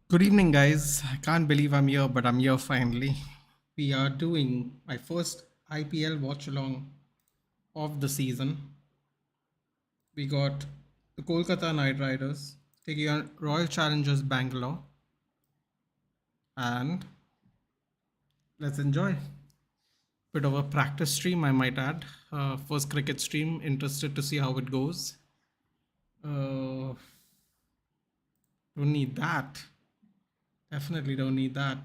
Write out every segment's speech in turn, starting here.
Good evening, guys. I can't believe I'm here, but I'm here finally. We are doing my first IPL watch along of the season. We got the Kolkata Knight Riders taking on Royal Challengers Bangalore, and let's enjoy. Bit of a practice stream, I might add. First cricket stream. Interested to see how it goes. Don't need that. Definitely don't need that.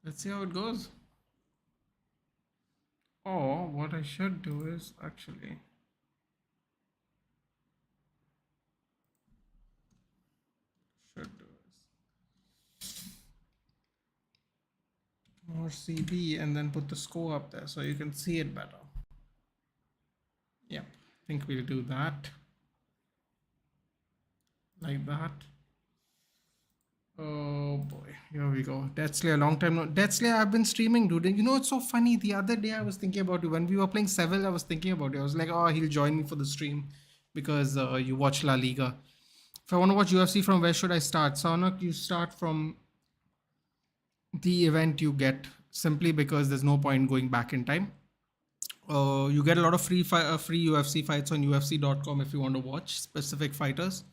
Let's see how it goes. Or what I should do is actually should do more CB and then put the score up there so you can see it better. Yep, I think we'll do that like that. Oh boy, here we go. Deathsley, a long time no. Deathsley, I've been streaming, dude. And you know, it's so funny. The other day I was thinking about you. When we were playing Seville, I was thinking about you. I was like, oh, he'll join me for the stream because you watch La Liga. If I want to watch UFC, from where should I start? Saunak, you start from the event you get simply because there's no point going back in time. You get a lot of free UFC fights on UFC.com if you want to watch specific fighters.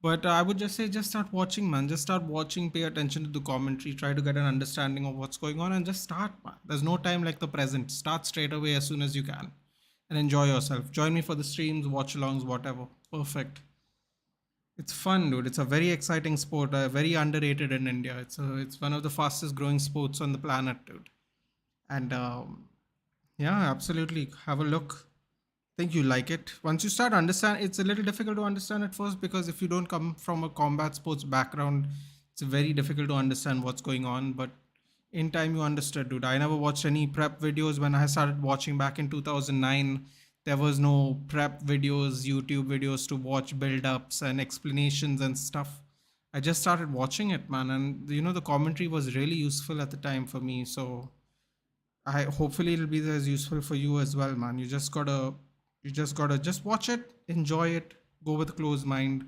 But I would just say, just start watching, man. Just start watching, pay attention to the commentary, try to get an understanding of what's going on, and just start, man. There's no time like the present. Start straight away as soon as you can and enjoy yourself. Join me for the streams, watch alongs, whatever. Perfect. It's fun, dude. It's a very exciting sport, very underrated in India. It's one of the fastest growing sports on the planet, dude. And yeah, absolutely. Have a look. Think you like it. Once you start understand, it's a little difficult to understand at first because if you don't come from a combat sports background, it's very difficult to understand what's going on. But in time, you understood, dude. I never watched any prep videos when I started watching back in 2009. There was no prep videos, YouTube videos to watch build-ups and explanations and stuff. I just started watching it, man, and the commentary was really useful at the time for me. So I hopefully it'll be as useful for you as well, man. You just gotta just watch it, enjoy it, go with a closed mind.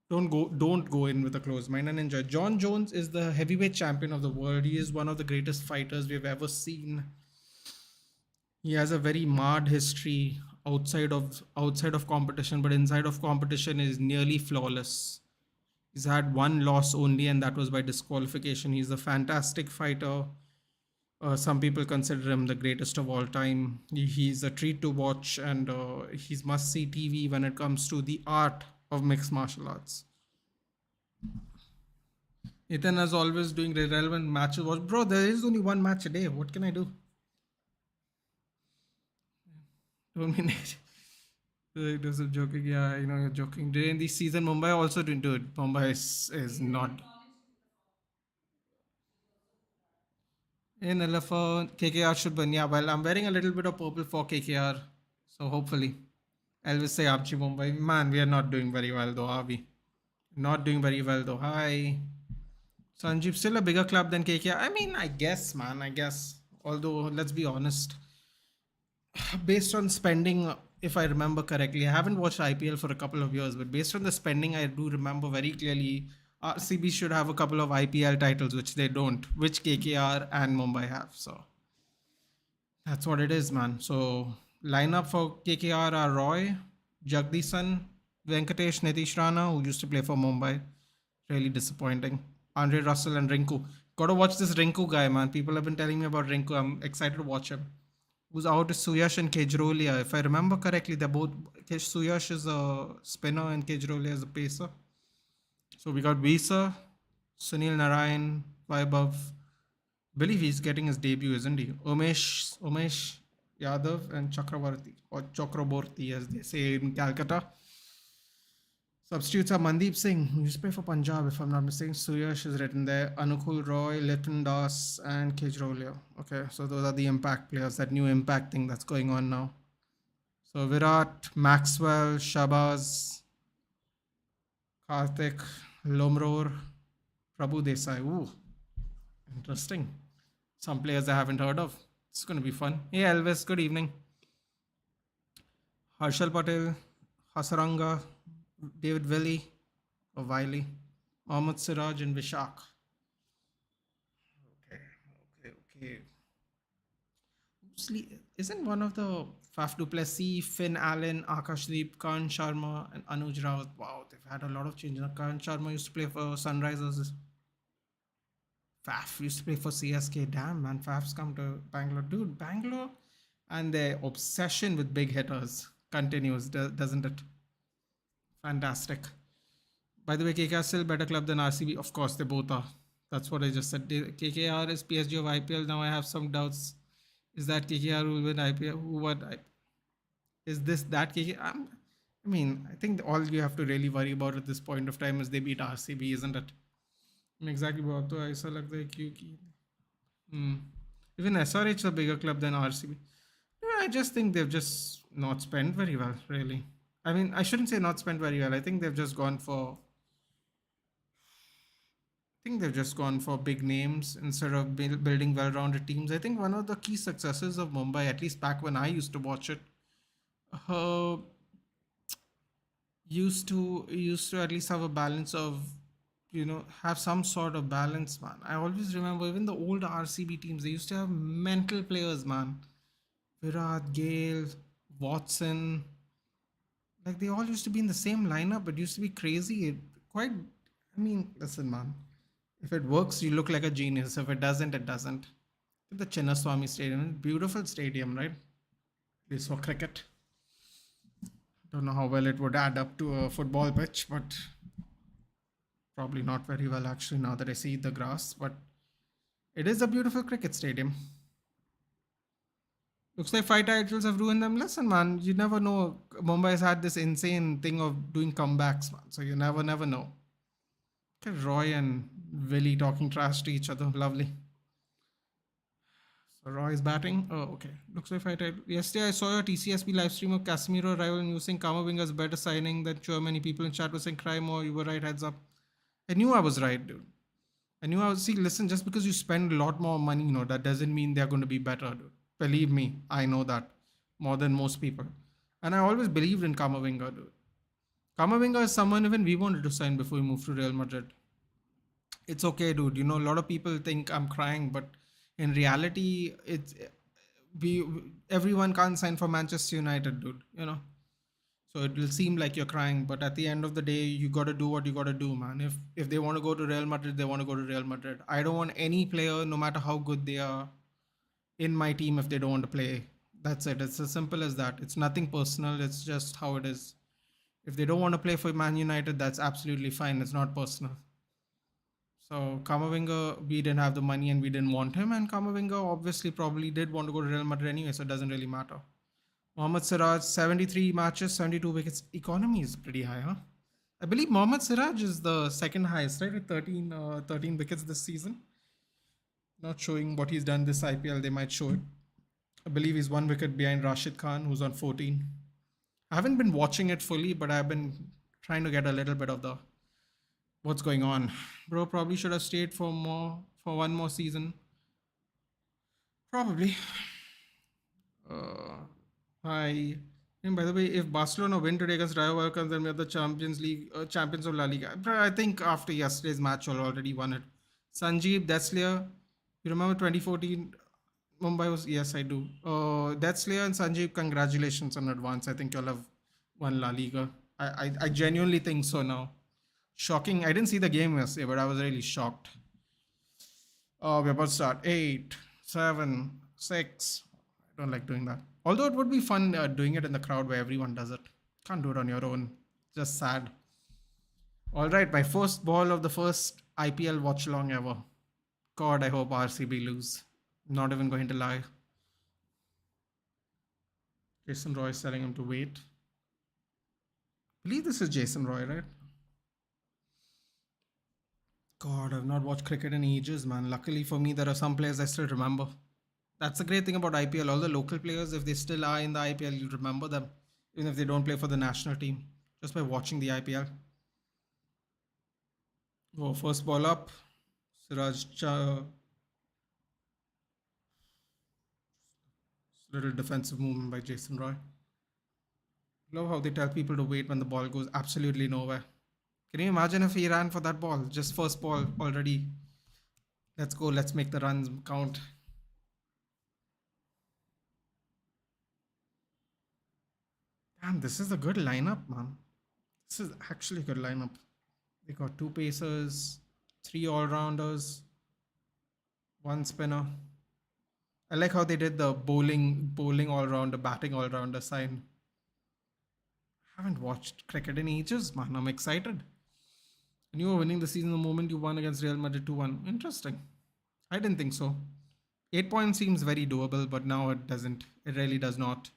Don't go in with a closed mind and enjoy. John Jones is the heavyweight champion of the world. He is one of the greatest fighters we've ever seen. He has a very marred history outside of competition, but inside of competition is nearly flawless. He's had one loss only, and that was by disqualification. He's a fantastic fighter. Some people consider him the greatest of all time. He's a treat to watch, and he's must see TV when it comes to the art of mixed martial arts. Ethan, as always, doing relevant matches. Bro, there is only one match a day. What can I do? Don't mean it. It was a joking. Yeah, you're joking. During the season, Mumbai also didn't do it. Mumbai is not. In elephant, KKR should win. Yeah, well, I'm wearing a little bit of purple for KKR. So hopefully. Elvis say Amchi Mumbai. Man, we are not doing very well though, are we? Not doing very well though. Hi. Sanjeev, still a bigger club than KKR. I mean, I guess, man. I guess. Although, let's be honest. Based on spending, if I remember correctly, I haven't watched IPL for a couple of years, but based on the spending, I do remember very clearly RCB should have a couple of IPL titles, which they don't, which KKR and Mumbai have. So that's what it is, man. So lineup for KKR are Roy, Jagdishan, Venkatesh, Nitish Rana, who used to play for Mumbai. Really disappointing. Andre Russell and Rinku. Gotta watch this Rinku guy, man. People have been telling me about Rinku. I'm excited to watch him. Who's out is Suyash and Kejrolia. If I remember correctly, they're both. Suyash is a spinner and Kejrolia is a pacer. So we got Visa, Sunil Narayan, Vaibhav. Believe he's getting his debut, isn't he? Umesh Yadav and Chakravarti, or Chakraborty as they say in Calcutta. Substitutes are Mandeep Singh, who used to play for Punjab, if I'm not mistaken. Suyash is written there. Anukul Roy, Liton Das, and Kejrolia. Okay, so those are the impact players, that new impact thing that's going on now. So Virat, Maxwell, Shabazz, Karthik, Lomror, Prabhu Desai. Ooh, interesting. Some players I haven't heard of. It's going to be fun. Hey Elvis, good evening. Harshal Patel, Hasaranga, David Willie or Wiley, Mohammad Siraj and Vishak. Okay, okay, okay. Isn't one of the Faf du Plessis, Finn Allen, Akashdeep, Karan Sharma, and Anuj Rawat? Wow, they've had a lot of changes. Karan Sharma used to play for Sunrisers. Faf used to play for CSK. Damn, man, Faf's come to Bangalore. Dude, Bangalore and their obsession with big hitters continues, doesn't it? Fantastic. By the way, KKR is still a better club than RCB. Of course, they both are. That's what I just said. KKR is PSG of IPL. Now I have some doubts. Is that KKR will win IPL? Who what? Is this that KKR? I mean, I think all you have to really worry about at this point of time is they beat RCB, isn't it? Exactly, Bob. तो ऐसा लगता है क्योंकि even SRH is a bigger club than RCB. Yeah, I just think they've just not spent very well, really. I mean, I shouldn't say not spent very well. I think they've just gone for I think they've just gone for big names instead of building well-rounded teams. I think one of the key successes of Mumbai, at least back when I used to watch it, uh, used to at least have a balance of, have some sort of balance, man. I always remember even the old RCB teams, they used to have mental players, man. Virat, Gale, Watson, like they all used to be in the same lineup. It used to be crazy. Quite, I mean, listen, man. If it works, you look like a genius. If it doesn't, it doesn't. The Chinnaswamy Stadium, beautiful stadium, right? They saw cricket. Don't know how well it would add up to a football pitch, but probably not very well actually now that I see the grass. But it is a beautiful cricket stadium. Looks like five titles have ruined them. Listen, man, you never know. Mumbai has had this insane thing of doing comebacks, man. So you never know. Okay, Roy and Willie talking trash to each other. Lovely. So Roy is batting. Oh, okay. Looks like fight. Yesterday I saw your TCSP live stream of Casemiro arrival and you saying Kamavinga is better signing than sure many people in chat were saying cry more. You were right. Heads up. I knew I was right, dude. I knew I was. See, listen. Just because you spend a lot more money, that doesn't mean they're going to be better, dude. Believe me, I know that more than most people. And I always believed in Kamavinga, dude. Kamavinga is someone even we wanted to sign before we moved to Real Madrid. It's okay, dude. A lot of people think I'm crying, but in reality, it's we everyone can't sign for Manchester United, dude. So it will seem like you're crying, but at the end of the day, you got to do what you got to do, man. If they want to go to Real Madrid, they want to go to Real Madrid. I don't want any player, no matter how good they are, in my team if they don't want to play. That's it. It's as simple as that. It's nothing personal. It's just how it is. If they don't want to play for Man United, that's absolutely fine. It's not personal. So Kamavinga, we didn't have the money and we didn't want him. And Kamavinga obviously probably did want to go to Real Madrid anyway, so it doesn't really matter. Mohammad Siraj, 73 matches, 72 wickets. Economy is pretty high, huh? I believe Mohammad Siraj is the second highest, right? With 13 wickets this season. Not showing what he's done this IPL, they might show it. I believe he's one wicket behind Rashid Khan, who's on 14. I haven't been watching it fully, but I've been trying to get a little bit of the what's going on. Bro, probably should have stayed for one more season. Probably. Hi. And by the way, if Barcelona win today against Rayo Vallecano, then we are the Champions League champions of La Liga. Bro, I think after yesterday's match, we already won it. Sanjeev Deslia, you remember 2014? Mumbai was yes, I do. Deslia and Sanjeev, congratulations in advance. I think you'll have won La Liga. I genuinely think so now. Shocking. I didn't see the game yesterday, but I was really shocked. Oh, we're about to start. 8, 7, 6. I don't like doing that. Although it would be fun doing it in the crowd where everyone does it. Can't do it on your own. Just sad. All right, my first ball of the first IPL watch-along ever. God, I hope RCB lose. Not even going to lie. Jason Roy is telling him to wait. I believe this is Jason Roy, right? God, I've not watched cricket in ages, man. Luckily for me, there are some players I still remember. That's the great thing about IPL. All the local players, if they still are in the IPL, you'll remember them. Even if they don't play for the national team. Just by watching the IPL. Oh, first ball up. Siraj little defensive movement by Jason Roy. Love how they tell people to wait when the ball goes absolutely nowhere. Can you imagine if he ran for that ball? Just first ball already. Let's go. Let's make the runs count. Damn, this is a good lineup, man. This is actually a good lineup. They got two pacers, three all rounders, one spinner. I like how they did the bowling all rounder, batting all rounder sign. Haven't watched cricket in ages, man. I'm excited. And you were winning the season the moment you won against Real Madrid 2-1. Interesting. I didn't think so. 8 points seems very doable, but now it doesn't. It really does not.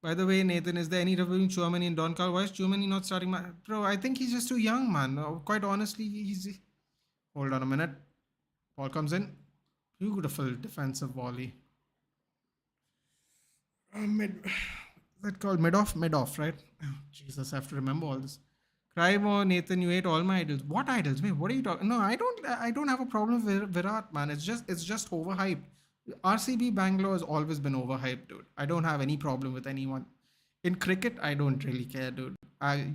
By the way, Nathan, is there any difference between Chouamani and Don Carl? Why is Chouamani not starting? Bro, I think he's just too young, man. Quite honestly, he's. Hold on a minute. Ball comes in. Beautiful defensive volley. Mid. That called mid off? Mid off, right? Oh, Jesus, I have to remember all this. Crymo, Nathan, you ate all my idols. What idols? Wait, what are you talking? No, I don't. I don't have a problem with Virat, man. It's just overhyped. RCB Bangalore has always been overhyped, dude. I don't have any problem with anyone. In cricket, I don't really care, dude.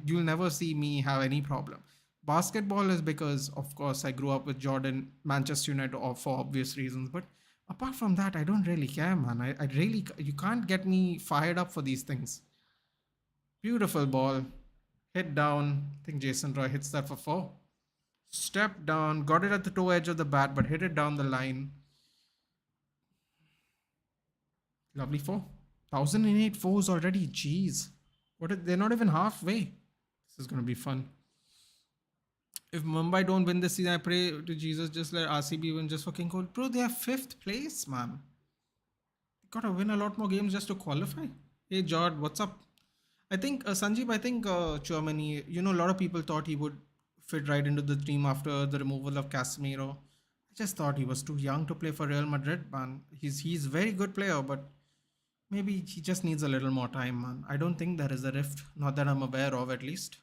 You'll never see me have any problem. Basketball is because, of course, I grew up with Jordan, Manchester United, for obvious reasons. But apart from that, I don't really care, man. I really, you can't get me fired up for these things. Beautiful ball. Hit down. I think Jason Roy hits that for four. Step down. Got it at the toe edge of the bat, but hit it down the line. Lovely four. 1008 fours already. Jeez. They're not even halfway. This is going to be fun. If Mumbai don't win this season, I pray to Jesus just let RCB win just for King Cole. Bro, they are fifth place, man. They gotta win a lot more games just to qualify. Hey, Jord, what's up? I think, Sanjeev, I think Chouamani, a lot of people thought he would fit right into the team after the removal of Casemiro. I just thought he was too young to play for Real Madrid, man. He's a very good player, but maybe he just needs a little more time, man. I don't think there is a rift, not that I'm aware of at least.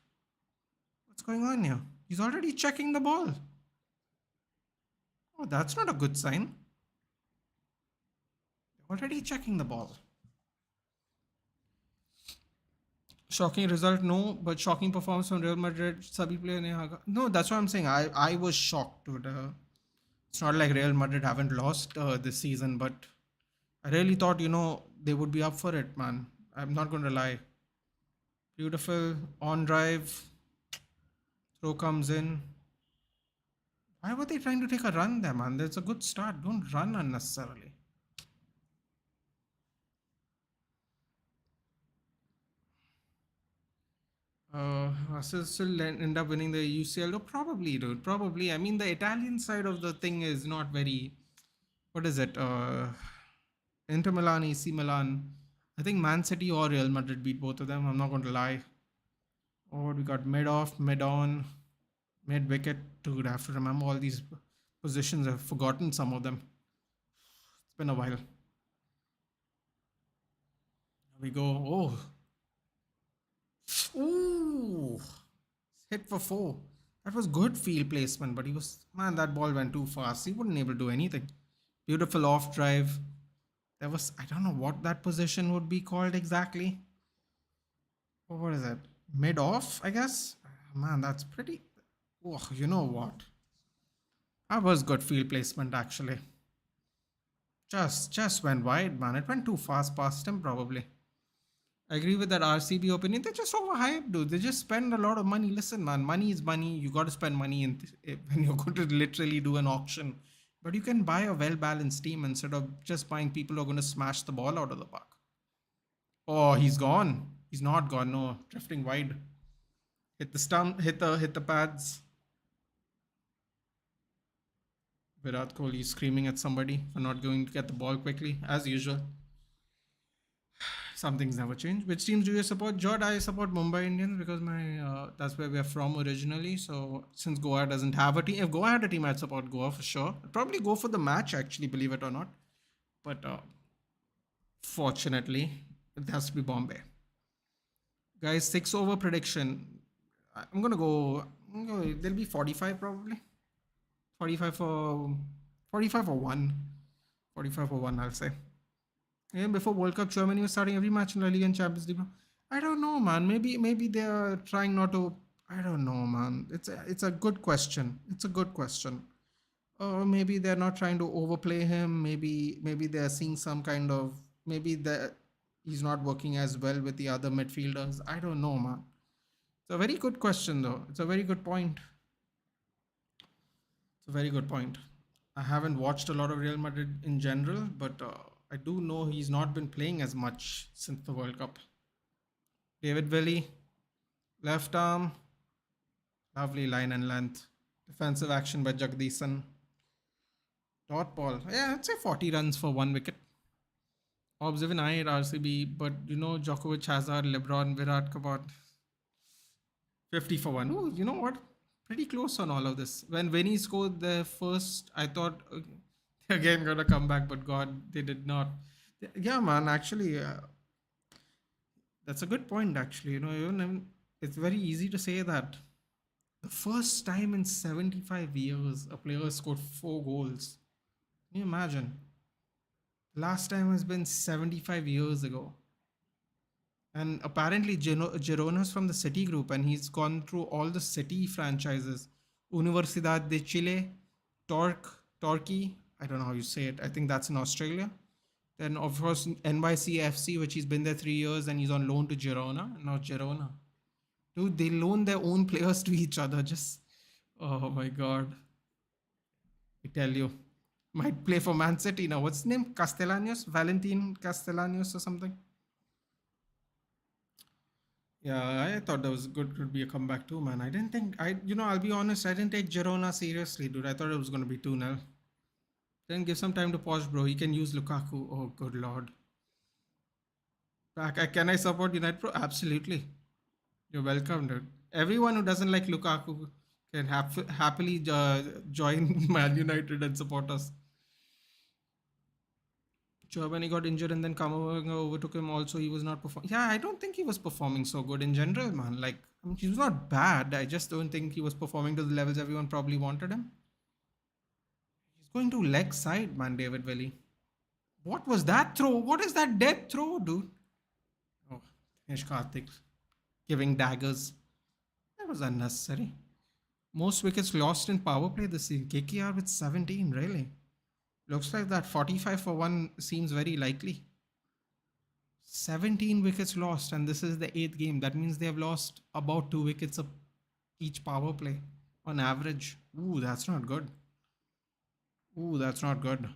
What's going on here? He's already checking the ball. Oh, that's not a good sign. Already checking the ball. Shocking result, no, but shocking performance from Real Madrid. Sabhi player ne haga. No, that's what I'm saying. I was shocked, dude. It's not like Real Madrid haven't lost this season, but I really thought, they would be up for it, man. I'm not going to lie. Beautiful on drive. Throw comes in. Why were they trying to take a run there, man? That's a good start. Don't run unnecessarily. Russell still end up winning the UCL? Oh, probably, dude. Probably. I mean, the Italian side of the thing is not very. What is it? Inter Milan, AC Milan. I think Man City or Real Madrid beat both of them. I'm not going to lie. Oh, we got mid off, mid on, mid wicket. Dude, I have to remember all these positions. I've forgotten some of them. It's been a while. Here we go. Oh. Ooh. Hit for four. That was good field placement, but that ball went too fast. He wouldn't able to do anything. Beautiful off drive. I don't know what that position would be called exactly. What is it? Mid off, I guess? Man, that's pretty. Oh, you know what? That was good field placement actually. Just went wide, man. It went too fast past him, probably. I agree with that RCB opinion. They're just overhyped, dude. They just spend a lot of money. Listen, man, money is money. You got to spend money when you're going to literally do an auction. But you can buy a well-balanced team instead of just buying people who are going to smash the ball out of the park. Oh, he's gone. He's not gone. No, drifting wide. Hit the stump. Hit the pads. Virat Kohli screaming at somebody for not going to get the ball quickly, as usual. Some things never change. Which teams do you support? Jod, I support Mumbai Indians because that's where we are from originally. So since Goa doesn't have a team, if Goa had a team, I'd support Goa for sure. I'd probably go for the match, actually, believe it or not. But fortunately, it has to be Bombay. Guys, 6 over prediction. I'm gonna go. There'll be 45 probably. 45 for 1. 45 for 1, I'll say. Even before World Cup, Germany was starting every match in La Liga and Champions League. I don't know, man. Maybe they're trying not to. I don't know, man. It's a good question. It's a good question. Or maybe they're not trying to overplay him. Maybe they're seeing some kind of, maybe that he's not working as well with the other midfielders. I don't know, man. It's a very good question, though. It's a very good point. It's a very good point. I haven't watched a lot of Real Madrid in general, but I do know he's not been playing as much since the World Cup. David Villa, left arm, lovely line and length. Defensive action by Jagdeesan. Dot ball. Yeah, I'd say 40 runs for 1 wicket. Obs even I at RCB, but Djokovic, Hazard, LeBron, Virat, come on. 50 for 1. Oh, you know what? Pretty close on all of this. When Vinny scored the first, I thought, okay, they're again going to come back, but God, they did not. Yeah, man, actually, that's a good point, actually. It's very easy to say that. The first time in 75 years, a player scored 4 goals. Can you imagine? Last time has been 75 years ago. And apparently, Girona's from the City group, and he's gone through all the City franchises: Universidad de Chile, Torquay. I don't know how you say it. I think that's in Australia. Then, of course, NYCFC, which he's been there 3 years, and he's on loan to Girona. And now Girona. Dude, they loan their own players to each other. Just, oh my God. I tell you. Might play for Man City now. What's his name? Castellanos? Valentin Castellanos or something? Yeah, I thought that was good. Could be a comeback too, man. I didn't think I'll be honest. I didn't take Girona seriously, dude. I thought it was gonna be 2-0. Then give some time to Posh, bro. He can use Lukaku. Oh, good lord. Back. Can I support United, bro? Absolutely. You're welcome, dude. Everyone who doesn't like Lukaku can happily join Man United and support us. Germany got injured and then Kamavinga overtook him. Also, he was not performing. Yeah, I don't think he was performing so good in general, man. Like, I mean, he was not bad. I just don't think he was performing to the levels everyone probably wanted him. He's going to leg side, man, David Villa. What was that throw? What is that dead throw, dude? Oh, Dinesh Karthik giving daggers. That was unnecessary. Most wickets lost in power play this season. KKR with 17, really. Looks like that 45 for 1 seems very likely. 17 wickets lost, and this is the 8th game. That means they have lost about 2 wickets each power play on average. Ooh, that's not good. Ooh, that's not good.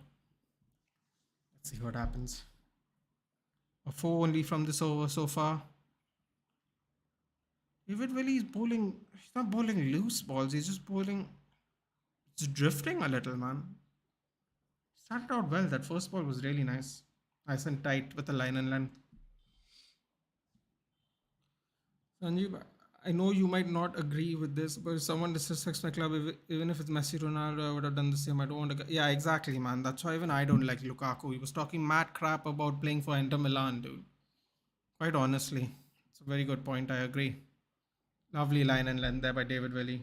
Let's see what happens. A 4 only from this over so far. David Villa is bowling. He's not bowling loose balls. He's just bowling. It's drifting a little, man. Started out well. That first ball was really nice. Nice and tight with the line and length. Sanjeev, I know you might not agree with this, but if someone disrespects my club, even if it's Messi, Ronaldo, I would have done the same. I don't want to. Yeah, exactly, man. That's why even I don't like Lukaku. He was talking mad crap about playing for Inter Milan, dude. Quite honestly, it's a very good point. I agree. Lovely line and length there by David Villa.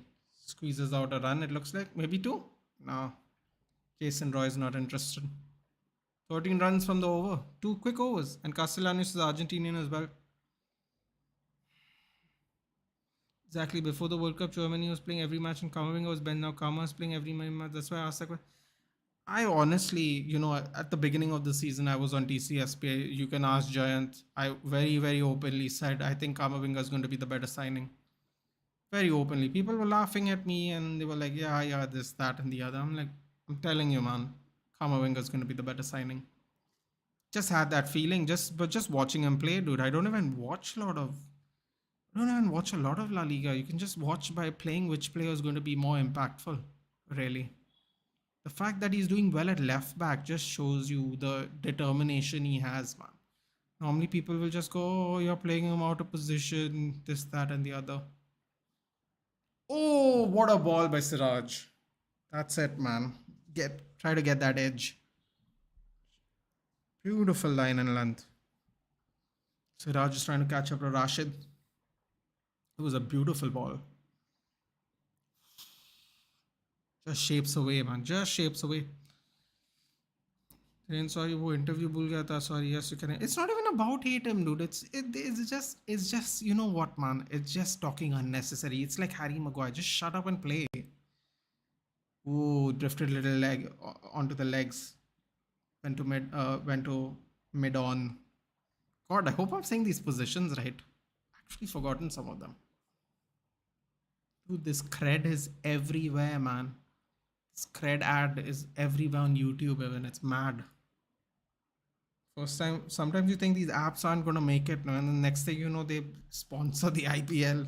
Squeezes out a run, it looks like. Maybe two? No. Jason Roy is not interested. 13 runs from the over. 2 quick overs. And Castellanos is Argentinian as well. Exactly. Before the World Cup, Germany was playing every match and Kamavinga was Ben. Now Kama is playing every match. That's why I asked that question. I honestly, at the beginning of the season, I was on TCSP. You can ask Giant. I very, very openly said I think Kamavinga is going to be the better signing. Very openly. People were laughing at me and they were like, yeah, this, that, and the other. I'm like, I'm telling you, man, Kamavinga is going to be the better signing. Just had that feeling. But just watching him play, dude. I don't even watch a lot of La Liga. You can just watch by playing which player is going to be more impactful, really. The fact that he's doing well at left back just shows you the determination he has, man. Normally, people will just go, oh, you're playing him out of position, this, that, and the other. Oh, what a ball by Siraj. That's it, man. Try to get that edge. Beautiful line and length. Siraj is trying to catch up to Rashid. It was a beautiful ball. Just shapes away, man. Just shapes away. Train sorry वो interview भूल गया था sorry yes you can it's not even about hate him dude it's just you know what man it's just talking unnecessary it's like Harry Maguire just shut up and play. Ooh, drifted little leg onto the legs. Went to mid on. God, I hope I'm saying these positions right. Actually forgotten some of them. Dude, this cred is everywhere, man. This cred ad is everywhere on YouTube, even. It's mad. First time, sometimes you think these apps aren't going to make it, no? And the next thing you know, they sponsor the IPL.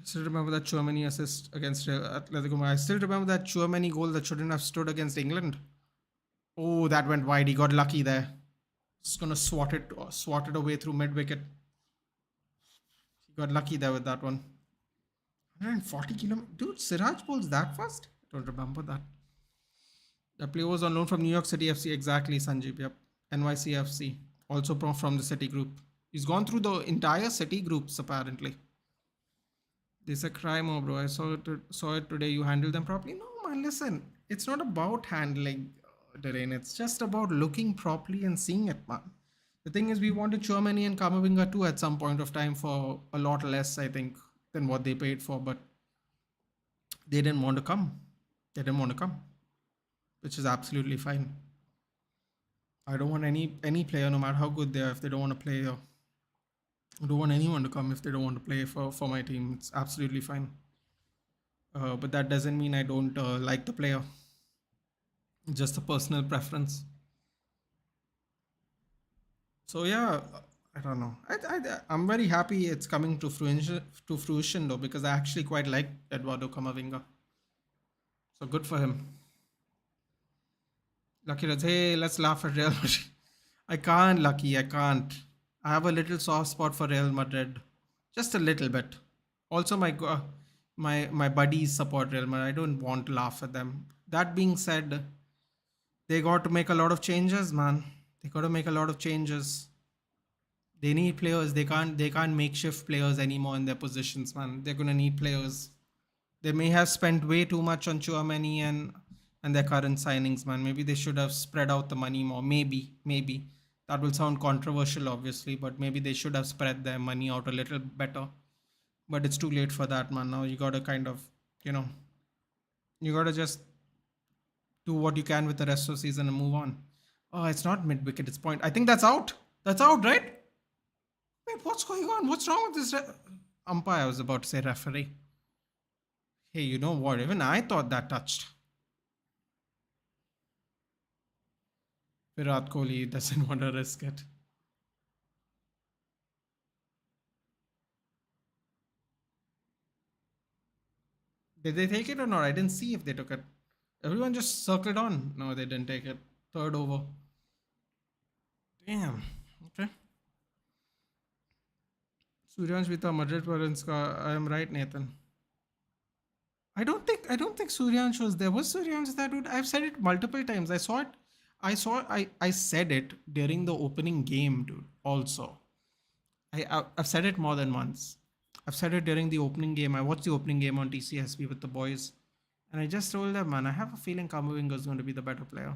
I still remember that Chouameni assist against Atletico. I still remember that Chouameni goal that shouldn't have stood against England. Oh, that went wide. He got lucky there. Just gonna swat it away through mid wicket. He got lucky there with that one. 140 kilometers. Dude, Siraj bowls that fast? I don't remember that. The player was on loan from New York City FC. Exactly, Sanjeev. Yep. NYCFC. Also from the City Group. He's gone through the entire City groups apparently. This is a crime, oh bro. I saw it today. You handled them properly. No, man. Listen, it's not about handling terrain. It's just about looking properly and seeing it, man. The thing is, we wanted Chouamani and Kamavinga too at some point of time for a lot less, I think, than what they paid for. But they didn't want to come. They didn't want to come, which is absolutely fine. I don't want any player, no matter how good they are, if they don't want to play. I don't want anyone to come if they don't want to play for my team. It's absolutely fine. But that doesn't mean I don't like the player. Just a personal preference. So yeah, I don't know. I'm very happy it's coming to fruition though because I actually quite like Eduardo Camavinga. So good for him. Lucky Raj, hey, let's laugh at Real Madrid. I can't, Lucky. I can't. I have a little soft spot for Real Madrid, just a little bit. Also, my buddies support Real Madrid. I don't want to laugh at them. That being said, they got to make a lot of changes, man. They got to make a lot of changes. They need players. They can't makeshift players anymore in their positions, man. They're gonna need players. They may have spent way too much on Chouameni and their current signings, man. Maybe they should have spread out the money more. Maybe that will sound controversial, obviously, but maybe they should have spread their money out a little better. But it's too late for that, man. Now you gotta kind of, you know, you gotta just do what you can with the rest of the season and move on. Oh, it's not mid wicket. It's point. I think that's out. That's out, right? Wait, what's going on? What's wrong with this umpire? I was about to say referee. Hey, you know what? Even I thought that touched. Virat Kohli doesn't want to risk it. Did they take it or not? I didn't see if they took it. Everyone just circled on. No, they didn't take it. Third over. Damn. Okay. Suryansh Vita Madrid Varanska. I am right, Nathan. I don't think Suryansh was there. Was Suryansh that dude? I've said it multiple times. I said it during the opening game, dude. Also. I've said it more than once. I've said it during the opening game. I watched the opening game on TCSB with the boys, and I just told them, man, I have a feeling Kamavinga is going to be the better player.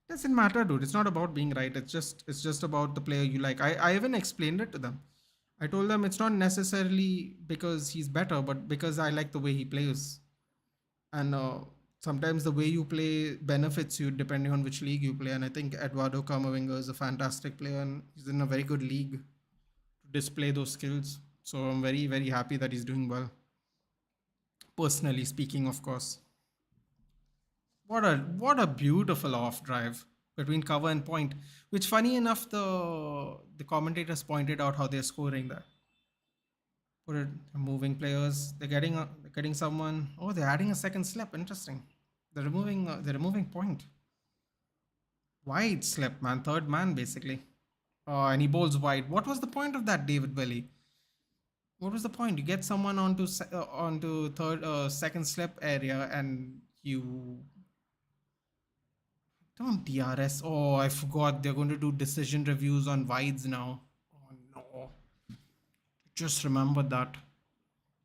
Doesn't matter, dude. It's not about being right. It's just about the player you like. I even explained it to them. I told them it's not necessarily because he's better, but because I like the way he plays. And sometimes the way you play benefits you depending on which league you play. And I think Eduardo Camavinga is a fantastic player, and he's in a very good league to display those skills. So I'm very, very happy that he's doing well. Personally speaking, of course. What a beautiful off drive between cover and point. Which funny enough, the commentators pointed out how they're scoring that. Put it moving players. They're getting someone. Oh, they're adding a second slip. Interesting. They're removing point. Wide slip, man. Third man basically. Oh, and he bowls wide. What was the point of that, David Belly? What was the point? You get someone onto third second slip area and you don't DRS. Oh, I forgot they're going to do decision reviews on wides now. Oh no. Just remembered that.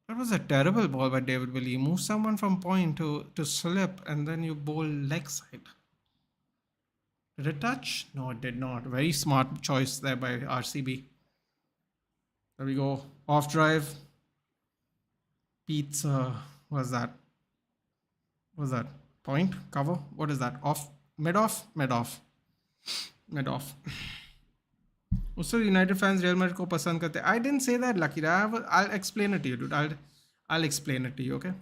That was a terrible ball by David Willie. You move someone from point to slip and then you bowl leg side. Did it touch? No, it did not. Very smart choice there by RCB. There we go. Off drive. Pete's, what's that? What's that? Point? Cover? What is that? Off? Mid off? Mid off. Mid off. Also, United fans Real Madrid को पसंद करते. I didn't say that, Lucky. I'll explain it to you, dude. I'll explain it to you, okay?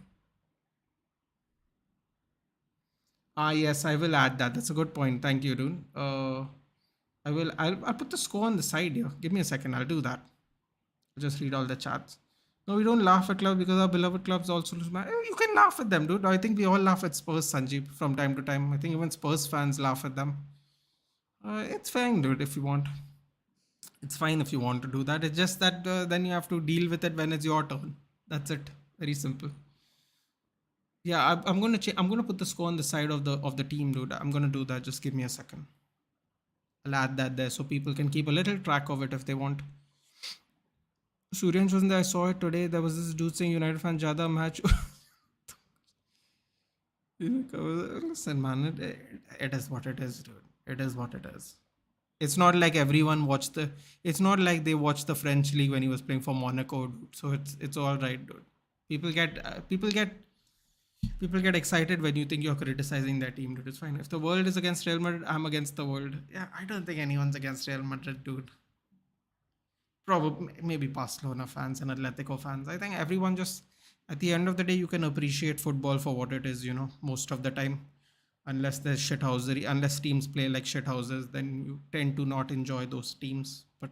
Ah, yes, I will add that. That's a good point. Thank you, dude. I'll put the score on the side here. Give me a second. I'll do that. I'll just read all the chats. No, we don't laugh at clubs because our beloved clubs also lose. You can laugh at them, dude. I think we all laugh at Spurs, Sanjeev, from time to time. I think even Spurs fans laugh at them. It's fine, dude, if you want. It's fine if you want to do that. It's just that then you have to deal with it when it's your turn. That's it. Very simple. Yeah, I'm gonna I'm gonna put the score on the side of the team, dude. I'm gonna do that. Just give me a second. I'll add that there so people can keep a little track of it if they want. Suryansh wasn't there. I saw it today. There was this dude saying United fan Jada match. Listen, man, it is what it is, dude. It is what it is. It's not like everyone watched the. It's not like they watched the French league when he was playing for Monaco, dude. So it's all right, dude. People get excited when you think you're criticizing their team, dude. It's fine. If the world is against Real Madrid, I'm against the world. Yeah, I don't think anyone's against Real Madrid, dude. Probably maybe Barcelona fans and Atletico fans. I think everyone just at the end of the day you can appreciate football for what it is, most of the time. Unless there's shithousery, unless teams play like shithouses, then you tend to not enjoy those teams. But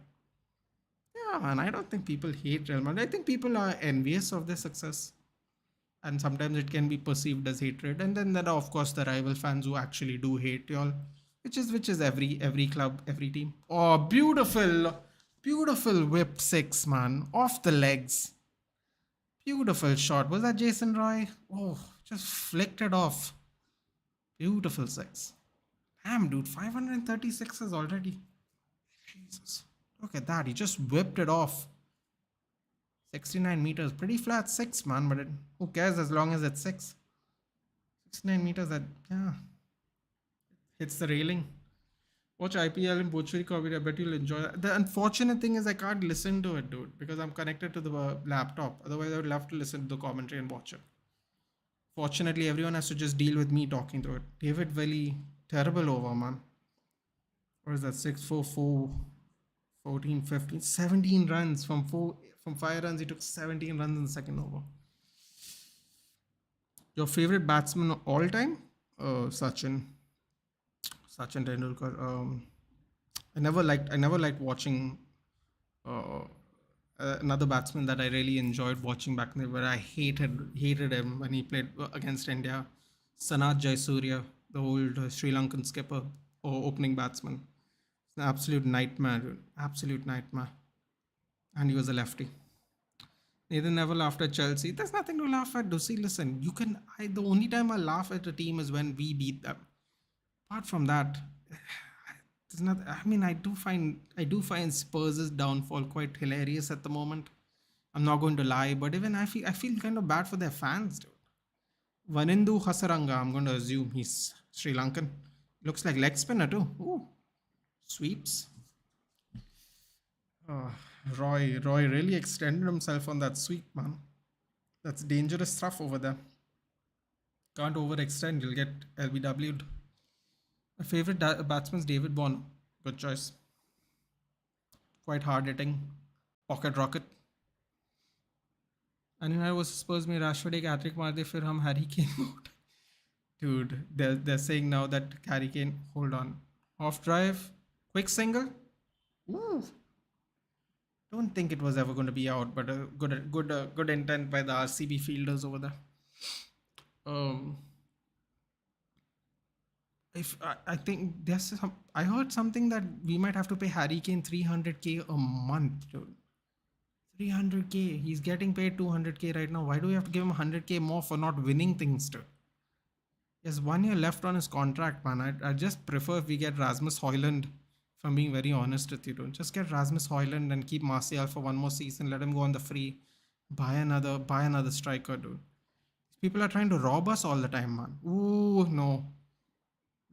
yeah, man, I don't think people hate Real Madrid. I think people are envious of their success. And sometimes it can be perceived as hatred. And then there are of course the rival fans who actually do hate y'all. Which is every club, every team. Oh, beautiful. Beautiful whip six, man. Off the legs. Beautiful shot. Was that Jason Roy? Oh, just flicked it off. Beautiful six. Damn, dude. 536 already. Jesus. Look at that. He just whipped it off. 69 meters. Pretty flat six, man. But who cares as long as it's six? 69 meters. Yeah. Hits the railing. Watch IPL in Bhojpuri comedy. I bet you'll enjoy it. The unfortunate thing is I can't listen to it, dude, because I'm connected to the laptop. Otherwise, I would love to listen to the commentary and watch it. Fortunately, everyone has to just deal with me talking to it. David Valley, terrible over, man. What is that? 6-4-4, 14, 15, 17 runs from 5 runs. He took 17 runs in the second over. Your favorite batsman all time? Sachin Tendulkar. I never liked watching another batsman that I really enjoyed watching back then, but I hated him when he played against India. Sanath Jayasuriya, the old Sri Lankan skipper or opening batsman. It's an absolute nightmare, dude. Absolute nightmare. And he was a lefty. Nathan never laughed at Chelsea. There's nothing to laugh at, Dusi. Listen, the only time I laugh at a team is when we beat them. Apart from that, there's not. I mean, I do find Spurs' downfall quite hilarious at the moment. I'm not going to lie, but even I feel kind of bad for their fans, dude. Vanindu Hasaranga, I'm going to assume he's Sri Lankan. Looks like leg spinner too. Ooh, sweeps. Roy really extended himself on that sweep, man. That's dangerous stuff over there. Can't overextend, you'll get LBW'd. My favorite batsman is David Bourne. Good choice. Quite hard hitting. Pocket rocket. And I was Spurs में Rashford एक hat trick मार दे फिर हम Harry Kane. Dude, they're saying now that Harry Kane. Hold on. Off drive. Quick single. Ooh. Don't think it was ever going to be out, but a good intent by the RCB fielders over there. I think I heard something that we might have to pay Harry Kane 300k a month, dude. 300k. He's getting paid 200k right now. Why do we have to give him 100k more for not winning things, dude? He has 1 year left on his contract, man. I just prefer if we get Rasmus Højlund. If I'm being very honest with you, don't just get Rasmus Højlund and keep Martial for one more season. Let him go on the free. Buy another striker, dude. People are trying to rob us all the time, man. Ooh,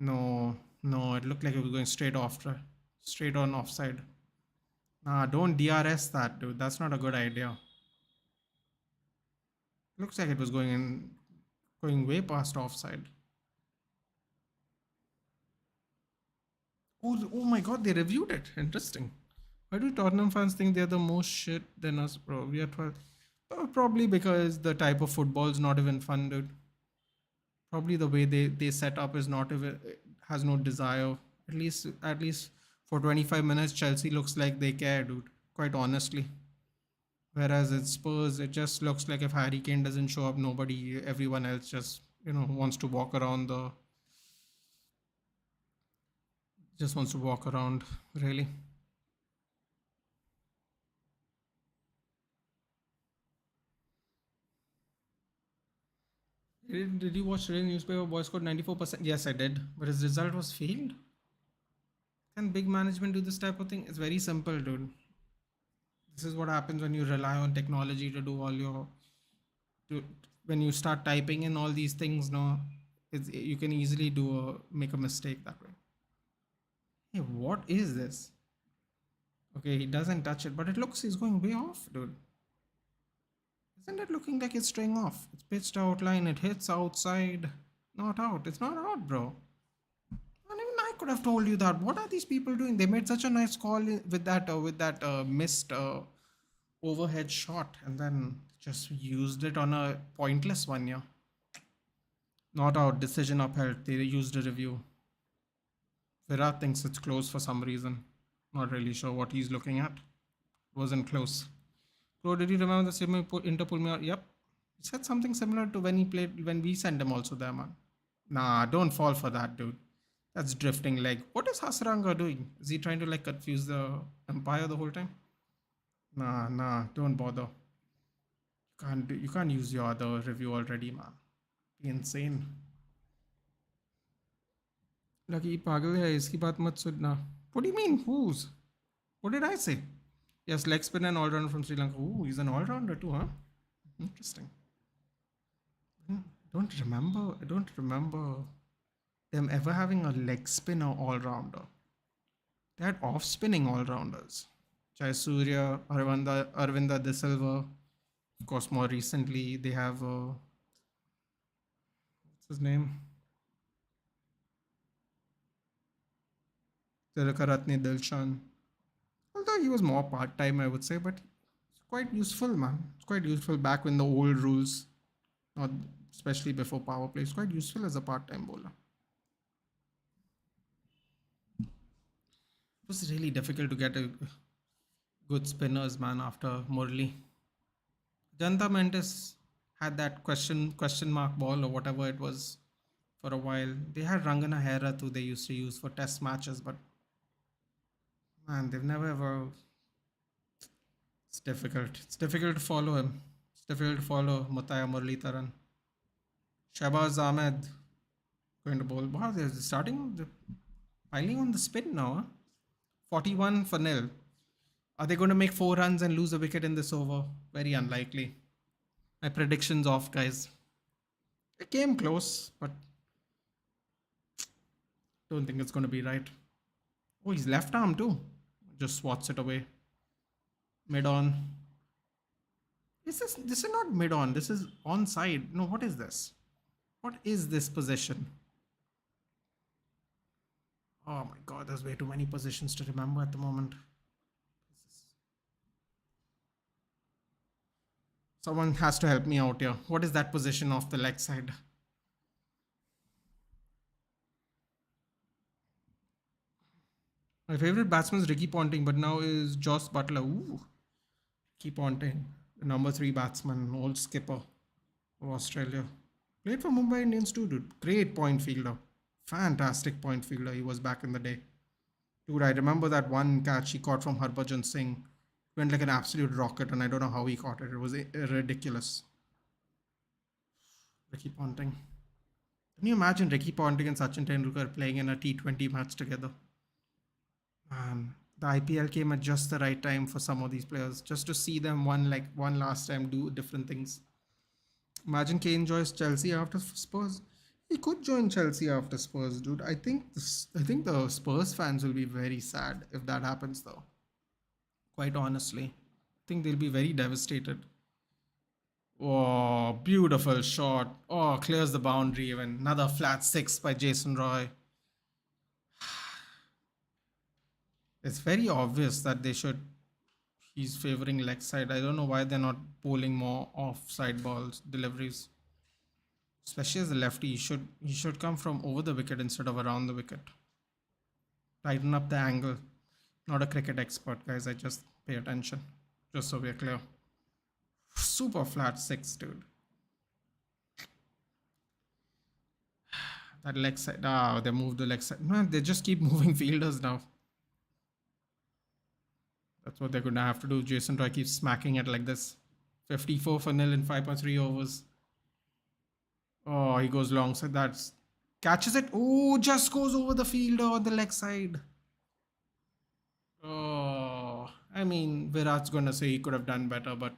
no. No, it looked like it was going straight after, straight on offside. Nah, don't DRS that, dude. That's not a good idea. Looks like it was going way past offside. Oh my God, they reviewed it. Interesting. Why do Tottenham fans think they're the most shit than us, bro? We are 12. Probably because the type of football is not even fun, dude. Probably the way they set up is not even has no desire. At least for 25 minutes, Chelsea looks like they care, dude. Quite honestly. Whereas at Spurs, it just looks like if Harry Kane doesn't show up, everyone else just wants to walk around just wants to walk around. Really. Did you watch today's newspaper? Boy scored 94%. Yes, I did, but his result was failed. Can big management do this type of thing? It's very simple, dude. This is what happens when you rely on technology to do all your to, when you start typing in all these things. No, you can easily make a mistake that way. Hey, what is this? Okay, he doesn't touch it, but it looks he's going way off, dude. Isn't it looking like it's straying off? It's pitched outline, it hits outside, not out. It's not out, bro. And even I could have told you that. What are these people doing? They made such a nice call with that missed overhead shot, and then just used it on a pointless one. Yeah, not out. Decision upheld. They used a review. Virat thinks it's close for some reason. Not really sure what he's looking at. Wasn't close. Bro, did you remember the semi Interpol me out? Yep. He said something similar to when we sent him also there, man. Nah, don't fall for that, dude. That's drifting leg. What is Hasranga doing? Is he trying to like confuse the umpire the whole time? Nah, don't bother. You can't use your other review already, man. Be insane. Lucky पागल है इसकी बात मत सुनना. What do you mean? Who's? What did I say? Yes, leg spin and all rounder from Sri Lanka. Ooh, he's an all rounder too, huh? Interesting. I don't remember them ever having a leg spinner all rounder. They had off spinning all rounders. Jai Surya, Arvinda De Silva. Of course, more recently they have what's his name? Tilakaratne Dilshan. Although he was more part time, I would say, but it's quite useful, man. It's quite useful back when the old rules, not especially before power play. It's quite useful as a part time bowler. It was really difficult to get a good spinners, man, after Murli. Janta Mendes had that question mark ball or whatever it was for a while. They had Rangana Hera too. They used to use for test matches, but man, they've never ever. It's difficult. It's difficult to follow him. It's difficult to follow Mutaya Muralitharan. Shahbaz Ahmed going to bowl. Wow, they're starting piling on the spin now. Huh? 41 for nil. Are they going to make 4 runs and lose a wicket in this over? Very unlikely. My prediction's off, guys. It came close, but don't think it's going to be right. Oh, he's left arm too. Just swats it away. Mid on. This is not mid on. This is on side. No, what is this? What is this position? Oh my God, there's way too many positions to remember at the moment. Someone has to help me out here. What is that position off the leg side? My favorite batsman is Ricky Ponting, but now is Joss Butler. Ooh, Ricky Ponting, the number 3 batsman, old skipper of Australia. Played for Mumbai Indians too, dude. Great point fielder. Fantastic point fielder he was back in the day. Dude, I remember that one catch he caught from Harbhajan Singh. Went like an absolute rocket, and I don't know how he caught it. It was ridiculous. Ricky Ponting. Can you imagine Ricky Ponting and Sachin Tendulkar playing in a T20 match together? The IPL came at just the right time for some of these players, just to see them one last time do different things. Imagine Kane joins Chelsea after Spurs. He could join Chelsea after Spurs, dude. I think the Spurs fans will be very sad if that happens, though. Quite honestly, I think they'll be very devastated. Oh, beautiful shot. Oh, clears the boundary even. Another flat six by Jason Roy. It's very obvious that they should. He's favoring leg side. I don't know why they're not bowling more offside balls deliveries. Especially as a lefty, he should come from over the wicket instead of around the wicket. Tighten up the angle. Not a cricket expert, guys. I just pay attention. Just so we're clear. Super flat six, dude. That leg side. Ah, they moved the leg side. Man, they just keep moving fielders now. That's what they're going to have to do. Jason Roy keeps smacking it like this. 54 for nil in 5.3 overs. Oh, he goes long. So that's catches it. Oh, just goes over the fielder on the leg side. Oh, I mean, Virat's going to say he could have done better, but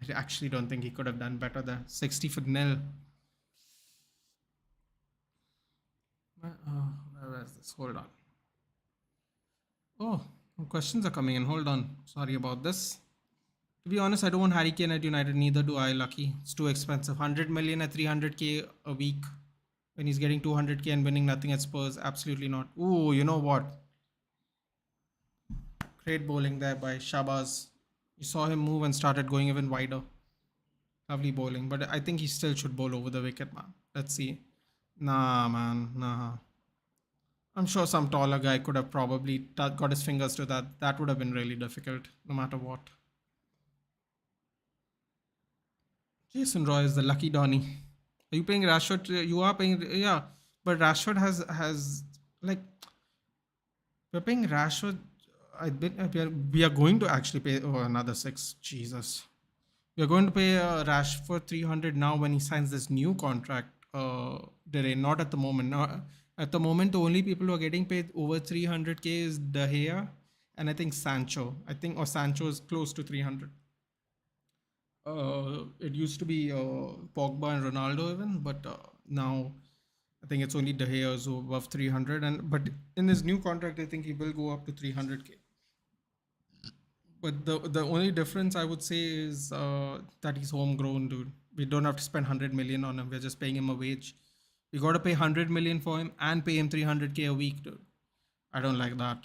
I actually don't think he could have done better there. 60 for nil. Where is this? Hold on. Oh, questions are coming in. Hold on. Sorry about this. To be honest, I don't want Harry Kane at United. Neither do I, Lucky. It's too expensive. 100 million at 300k a week when he's getting 200k and winning nothing at Spurs. Absolutely not. Ooh, you know what? Great bowling there by Shabazz. You saw him move and started going even wider. Lovely bowling. But I think he still should bowl over the wicket, man. Let's see. Nah, man. Nah. I'm sure some taller guy could have probably got his fingers to that. That would have been really difficult, no matter what. Jason Roy is the lucky Donny. Are you paying Rashford? You are paying, yeah. But Rashford has like we're paying Rashford. We are going to actually pay another six. Jesus, we are going to pay Rashford 300 now when he signs this new contract. Not at the moment. Not, at the moment, the only people who are getting paid over 300k is De Gea and I think Sancho. I think or Sancho is close to 300. It used to be Pogba and Ronaldo even, but now I think it's only De Gea who's above 300. And but in his new contract, I think he will go up to 300k. But the only difference I would say is that he's homegrown, dude. We don't have to spend 100 million on him. We're just paying him a wage. We got to pay 100 million for him and pay him 300k a week, dude. I don't like that.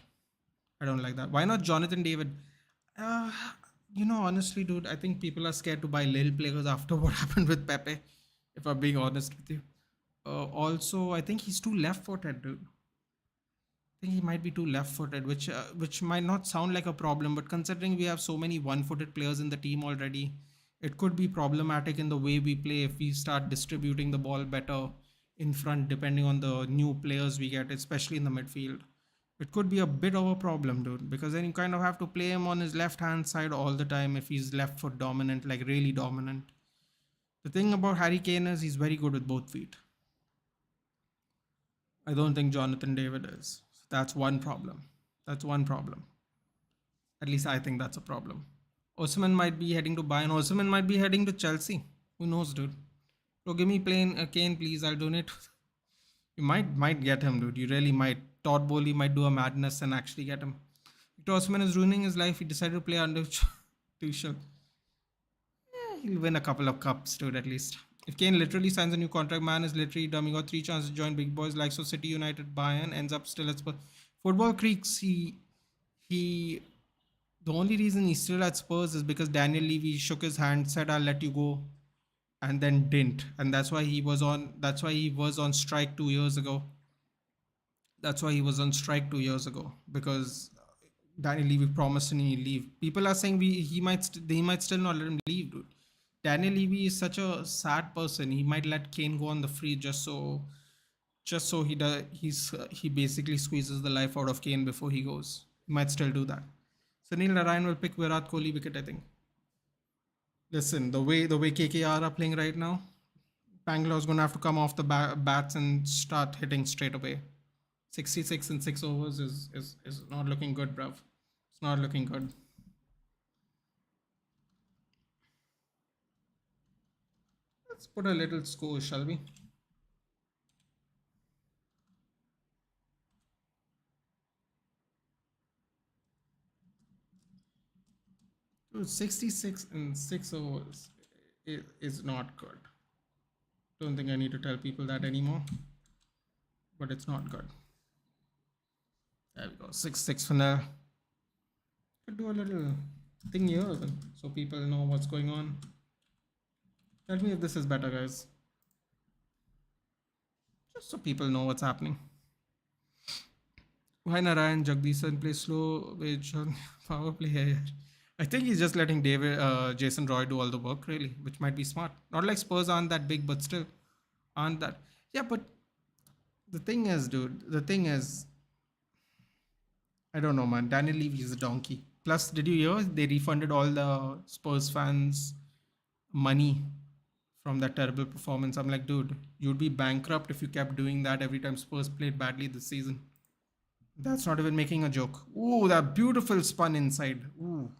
I don't like that. Why not Jonathan David? Uh, honestly, dude, I think people are scared to buy little players after what happened with Pepe. If I'm being honest with you. Also, I think he's too left-footed, dude. I think he might be too left-footed, which might not sound like a problem, but considering we have so many one-footed players in the team already, it could be problematic in the way we play if we start distributing the ball better in front, depending on the new players we get, especially in the midfield. It could be a bit of a problem, dude, because then you kind of have to play him on his left-hand side all the time if he's left foot dominant, like really dominant. The thing about Harry Kane is he's very good with both feet. I don't think Jonathan David is. So that's one problem. That's one problem. At least I think that's a problem. Osman might be heading to Bayern. Osman might be heading to Chelsea. Who knows, dude? So give me plain Kane, please. I'll donate. You might get him, dude. You really might. Todd Bowley might do a madness and actually get him. Victor Osman is ruining his life. He decided to play under Tuchel. He'll win a couple of cups, dude, at least. If Kane literally signs a new contract, man is literally dumb. He got three chances to join big boys like so City, United, Bayern, ends up still at Spurs. Football Creeks, he the only reason he's still at Spurs is because Daniel Levy shook his hand, said I'll let you go, and then didn't. And that's why he was on strike 2 years ago. That's why he was on strike 2 years ago. Because Daniel Levy promised him he'd leave. People are saying they might still not let him leave, dude. Daniel Levy is such a sad person. He might let Kane go on the free just so he basically squeezes the life out of Kane before he goes. He might still do that. Sunil Narayan will pick Virat Kohli wicket, I think. Listen, the way KKR are playing right now, Bangalore's gonna have to come off the bats and start hitting straight away. 66 in 6 overs is not looking good, bruv. It's not looking good. Let's put a little score, shall we? Dude, 66 in 6 overs is not good. Don't think I need to tell people that anymore, but it's not good. There we go. 6-6 for now. Could do a little thing here then, so people know what's going on. Tell me if this is better, guys. Just so people know what's happening. Why Narayan Jagdishan play slow wage on power play here? I think he's just letting Jason Roy do all the work, really, which might be smart. Not like Spurs aren't that big, but still aren't that. Yeah, but the thing is, dude, the thing is, I don't know, man. Daniel Levy is a donkey. Plus, did you hear they refunded all the Spurs fans money from that terrible performance? I'm like, dude, you'd be bankrupt if you kept doing that every time Spurs played badly this season. That's not even making a joke. Ooh, that beautiful spun inside. Ooh,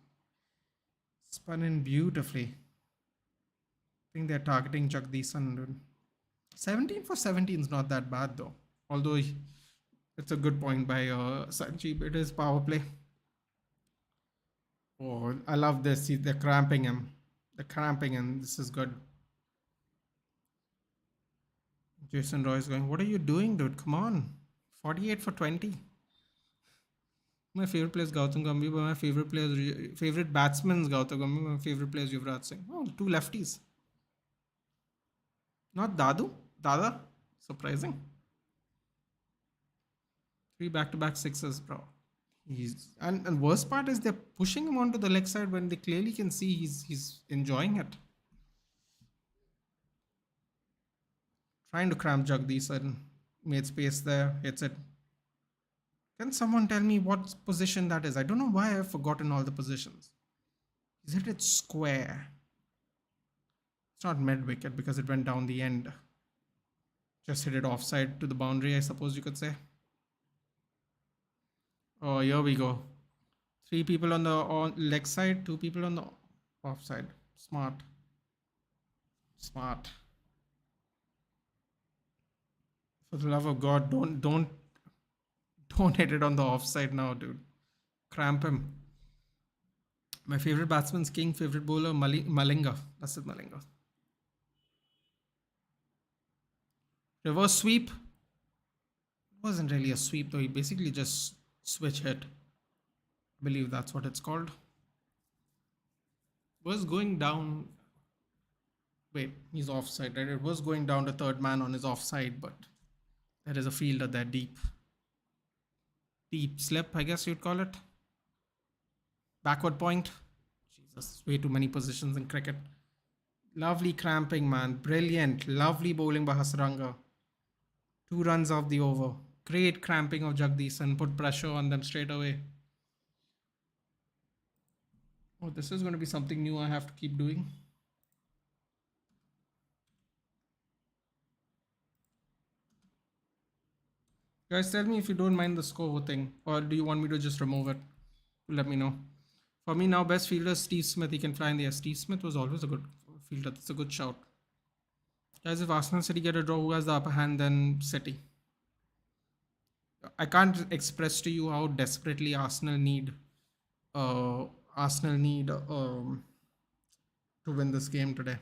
spun in beautifully. I think they're targeting Jagdishan, dude. 17 for 17 is not that bad, though. Although it's a good point by Sanjeev. It is power play. Oh, I love this. See, they're cramping him. They're cramping him. This is good. Jason Roy is going, what are you doing, dude? Come on. 48 for 20. My favorite player is Gautam Gambhir, but my favorite batsman is Gautam Gambhir. My favorite player is Yuvraj Singh. Oh, two lefties. Not Dada. Surprising. Three back-to-back sixes, bro. And worst part is they're pushing him onto the leg side when they clearly can see he's enjoying it. Trying to cramp Jagdish and made space there. Hits it. Can someone tell me what position that is? I don't know why I've forgotten all the positions. Is it square? It's not mid wicket because it went down the end. Just hit it offside to the boundary, I suppose you could say. Oh, here we go. Three people on the leg side, two people on the offside. Smart. Smart. For the love of God, don't hit it on the offside now, dude. Cramp him. My favorite batsman's king, favorite bowler, Malinga. That's it, Malinga. Reverse sweep. It wasn't really a sweep though. He basically just switch hit. I believe that's what it's called. Was going down. Wait, he's offside, right? It was going down to third man on his offside, but there is a fielder there deep. Deep slip, I guess you'd call it. Backward point. Jesus, way too many positions in cricket. Lovely cramping, man. Brilliant. Lovely bowling by Hasranga. 2 runs off the over. Great cramping of Jagdish and put pressure on them straight away. Oh, this is going to be something new I have to keep doing. Guys, tell me if you don't mind the score thing, or do you want me to just remove it? Let me know. For me now, best fielder Steve Smith. He can fly in the air. Steve Smith was always a good fielder. That's a good shout. Guys, if Arsenal City get a draw, who has the upper hand? Then City. I can't express to you how desperately Arsenal need to win this game today.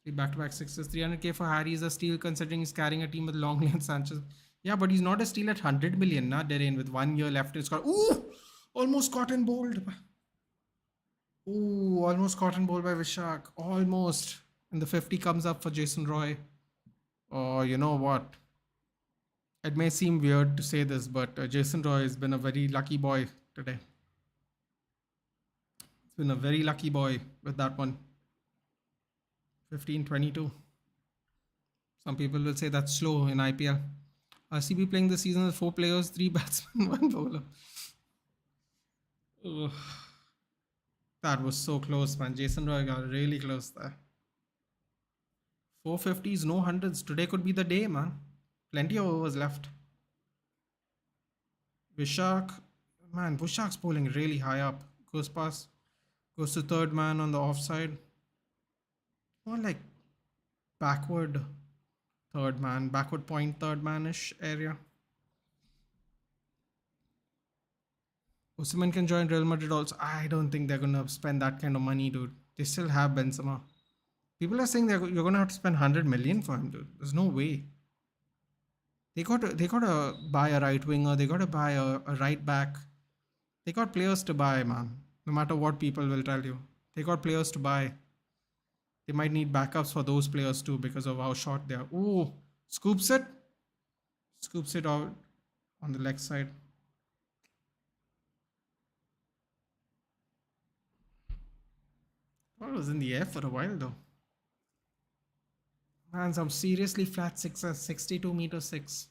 Three back-to-back sixes. 300k for Harry is a steal considering he's carrying a team with Longley and Sanchez. Yeah, but he's not a steal at 100 million, nah, Derain, with 1 year left. It's got almost caught and bowled. Ooh, almost caught and bowled by Vishak. Almost. And the 50 comes up for Jason Roy. Oh, you know what? It may seem weird to say this, but Jason Roy has been a very lucky boy today. It's been a very lucky boy with that one. 15-22. Some people will say that's slow in IPL. RCB playing this season with 4 players, 3 batsmen, 1 bowler. Ugh. That was so close, man. Jason Roy got really close there. 450s, no hundreds. Today could be the day, man. Plenty of overs left. Vishak. Man, Vishak's bowling really high up. Goes past. Goes to third man on the offside. More like backward third man. Backward point third man-ish area. Osimhen can join Real Madrid also. I don't think they're gonna spend that kind of money, dude. They still have Benzema. People are saying you're gonna have to spend 100 million for him, dude. There's no way. They gotta buy a right winger. They gotta buy a right back. They got players to buy, man. No matter what people will tell you, they got players to buy. They might need backups for those players too because of how short they are. Ooh, scoops it, scoops it out on the leg side. Ball was in the air for a while though. Man, some seriously flat sixes, 62 meter six.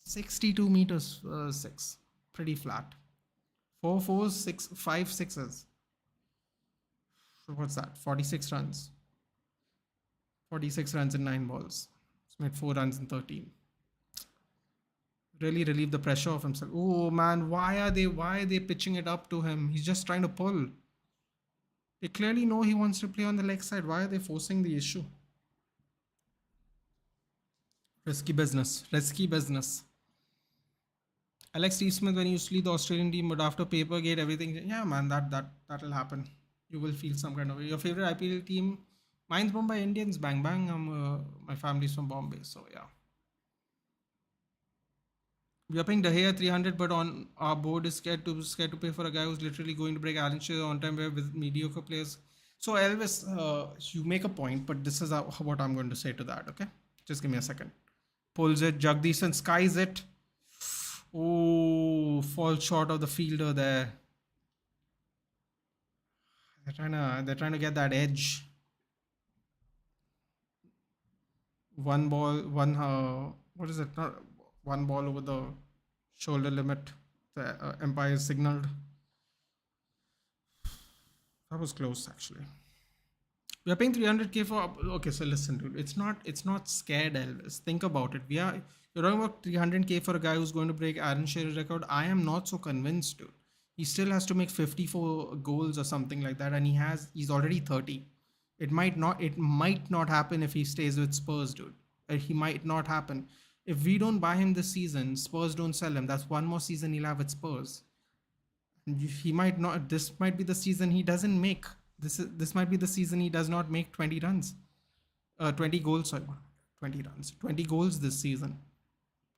62 meters six. Pretty flat. Four fours, six, five sixes. So what's that? 46 runs. 46 runs in 9 balls. He's made 4 runs in 13. Really relieve the pressure of himself. Oh man, why are they pitching it up to him? He's just trying to pull. They clearly know he wants to play on the leg side. Why are they forcing the issue? Risky business. Risky business. I like Steve Smith when he used to lead the Australian team, but after Papergate, everything. Yeah, man, that'll happen. You will feel some kind of your favorite IPL team. Mine's Mumbai Indians. Bang bang. My family's from Bombay, so yeah. We are paying De Gea 300, but on our board is scared to pay for a guy who's literally going to break Alan Shearer on time with mediocre players. So Elvis, you make a point, but this is what I'm going to say to that. Okay, just give me a second. Pulls it, Jagdishan skies it. Oh, falls short of the fielder there. They're trying to get that edge. One ball, one what is it? Not one ball over the shoulder limit. The umpire signaled. That was close, actually. We are paying 300K for. Okay, so listen, dude. It's not scared, Elvis. Think about it. You're talking about 300K for a guy who's going to break Aaron Shearer's record. I am not so convinced, dude. He still has to make 54 goals or something like that, and he's already 30. It might not happen if he stays with Spurs, dude. He might not happen. If we don't buy him this season, Spurs don't sell him. That's one more season he'll have with Spurs. He might not. This might be the season he doesn't make. This might be the season he does not make 20 runs, 20 goals. Sorry, 20 runs, 20 goals this season.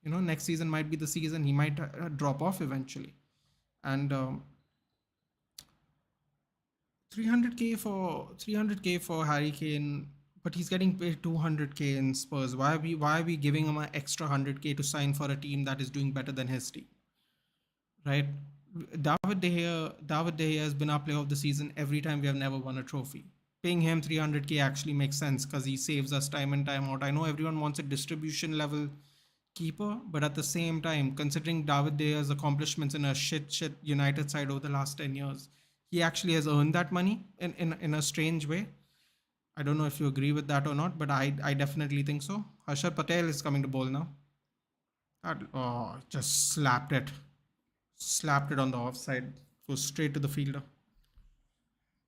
Next season might be the season he might drop off eventually. And 300K for Harry Kane, but he's getting paid 200K in Spurs. Why are we giving him an extra 100K to sign for a team that is doing better than his team? Right? David De Gea has been our player of the season every time we have never won a trophy. Paying him 300K actually makes sense because he saves us time and time out. I know everyone wants a distribution level keeper, but at the same time, considering David De Gea's accomplishments in a shit United side over the last 10 years, he actually has earned that money in a strange way. I don't know if you agree with that or not, but I definitely think so. Harshad Patel is coming to bowl now. Just slapped it on the offside, goes straight to the fielder.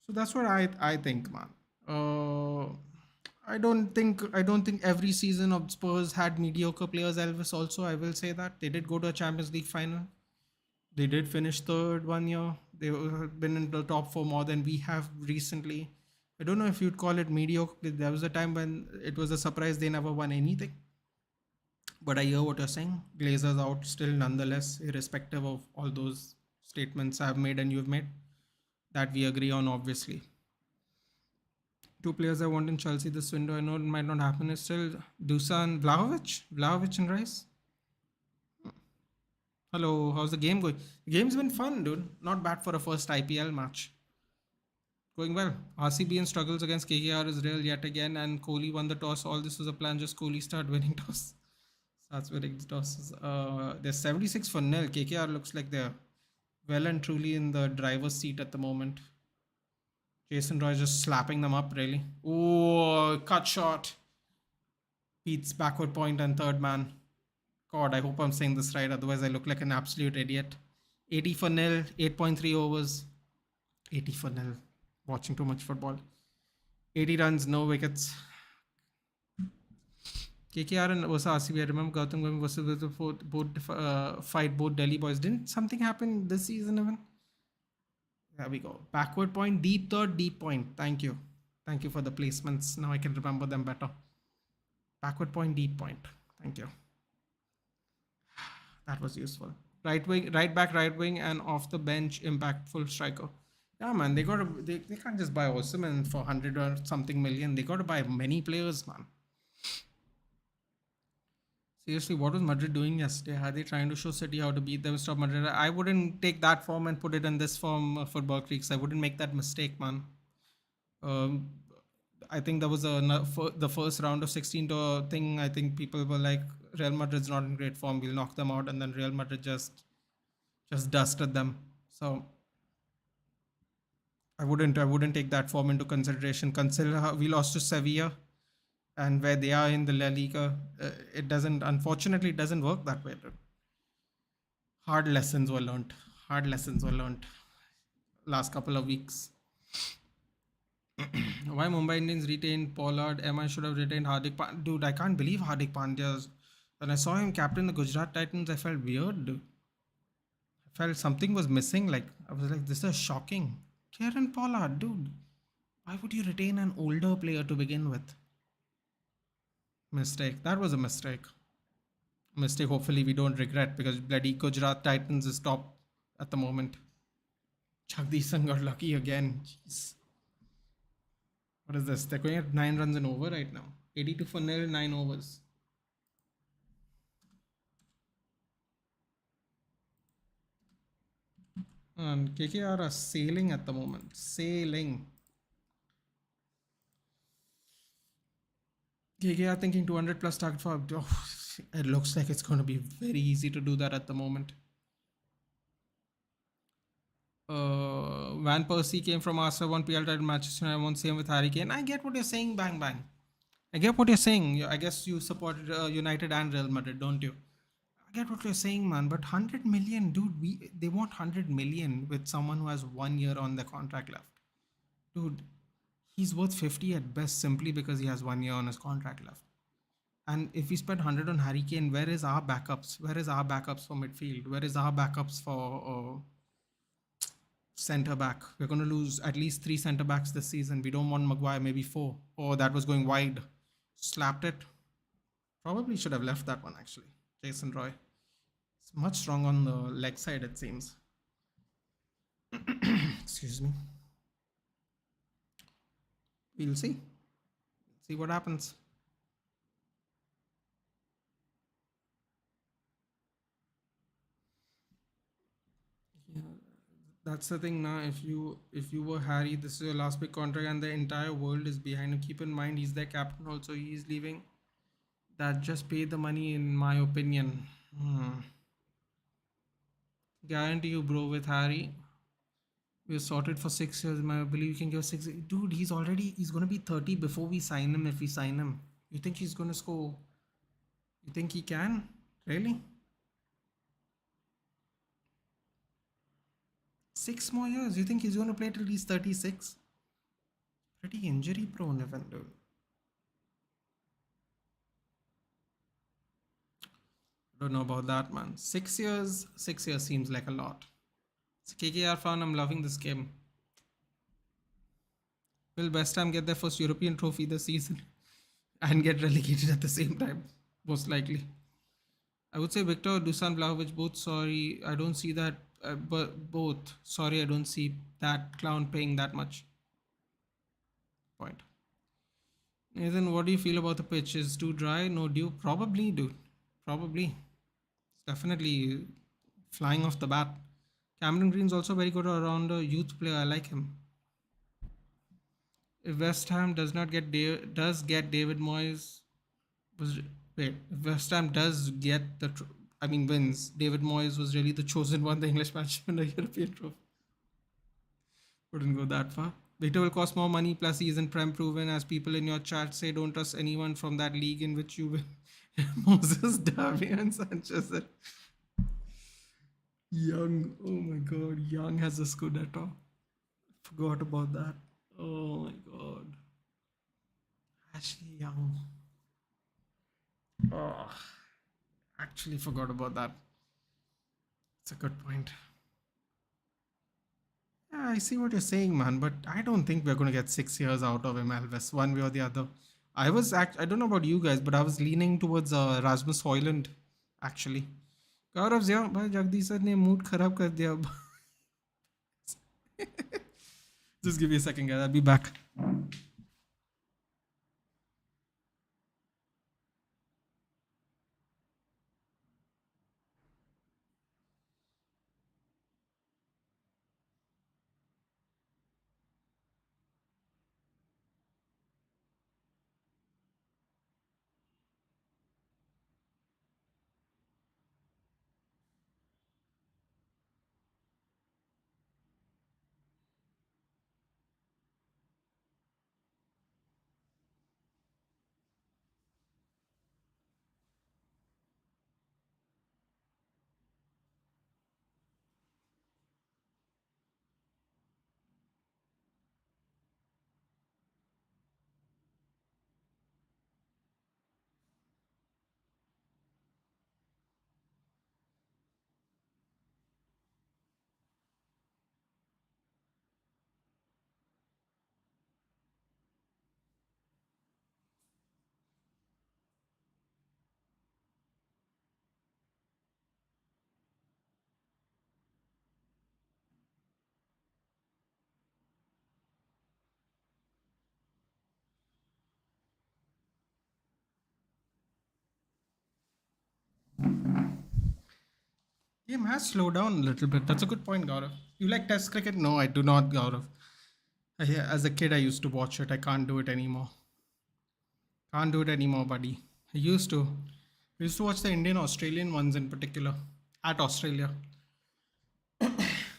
So that's what I think, man. Uh, I don't think every season of Spurs had mediocre players. Elvis also, I will say that they did go to a Champions League final. They did finish third one year. They have been in the top four more than we have recently. I don't know if you'd call it mediocre. There was a time when it was a surprise they never won anything. But I hear what you're saying. Glazers out still nonetheless, irrespective of all those statements I've made and you've made that we agree on, obviously. Two players I want in Chelsea this window. I know it might not happen. Is still Dusan Vlahovic? Vlahovic and Rice? Hello, how's the game going? The game's been fun, dude. Not bad for a first IPL match. Going well. RCB and struggles against KKR is real yet again, and Kohli won the toss. All this was a plan, just Kohli start winning toss. Starts winning the tosses. They're 76 for nil. KKR looks like they're well and truly in the driver's seat at the moment. Jason Roy just slapping them up, really. Oh, cut shot. Beats backward point and third man. God, I hope I'm saying this right. Otherwise, I look like an absolute idiot. 80 for nil, 8.3 overs. 80 for nil. Watching too much football. 80 runs, no wickets. KKR and versus RCB. I remember Gautam going versus the both fight both Delhi boys. Didn't something happen this season even? There we go. Backward point, deep third, deep point. Thank you. Thank you for the placements. Now I can remember them better. Backward point, deep point. Thank you. That was useful. Right wing, right back, right wing, and off the bench, impactful striker. Yeah, man, they can't just buy Osimhen for 100 or something million. They got to buy many players, man. Seriously, what was Madrid doing yesterday? Are they trying to show City how to beat them, stop Madrid? I wouldn't take that form and put it in this form, football creeks. I wouldn't make that mistake, man. Um, I think there was the first round of 16 to thing. I think people were like, Real Madrid's not in great form. We'll knock them out, and then Real Madrid just dusted them. So I wouldn't take that form into consideration. Consider how we lost to Sevilla and where they are in the La Liga. It doesn't, unfortunately, it doesn't work that way. Dude. Hard lessons were learned. Hard lessons were learned last couple of weeks. Why Mumbai Indians retained Pollard? MI should have retained Hardik Pandya. Dude, I can't believe Hardik Pandya. When I saw him captain the Gujarat Titans, I felt weird. Dude. I felt something was missing. Like I was like, this is shocking. Kieran Pollard, dude. Why would you retain an older player to begin with? Mistake. That was a mistake. Mistake. Hopefully we don't regret because bloody Gujarat Titans is top at the moment. Jagdishan got lucky again. Jeez. What is this? They're going at 9 runs and over right now. 82 for nil, 9 overs. And KKR are sailing at the moment. Sailing. KKR thinking 200 plus target for. Oh, it looks like it's going to be very easy to do that at the moment. Van Persie came from Arsenal, won PL title, Manchester United won, same with Harry Kane. I get what you're saying, bang bang. I get what you're saying. I guess you supported United and Real Madrid, don't you? I get what you're saying, man. But 100 million, dude. They want 100 million with someone who has 1 year on the contract left, dude. He's worth 50 at best simply because he has 1 year on his contract left. And if we spend 100 on Harry Kane, where is our backups? Where is our backups for midfield? Where is our backups for centre back? We're going to lose at least 3 centre backs this season. We don't want Maguire, maybe 4. Oh, that was going wide. Slapped it. Probably should have left that one actually. Jason Roy. It's much strong on the leg side, it seems. Excuse me. We'll see. See what happens. Yeah, that's the thing now. If you were Harry, this is your last big contract, and the entire world is behind him. Keep in mind, he's their captain. Also, he's leaving. That just pay the money, in my opinion. Guarantee you, bro. With Harry, we're sorted for 6 years. I believe we can give 6. Dude, he's gonna be 30 before we sign him. If we sign him, you think he's gonna score? You think he can? Really? 6 more years? You think he's gonna play till he's 36? Pretty injury prone, even, dude. Don't know about that, man. 6 years. 6 years seems like a lot. It's a KKR fan. I'm loving this game. Will West Ham get their first European trophy this season and get relegated at the same time? Most likely. I would say Victor, Dusan Vlahovic, both. Sorry, I don't see that. But both. Sorry, I don't see that clown paying that much. Point. Nathan, what do you feel about the pitch? Is too dry? No dew? Probably, dude. Probably. Definitely flying off the bat. Cameron Green's also very good around a youth player. I like him. If West Ham does get David Moyes, was wait, if West Ham does get wins. David Moyes was really the chosen one, the English matchman, the European trophy. Wouldn't go that far. Victor will cost more money, plus he isn't prem proven, as people in your chat say. Don't trust anyone from that league in which you win. Moses, Davi, and Sanchez. Young, oh my god, Young has a Scudetto. Forgot about that. Oh my god. Ashley Young. Oh, actually forgot about that. It's a good point. Yeah, I see what you're saying, man, but I don't think we're going to get 6 years out of him, Elvis, one way or the other. I don't know about you guys, but I was leaning towards Rasmus Hoyland, actually. Gaurav ji भाई Jagdish sir ने mood खराब कर दिया अब. Just give me a second, guys. I'll be back. Game has slowed down a little bit. That's a good point, Gaurav. You like Test cricket? No, I do not, Gaurav. As a kid, I used to watch it. I can't do it anymore. Can't do it anymore, buddy. I used to. I used to watch the Indian Australian ones in particular. At Australia.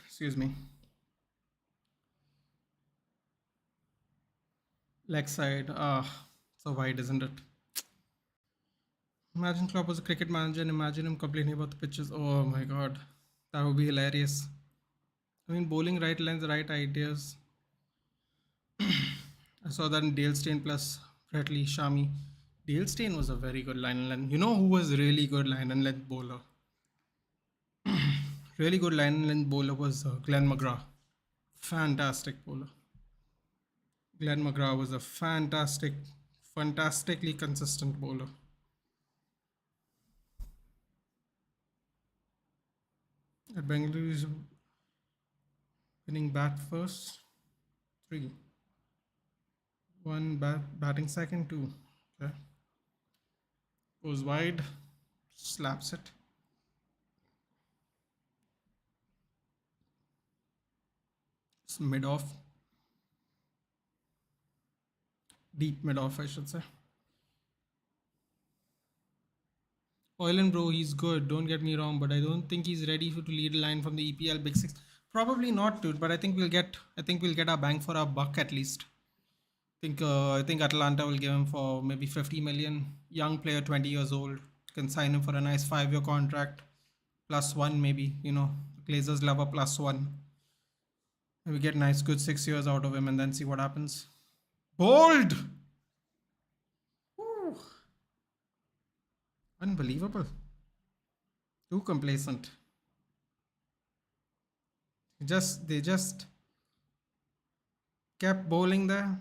Excuse me. Leg side. So wide, isn't it? Imagine Klopp was a cricket manager and imagine him complaining about the pitches. Oh my god. That would be hilarious. I mean, bowling right lines, right ideas. I saw that in Dale Steyn plus Fretley Shami. Dale Steyn was a very good line and length. You know who was really good line and length bowler? Really good line and length bowler was Glenn McGrath. Fantastic bowler. Glenn McGrath was a fantastically consistent bowler. At Bangalore is winning bat first. 3. 1 batting second. 2. Okay. Goes wide. Slaps it. It's mid off. Deep mid off, I should say. Oiland bro, he's good. Don't get me wrong, but I don't think he's ready to lead a line from the EPL Big Six. Probably not, dude. But I think we'll get our bang for our buck at least. I think Atlanta will give him for maybe 50 million. Young player, 20 years old, can sign him for a nice 5-year contract, +1 maybe. Glazers love a +1. We get nice, good 6 years out of him, and then see what happens. Bold. Woo. Unbelievable. Too complacent. They just kept bowling there.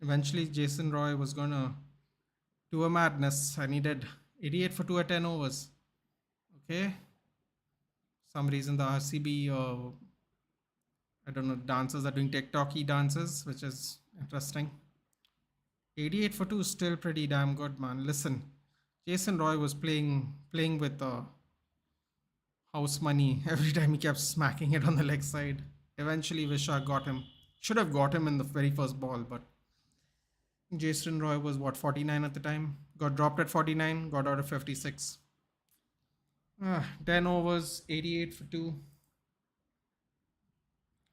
Eventually, Jason Roy was gonna do a madness, and he did. 88 for 2 at 10 overs. Okay. Some reason the RCB, I don't know, dancers are doing TikTok-y dances, which is interesting. 88 for 2 is still pretty damn good, man. Listen, Jason Roy was playing with house money every time he kept smacking it on the leg side. Eventually, Vishak got him. Should have got him in the very first ball, but Jason Roy was what, 49 at the time? Got dropped at 49, got out of 56. 10 overs, 88 for 2.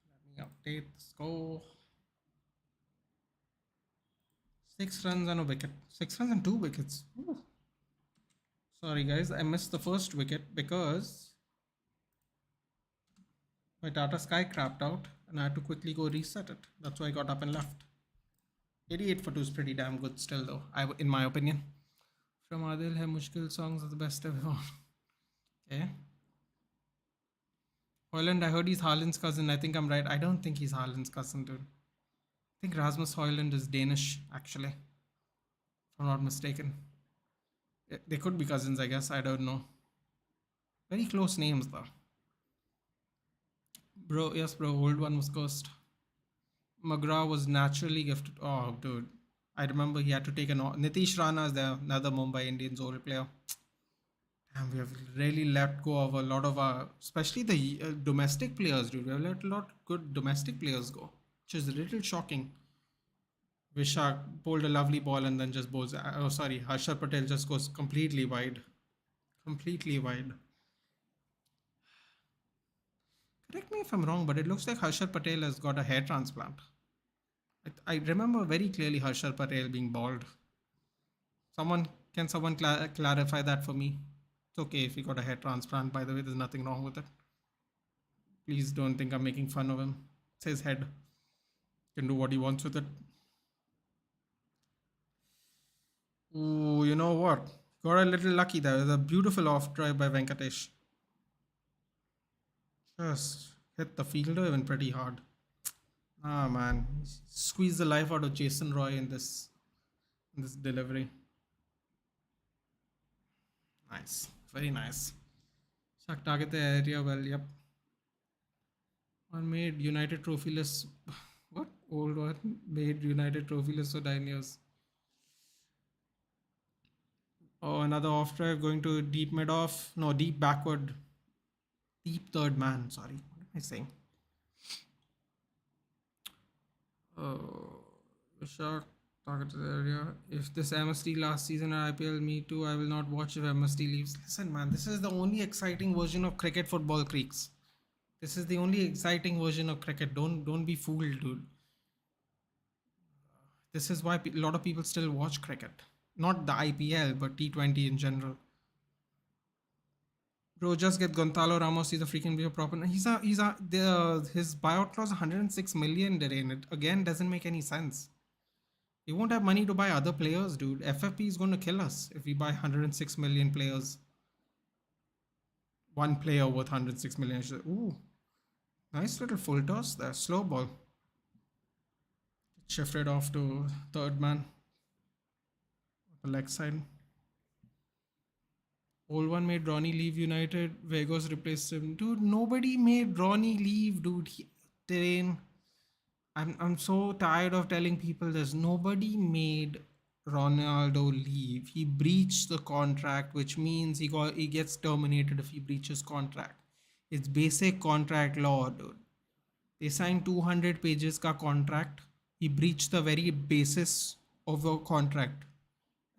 Let me update the score. 6 runs and a wicket. 6 runs and 2 wickets. Ooh. Sorry, guys, I missed the first wicket because my Tata Sky crapped out and I had to quickly go reset it. That's why I got up and left. 88 for 2 is pretty damn good still, though, in my opinion. From Adil hai Mushkil songs are the best ever. Okay. Hoyland, I heard he's Haaland's cousin. I think I'm right. I don't think he's Haaland's cousin, dude. I think Rasmus Hoyland is Danish, actually, if I'm not mistaken. They could be cousins, I guess. I don't know. Very close names, though. Bro, yes, bro. Old one was cursed. McGraw was naturally gifted. Oh, dude. I remember he had to take an. Nitish Rana is there, another Mumbai Indians old player. And we have really let go of a lot of our, especially the domestic players, dude. We have let a lot of good domestic players go, which is a little shocking. Vishak bowled a lovely ball and then just bowls. Oh, sorry. Harshar Patel just goes completely wide. Completely wide. Correct me if I'm wrong, but it looks like Harshar Patel has got a hair transplant. I remember very clearly Harshar Patel being bald. Can someone clarify that for me? It's okay if he got a hair transplant. By the way, there's nothing wrong with it. Please don't think I'm making fun of him. It's his head. He can do what he wants with it. Ooh, you know what? Got a little lucky there. There's a beautiful off drive by Venkatesh. Just hit the fielder even pretty hard. Ah man, squeeze the life out of Jason Roy in this delivery. Nice, very nice. Shaq target the area well. Yep. One made United trophyless. What old one made United trophyless for 9 years? Oh, another off drive going to deep mid off. No, deep backward. Deep third man. Sorry, what am I saying? Oh, Vishak target to the area. If this MST last season at IPL, me too. I will not watch if MST leaves. Listen, man, this is the only exciting version of cricket. Football creeks. This is the only exciting version of cricket. Don't be fooled, dude. This is why a lot of people still watch cricket. Not the IPL, but T20 in general. Bro, just get Gonzalo Ramos. He's a freaking be a proper. His buyout clause 106 million. It again doesn't make any sense. We won't have money to buy other players, dude. FFP is going to kill us if we buy 106 million players. One player worth 106 million. Ooh, nice little full toss there. Slow ball. Shifted off to third man. The leg side. Old one made Ronnie leave United. Vegas replaced him. Dude, nobody made Ronnie leave, dude. I'm so tired of telling people this. Nobody made Ronaldo leave. He breached the contract, which means he gets terminated if he breaches contract. It's basic contract law, dude. They signed 200 pages ka contract. He breached the very basis of the contract,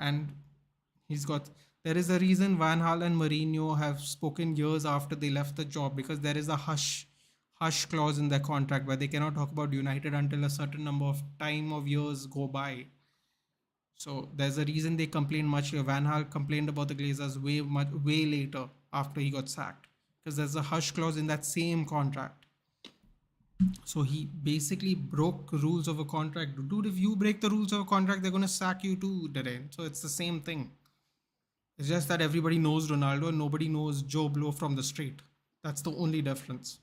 and he's got. There is a reason Van Hal and Mourinho have spoken years after they left the job, because there is a hush clause in their contract where they cannot talk about United until a certain number of time of years go by. So there's a reason they complained much. Van Hal complained about the Glazers way later after he got sacked, because there's a hush clause in that same contract. So he basically broke rules of a contract. Dude, if you break the rules of a contract, they're going to sack you too, Dere. So it's the same thing. It's just that everybody knows Ronaldo and nobody knows Joe Blow from the street. That's the only difference.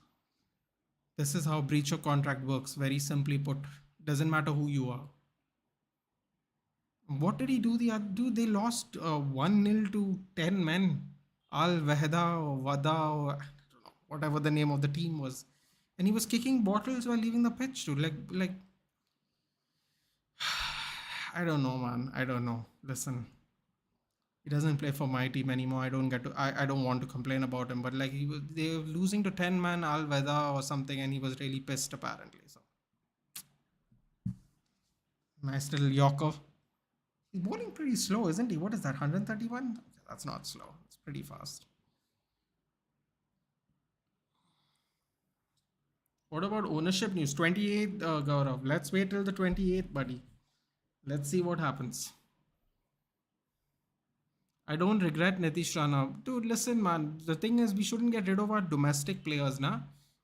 This is how breach of contract works, very simply put. Doesn't matter who you are. What did he do the other? Dude, they lost 1-0 to 10 men. Al Wahda or Wada or whatever the name of the team was. And he was kicking bottles while leaving the pitch, dude. Like, I don't know, man. I don't know. Listen, he doesn't play for my team anymore. I don't want to complain about him. But like, they were losing to 10 man Al Wahda or something, and he was really pissed apparently. So nice little Yorker. He's bowling pretty slow, isn't he? What is that? 131? Okay, that's not slow. It's pretty fast. What about ownership news? 28th, Gaurav. Let's wait till the 28th, buddy. Let's see what happens. I don't regret Nitish Rana. Dude, listen, man. The thing is, we shouldn't get rid of our domestic players, na?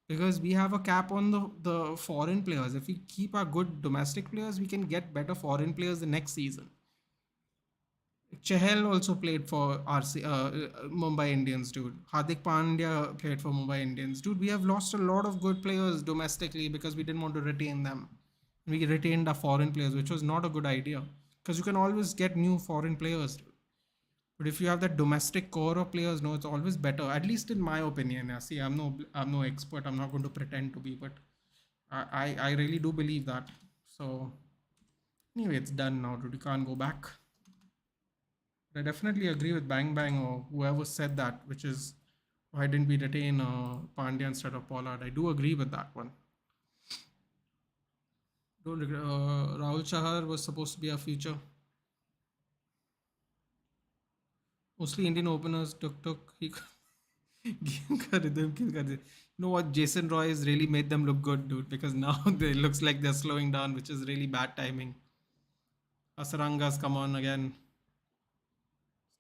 Because we have a cap on the foreign players. If we keep our good domestic players, we can get better foreign players the next season. Chahal also played for Mumbai Indians, dude. Hardik Pandya played for Mumbai Indians, dude. We have lost a lot of good players domestically because we didn't want to retain them. We retained our foreign players, which was not a good idea because you can always get new foreign players, dude. But if you have that domestic core of players, no, it's always better. At least in my opinion. Yeah, see, I'm no expert. I'm not going to pretend to be, but I really do believe that. So anyway, it's done now, dude. You can't go back. I definitely agree with Bang Bang or whoever said that, which is why didn't we retain Pandya instead of Pollard? I do agree with that one. Don't regret. Rahul Chahar was supposed to be our future. Mostly Indian openers took he game ka rhythm kill kar diya. You know what? Jason Roy has really made them look good, dude. Because now it looks like they're slowing down, which is really bad timing. Asarangas come on again.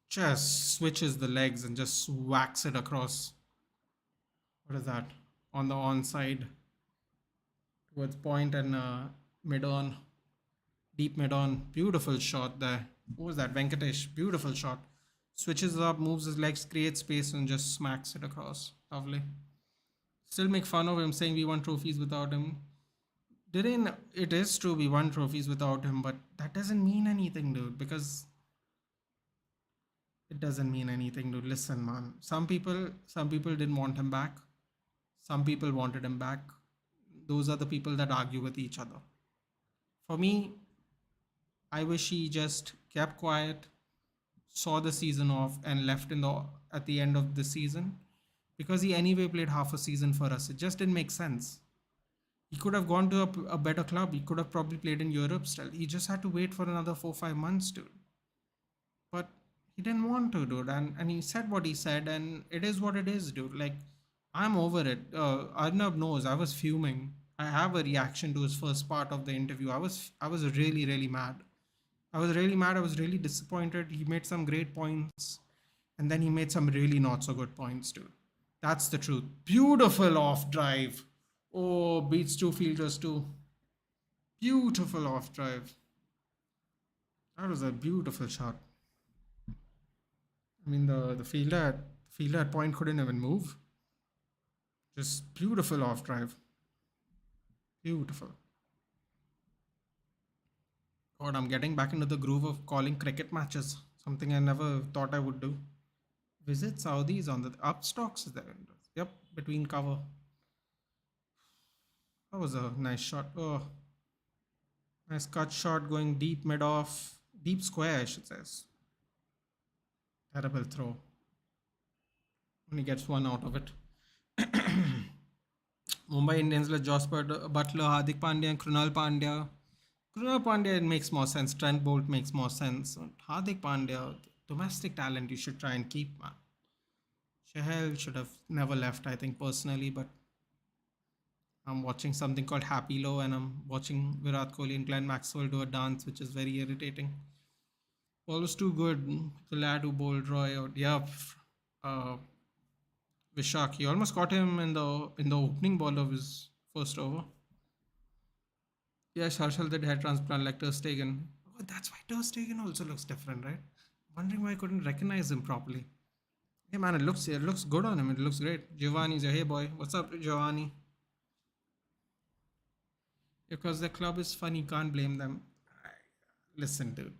Just switches the legs and just whacks it across. What is that? On the onside towards point and mid on, deep mid on. Beautiful shot there. What was that? Venkatesh. Beautiful shot. Switches up, moves his legs, creates space, and just smacks it across. Lovely. Still make fun of him saying we won trophies without him. Didn't it is true we won trophies without him, but that doesn't mean anything, dude, because it doesn't mean anything, dude. Listen, man. Some people didn't want him back. Some people wanted him back. Those are the people that argue with each other. For me, I wish he just kept quiet, saw the season off, and left in the at the end of the season because he anyway played half a season for us. It just didn't make sense. He could have gone to a better club. He could have probably played in Europe still. He just had to wait for another 4 5 months, dude. But he didn't want to, dude. And he said what he said, and it is what it is, dude. Like, I'm over it. Arnab knows I was fuming. I have a reaction to his first part of the interview. I was really really mad. I was really mad. I was really disappointed. He made some great points, and then he made some really not so good points too. That's the truth. Beautiful off drive. Oh, beats two fielders too. Beautiful off drive. That was a beautiful shot. I mean, the fielder at point couldn't even move. Just beautiful off drive. Beautiful. God, I'm getting back into the groove of calling cricket matches. Something I never thought I would do. Visit Saudis on the upstocks there. Yep, between cover. That was a nice shot. Oh, nice cut shot going deep mid off. Deep square, I should say. Terrible throw. Only gets one out of it. Mumbai Indians like Josh Butler, Hardik Pandya, and Krunal Pandya. Krunal Pandya makes more sense. Trent Bolt makes more sense. Hardik Pandya, domestic talent you should try and keep, man. Chahal should have never left, I think, personally, but I'm watching something called Happy Low and I'm watching Virat Kohli and Glenn Maxwell do a dance, which is very irritating. Ball was too good. The lad who bowled Roy out. Yeah, uh, Vishak. He almost caught him in the opening ball of his first over. Yes, Harshal did hair transplant like Ter Stegen. Oh, that's why Ter Stegen also looks different, right? Wondering why I couldn't recognize him properly. Hey man, it looks good on him. It looks great. Giovanni's a hey boy. What's up, Giovanni? Because the club is funny, can't blame them. Listen, dude.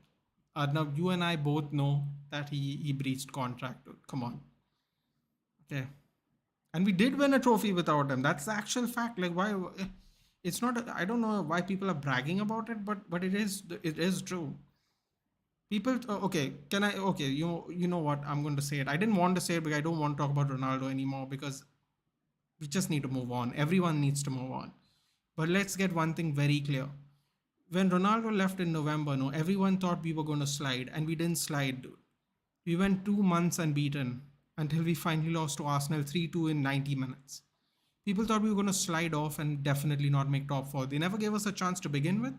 Arnav, you and I both know that he breached contract, dude. Come on. Okay. And we did win a trophy without him. That's the actual fact. Like, why? It's not. I don't know why people are bragging about it, but it is true. People. Okay. Can I? Okay. You know what? I'm going to say it. I didn't want to say it because I don't want to talk about Ronaldo anymore because we just need to move on. Everyone needs to move on. But let's get one thing very clear. When Ronaldo left in November, no, everyone thought we were going to slide, and we didn't slide, dude. We went 2 months unbeaten until we finally lost to Arsenal 3-2 in 90 minutes. People thought we were going to slide off and definitely not make top four. They never gave us a chance to begin with.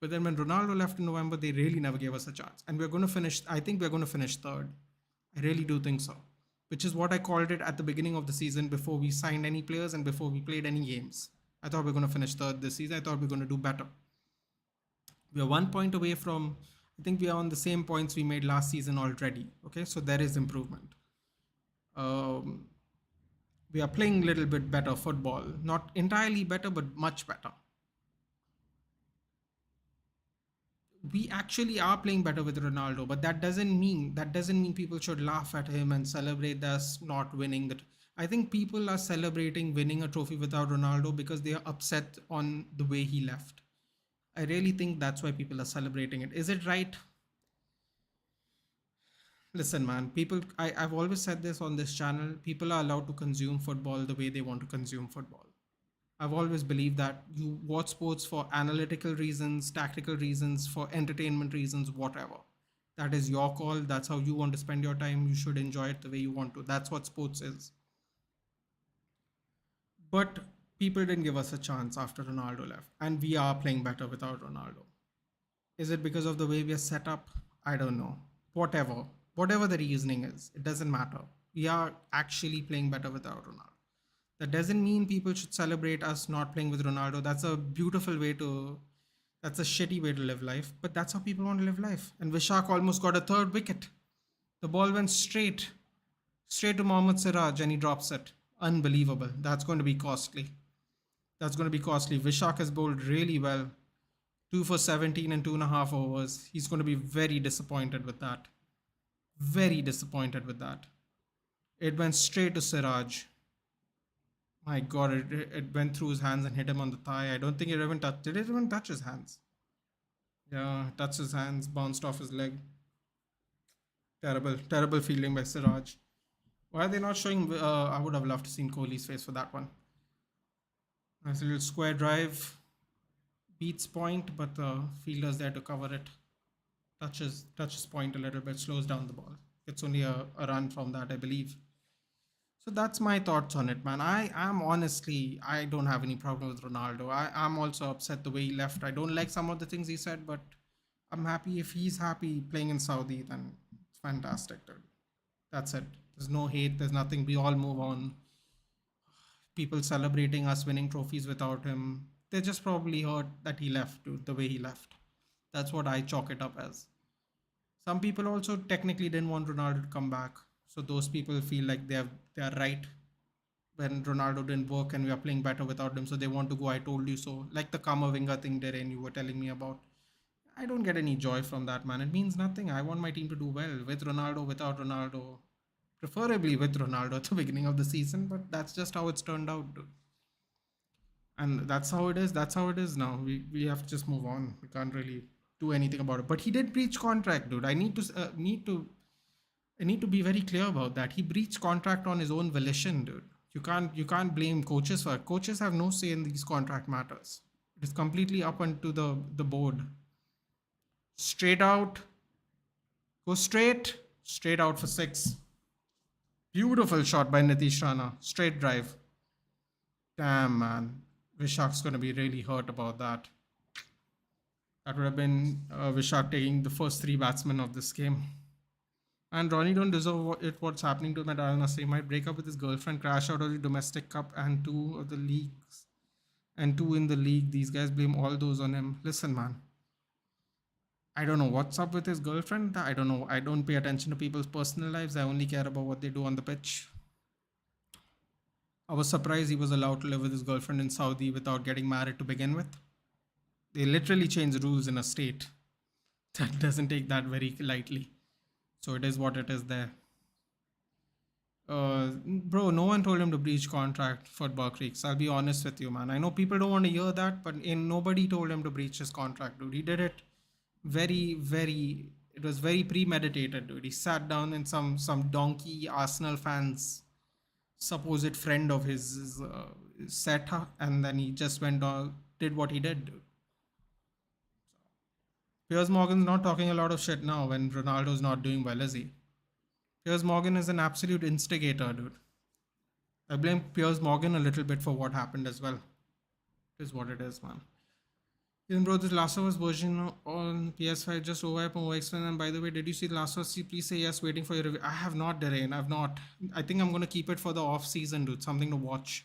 But then when Ronaldo left in November, they really never gave us a chance. And we're going to finish, I think we're going to finish third. I really do think so. Which is what I called it at the beginning of the season before we signed any players and before we played any games. I thought we were going to finish third this season. I thought we were going to do better. We are 1 point away from I think we are on the same points we made last season already. Okay, so there is improvement. Um, we are playing a little bit better football, not entirely better, but much better. We actually are playing better with Ronaldo, but that doesn't mean people should laugh at him and celebrate us not winning that. I think people are celebrating winning a trophy without Ronaldo because they are upset on the way he left. I really think that's why people are celebrating it. Is it right? Listen, man, I've always said this on this channel. People are allowed to consume football the way they want to consume football. I've always believed that you watch sports for analytical reasons, tactical reasons, for entertainment reasons, whatever. That is your call. That's how you want to spend your time. You should enjoy it the way you want to. That's what sports is. But people didn't give us a chance after Ronaldo left. And we are playing better without Ronaldo. Is it because of the way we are set up? I don't know. Whatever. Whatever the reasoning is, it doesn't matter. We are actually playing better without Ronaldo. That doesn't mean people should celebrate us not playing with Ronaldo. That's a shitty way to live life, but that's how people want to live life. And Vishak almost got a third wicket. The ball went straight to Mohammad Siraj and he drops it. Unbelievable. That's going to be costly. That's going to be costly. Vishak has bowled really well. 2 for 17 and 2.5 overs. He's going to be very disappointed with that. Very disappointed with that. It went straight to Siraj. My God, it went through his hands and hit him on the thigh. I don't think it even touched. Did it even touch his hands? Yeah, touched his hands, bounced off his leg. Terrible, terrible fielding by Siraj. Why are they not showing? I would have loved to seen Kohli's face for that one. Nice little square drive, beats point, but the fielder's there to cover it. Touches point a little bit, slows down the ball. It's only a run from that, I believe. So that's my thoughts on it, man. I don't have any problem with Ronaldo. I'm also upset the way he left. I don't like some of the things he said, but I'm happy if he's happy playing in Saudi, then it's fantastic, dude. That's it. There's no hate, there's nothing. We all move on. People celebrating us winning trophies without him. They just probably hurt that he left, dude, the way he left. That's what I chalk it up as. Some people also technically didn't want Ronaldo to come back. So those people feel like they are right when Ronaldo didn't work and we are playing better without him. So they want to go, I told you so. Like the Kamavinga thing, Darren, you were telling me about. I don't get any joy from that, man. It means nothing. I want my team to do well with Ronaldo, without Ronaldo. Preferably with Ronaldo at the beginning of the season, but that's just how it's turned out, dude. And that's how it is. That's how it is now. We have to just move on. We can't really do anything about it. But he did breach contract, dude. I need to be very clear about that. He breached contract on his own volition, dude. You can't blame coaches for it. Coaches have no say in these contract matters. It is completely up onto the board. Straight out, go straight out for six. Beautiful shot by Nitish Rana. Straight drive. Damn, man. Vishak's going to be really hurt about that. That would have been Vishak taking the first three batsmen of this game. And Ronnie don't deserve what's happening to him at Al Nassr. He might break up with his girlfriend, crash out of the domestic cup and two of the leagues. And two in the league. These guys blame all those on him. Listen, man. I don't know what's up with his girlfriend. I don't know. I don't pay attention to people's personal lives. I only care about what they do on the pitch. I was surprised he was allowed to live with his girlfriend in Saudi without getting married to begin with. They literally change rules in a state. That doesn't take that very lightly. So it is what it is there. Bro, no one told him to breach contract for Creeks. I'll be honest with you, man. I know people don't want to hear that, but nobody told him to breach his contract, dude. He did it it was very premeditated, dude. He sat down in some donkey Arsenal fans supposed friend of his set, and then he just went on, did what he did, dude. Piers Morgan's not talking a lot of shit now when Ronaldo's not doing well, is he? Piers Morgan is an absolute instigator, dude. I blame Piers Morgan a little bit for what happened as well. It is what it is, man. Even bro, this Last of Us version on PS5 just over from OXN. And by the way, did you see the Last of Us? Please say yes, waiting for your review. I have not, Darren. I've not. I think I'm going to keep it for the off season, dude. Something to watch.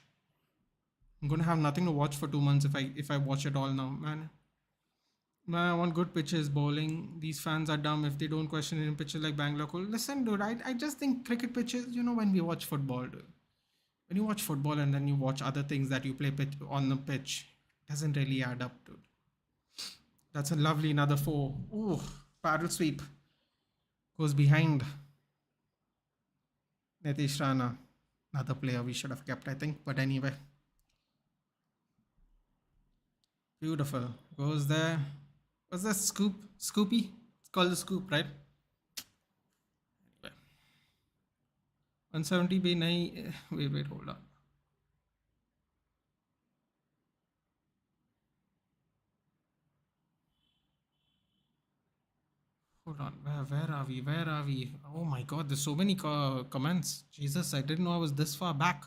I'm going to have nothing to watch for 2 months if I watch it all now, man. Man, I want good pitches, bowling. These fans are dumb if they don't question it in pitches like Bangalore. Listen, dude, I just think cricket pitches, when we watch football, dude. When you watch football and then you watch other things that you play pitch on the pitch, doesn't really add up, dude. That's a lovely another four. Ooh, paddle sweep. Goes behind Nitish Rana. Another player we should have kept, I think. But anyway, beautiful. Goes there. What's that scoop? Scoopy? It's called the scoop, right? 170 भी नहीं. Wait, hold on. Hold on. Where are we? Where are we? Oh my god, there's so many comments. Jesus, I didn't know I was this far back.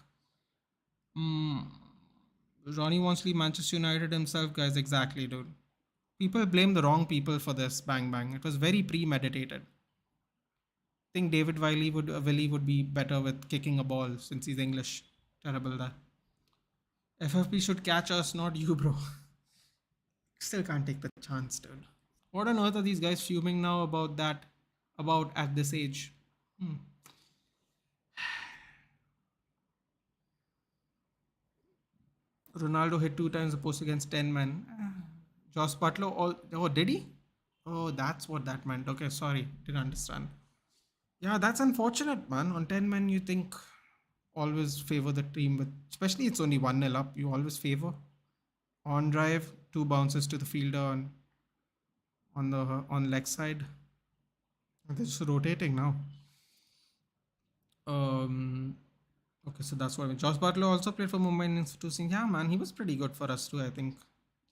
Ronnie wants to leave Manchester United himself, guys. Exactly, dude. People blame the wrong people for this. Bang bang. It was very premeditated. I think David Wiley would be better with kicking a ball since he's English. Terrible that. FFP should catch us, not you, bro. Still can't take the chance, dude. What on earth are these guys fuming now about that? About at this age? Ronaldo hit 2 times the post against 10 men. Josh Butler, oh, did he? Oh, that's what that meant. Okay, sorry. Didn't understand. Yeah, that's unfortunate, man. On 10 men, you think always favor the team with, especially it's only 1-0 up. You always favor. On drive, two bounces to the fielder on leg side. They're just rotating now. Okay, so that's what I mean. Josh Butler also played for Mumbai Indians too. Yeah, man, he was pretty good for us too. I think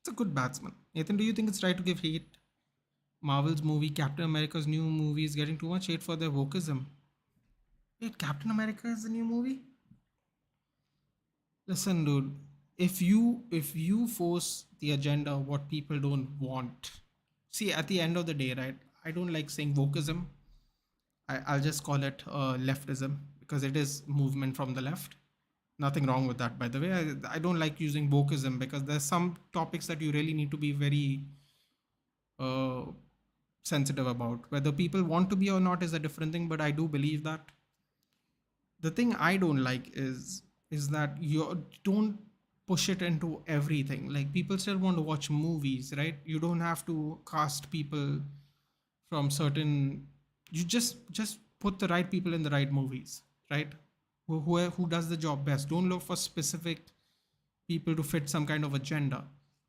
it's a good batsman. Nathan, do you think it's right to give hate? Marvel's movie Captain America's new movie is getting too much hate for their wokeism. Wait, Captain America is the new movie? Listen, dude. If you force the agenda, what people don't want. See, at the end of the day, right? I don't like saying wokeism. I'll just call it leftism because it is movement from the left. Nothing wrong with that, by the way. I don't like using wokeism because there's some topics that you really need to be very uh, sensitive about. Whether people want to be or not is a different thing, but I do believe that. The thing I don't like is that you don't push it into everything. Like people still want to watch movies, right? You don't have to cast people from certain. You just put the right people in the right movies, right? Who does the job best. Don't look for specific people to fit some kind of agenda.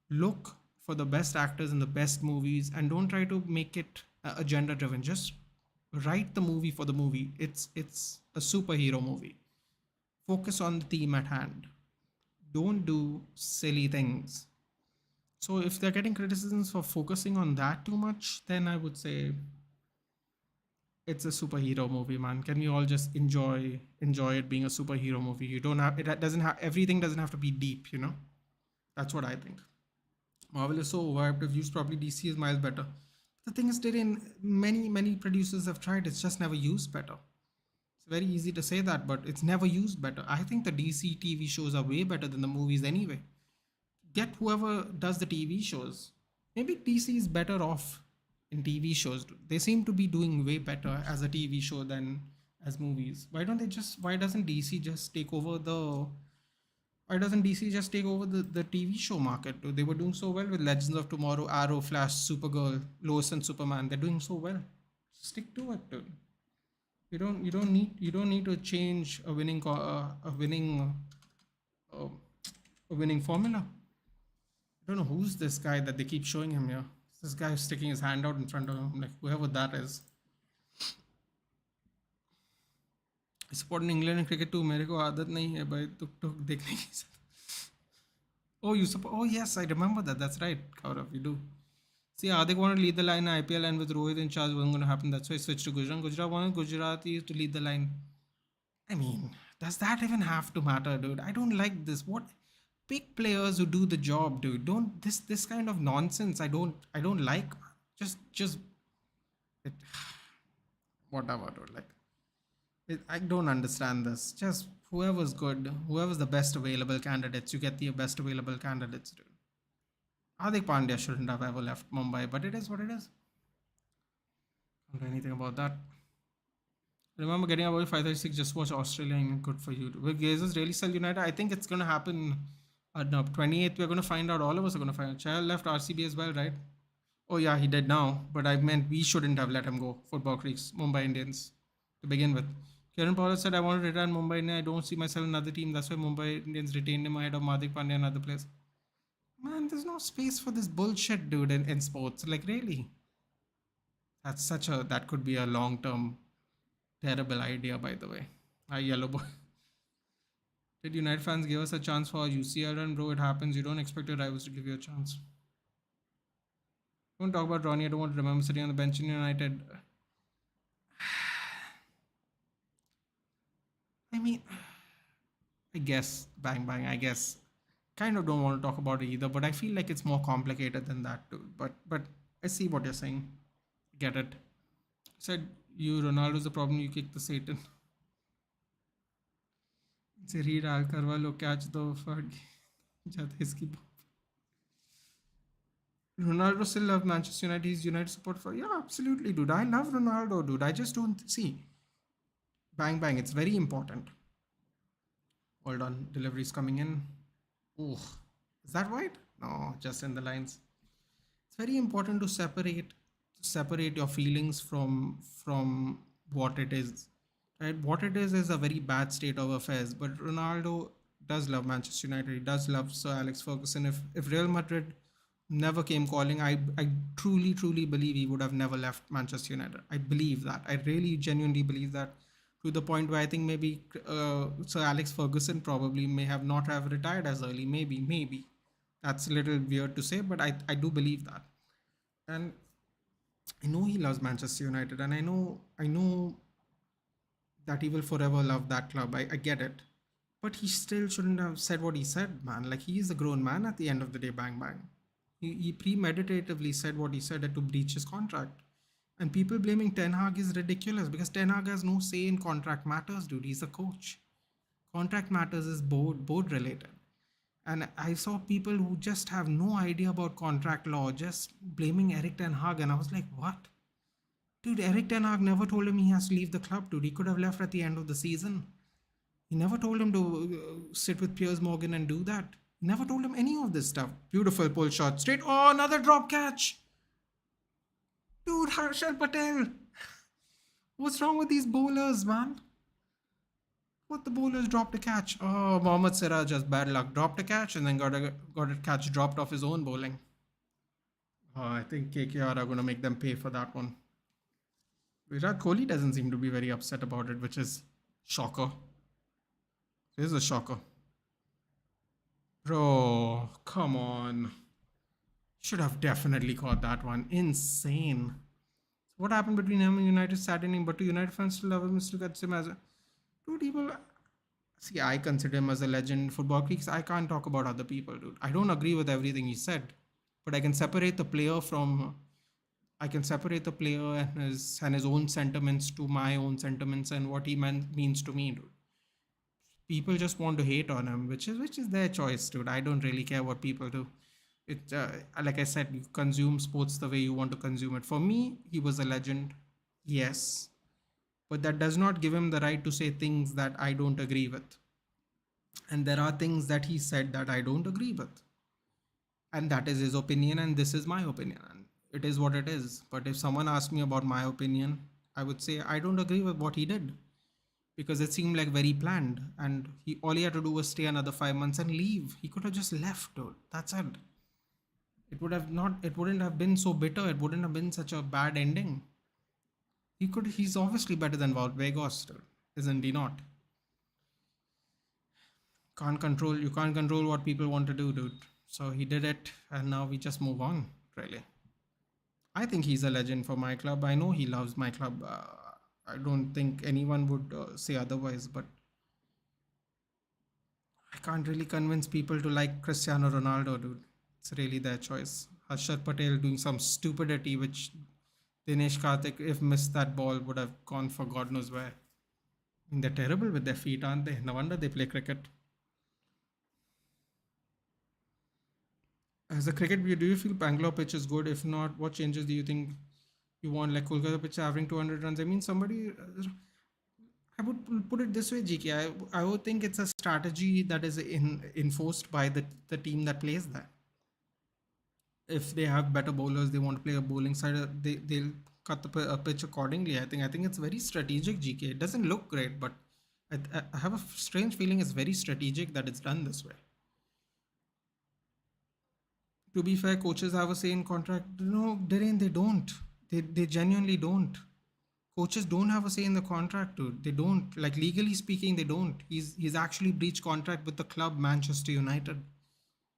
Look for the best actors in the best movies and don't try to make it agenda driven. Just write the movie for the movie. It's a superhero movie. Focus on the theme at hand. Don't do silly things. So if they're getting criticisms for focusing on that too much, then I would say it's a superhero movie, man. Can we all just enjoy it being a superhero movie? You don't have it doesn't have everything doesn't have to be deep. That's what I think. Marvel is so overhyped. Probably DC is miles better. The thing is, many producers have tried. It's just never used better. It's very easy to say that, but it's never used better. I think the DC TV shows are way better than the movies anyway. Get whoever does the TV shows. Maybe DC is better off in TV shows. They seem to be doing way better as a TV show than as movies. Why doesn't DC just take over the TV show market? They were doing so well with Legends of Tomorrow, Arrow, Flash, Supergirl, Lois and Superman. They're doing so well. Stick to it, dude. You don't need to change uh, a winning formula. I don't know who's this guy that they keep showing him here. This guy is sticking his hand out in front of him, like whoever that is. Supporting England in cricket too. मेरे को आदत नहीं है भाई टुक देखने की. Oh, you support? Oh, yes, I remember that. That's right, Gaurav. You do. See, Adik wanted to lead the line in IPL, and with Rohit in charge, wasn't going to happen. That's why he switched to Gujarat. Gujarat wanted Gujarati to lead the line. I mean, does that even have to matter, dude? I don't like this. What? Pick players who do the job, dude. Don't this kind of nonsense. I don't like. Just it, whatever, dude. Like I don't understand this. Just whoever's good, whoever's the best available candidates, you get the best available candidates, dude. Hardik Pandya shouldn't have ever left Mumbai, but it is what it is. Can't do anything about that. Remember getting about 536, just watch Australia. I mean, good for you. Will Glazers really sell United? I think it's going to happen. No, 28th, we're going to find out. All of us are going to find out. Chahal left RCB as well, right? Oh, yeah, he did now. But I meant we shouldn't have let him go. Football Creeks, Mumbai Indians, to begin with. Kieran Powell said, I want to return Mumbai Indians. I don't see myself in another team. That's why Mumbai Indians retained him ahead of Madik Pandya and other players. Man, there's no space for this bullshit, dude, in sports. Like, really? That could be a long term terrible idea, by the way. Yellow boy. Did United fans give us a chance for our UCL run, bro? It happens. You don't expect your rivals to give you a chance. Don't talk about Ronnie. I don't want to remember sitting on the bench in United. I mean, I guess, bang bang, I guess. Kind of don't want to talk about it either, but I feel like it's more complicated than that too. But I see what you're saying. Get it. Said you Ronaldo's the problem, you kick the Satan. से रीडाल करवा लो catch दो फट जाते इसकी Ronaldo still loves Manchester United. He's United support for yeah, absolutely, dude. I love Ronaldo, dude. I just don't see. Bang bang. It's very important. Hold on, delivery's coming in. Oh, is that white? No, just in the lines. It's very important to separate your feelings from what it is. Right? What it is a very bad state of affairs. But Ronaldo does love Manchester United. He does love Sir Alex Ferguson. If Real Madrid never came calling, I truly believe he would have never left Manchester United. I believe that. I really genuinely believe that, to the point where I think maybe Sir Alex Ferguson probably may have not have retired as early. Maybe. That's a little weird to say, but I do believe that. And I know he loves Manchester United, and I know that he will forever love that club. I get it. But he still shouldn't have said what he said, man. Like, he is a grown man at the end of the day, bang bang. He premeditatively said what he said to breach his contract. And people blaming Ten Hag is ridiculous because Ten Hag has no say in contract matters, dude. He's a coach. Contract matters is board related. And I saw people who just have no idea about contract law just blaming Eric Ten Hag. And I was like, what? Dude, Eric Ten Hag never told him he has to leave the club, dude. He could have left at the end of the season. He never told him to sit with Piers Morgan and do that. He never told him any of this stuff. Beautiful pull shot. Straight. Oh, another drop catch. Dude, Harshal Patel. What's wrong with these bowlers, man? What, the bowlers dropped a catch? Oh, Mohammad Siraj, just bad luck. Dropped a catch and then got a catch dropped off his own bowling. Oh, I think KKR are going to make them pay for that one. Virat Kohli doesn't seem to be very upset about it, which is shocker. This is a shocker. Bro, come on. Should have definitely caught that one. Insane. What happened between him and United Saturday? But do United fans still love him, still gets him as a dude? People see, I consider him as a legend in football because I can't talk about other people, dude. I don't agree with everything he said, but I can separate the player from. I can separate the player and his own sentiments to my own sentiments and what he means to me, dude. People just want to hate on him, which is their choice, dude. I don't really care what people do. It like I said, you consume sports the way you want to consume it. For me, he was a legend, yes, but that does not give him the right to say things that I don't agree with. And there are things that he said that I don't agree with, and that is his opinion, and this is my opinion, and it is what it is. But if someone asked me about my opinion, I would say I don't agree with what he did because it seemed like very planned, and all he had to do was stay another 5 months and leave. He could have just left, dude. That's it. It wouldn't have been so bitter. It wouldn't have been such a bad ending. He's obviously better than Wout Weghorst, isn't he not? You can't control what people want to do, dude. So he did it, and now we just move on, really. I think he's a legend for my club. I know he loves my club. I don't think anyone would say otherwise, but I can't really convince people to like Cristiano Ronaldo, dude. It's really their choice. Harshad Patel doing some stupidity, which Dinesh Karthik, if missed that ball, would have gone for God knows where. I mean, they're terrible with their feet, aren't they? No wonder they play cricket. As a cricket viewer, do you feel Bangalore pitch is good? If not, what changes do you think you want? Like Kolkata pitch averaging 200 runs. I mean, somebody. I would put it this way, GK. I would think it's a strategy that is enforced by the team that plays there. If they have better bowlers, they want to play a bowling side. They'll cut the pitch accordingly. I think it's very strategic. GK. It doesn't look great, but I have a strange feeling it's very strategic that it's done this way. To be fair, coaches have a say in contract. No, Dhiren, they don't. They genuinely don't. Coaches don't have a say in the contract, dude. They don't. Like legally speaking, they don't. He's actually breached contract with the club Manchester United.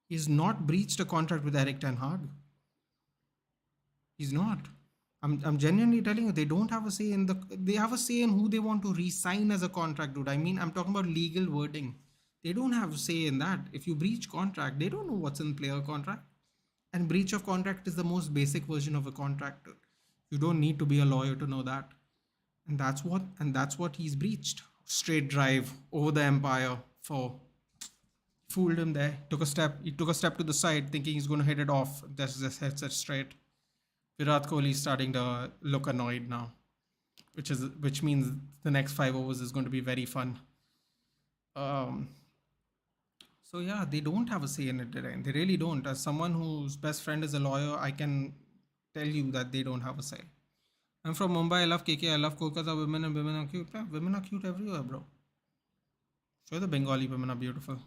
He's not breached a contract with Eric Ten Hag. He's not. I'm genuinely telling you, they don't have a say in the. They have a say in who they want to re-sign as a contract, dude. I mean, I'm talking about legal wording. They don't have a say in that. If you breach contract, they don't know what's in player contract. And breach of contract is the most basic version of a contract, dude. You don't need to be a lawyer to know that. And that's what he's breached. Straight drive over the empire for fooled him there. He took a step to the side, thinking he's going to hit it off. That's just hits it straight. Virat Kohli is starting to look annoyed now, which means the next 5 overs is going to be very fun. Um, so yeah, they don't have a say in it. They really don't. As someone whose best friend is a lawyer, I can tell you that they don't have a say. I'm from Mumbai. I love KK. I love Kolkata women, and women are cute. Yeah, women are cute everywhere, bro. Sure, the Bengali women are beautiful.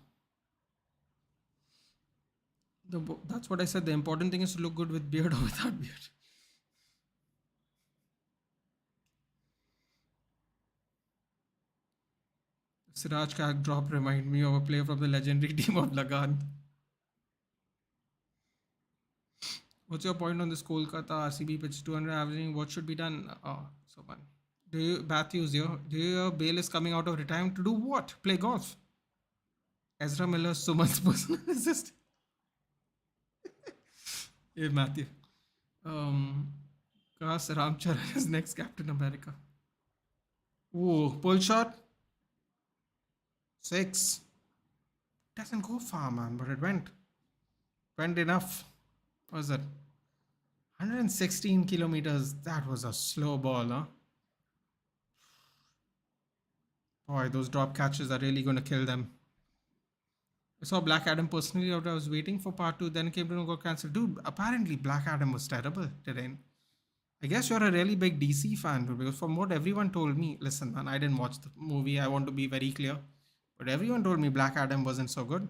That's what I said. The important thing is to look good with beard or without beard. Siraj Kak drop remind me of a player from the legendary team of Lagan. What's your point on this Kolkata RCB pitch 200 averaging? What should be done? Oh, so fun. Matthews here? Do you hear Bale is coming out of retirement to do what? Play golf. Ezra Miller, Suman's personal assistant. Hey, Matthew. Kas Ramcharan is next Captain America. Ooh, pull shot. 6. Doesn't go far, man, but it went. Went enough. What was it? 116 kilometers. That was a slow ball, huh? Boy, those drop catches are really going to kill them. I saw Black Adam personally after I was waiting for part 2, then it came to know got cancelled. Dude, apparently Black Adam was terrible today. I guess you're a really big DC fan, dude, because from what everyone told me, listen, man, I didn't watch the movie. I want to be very clear. But everyone told me Black Adam wasn't so good.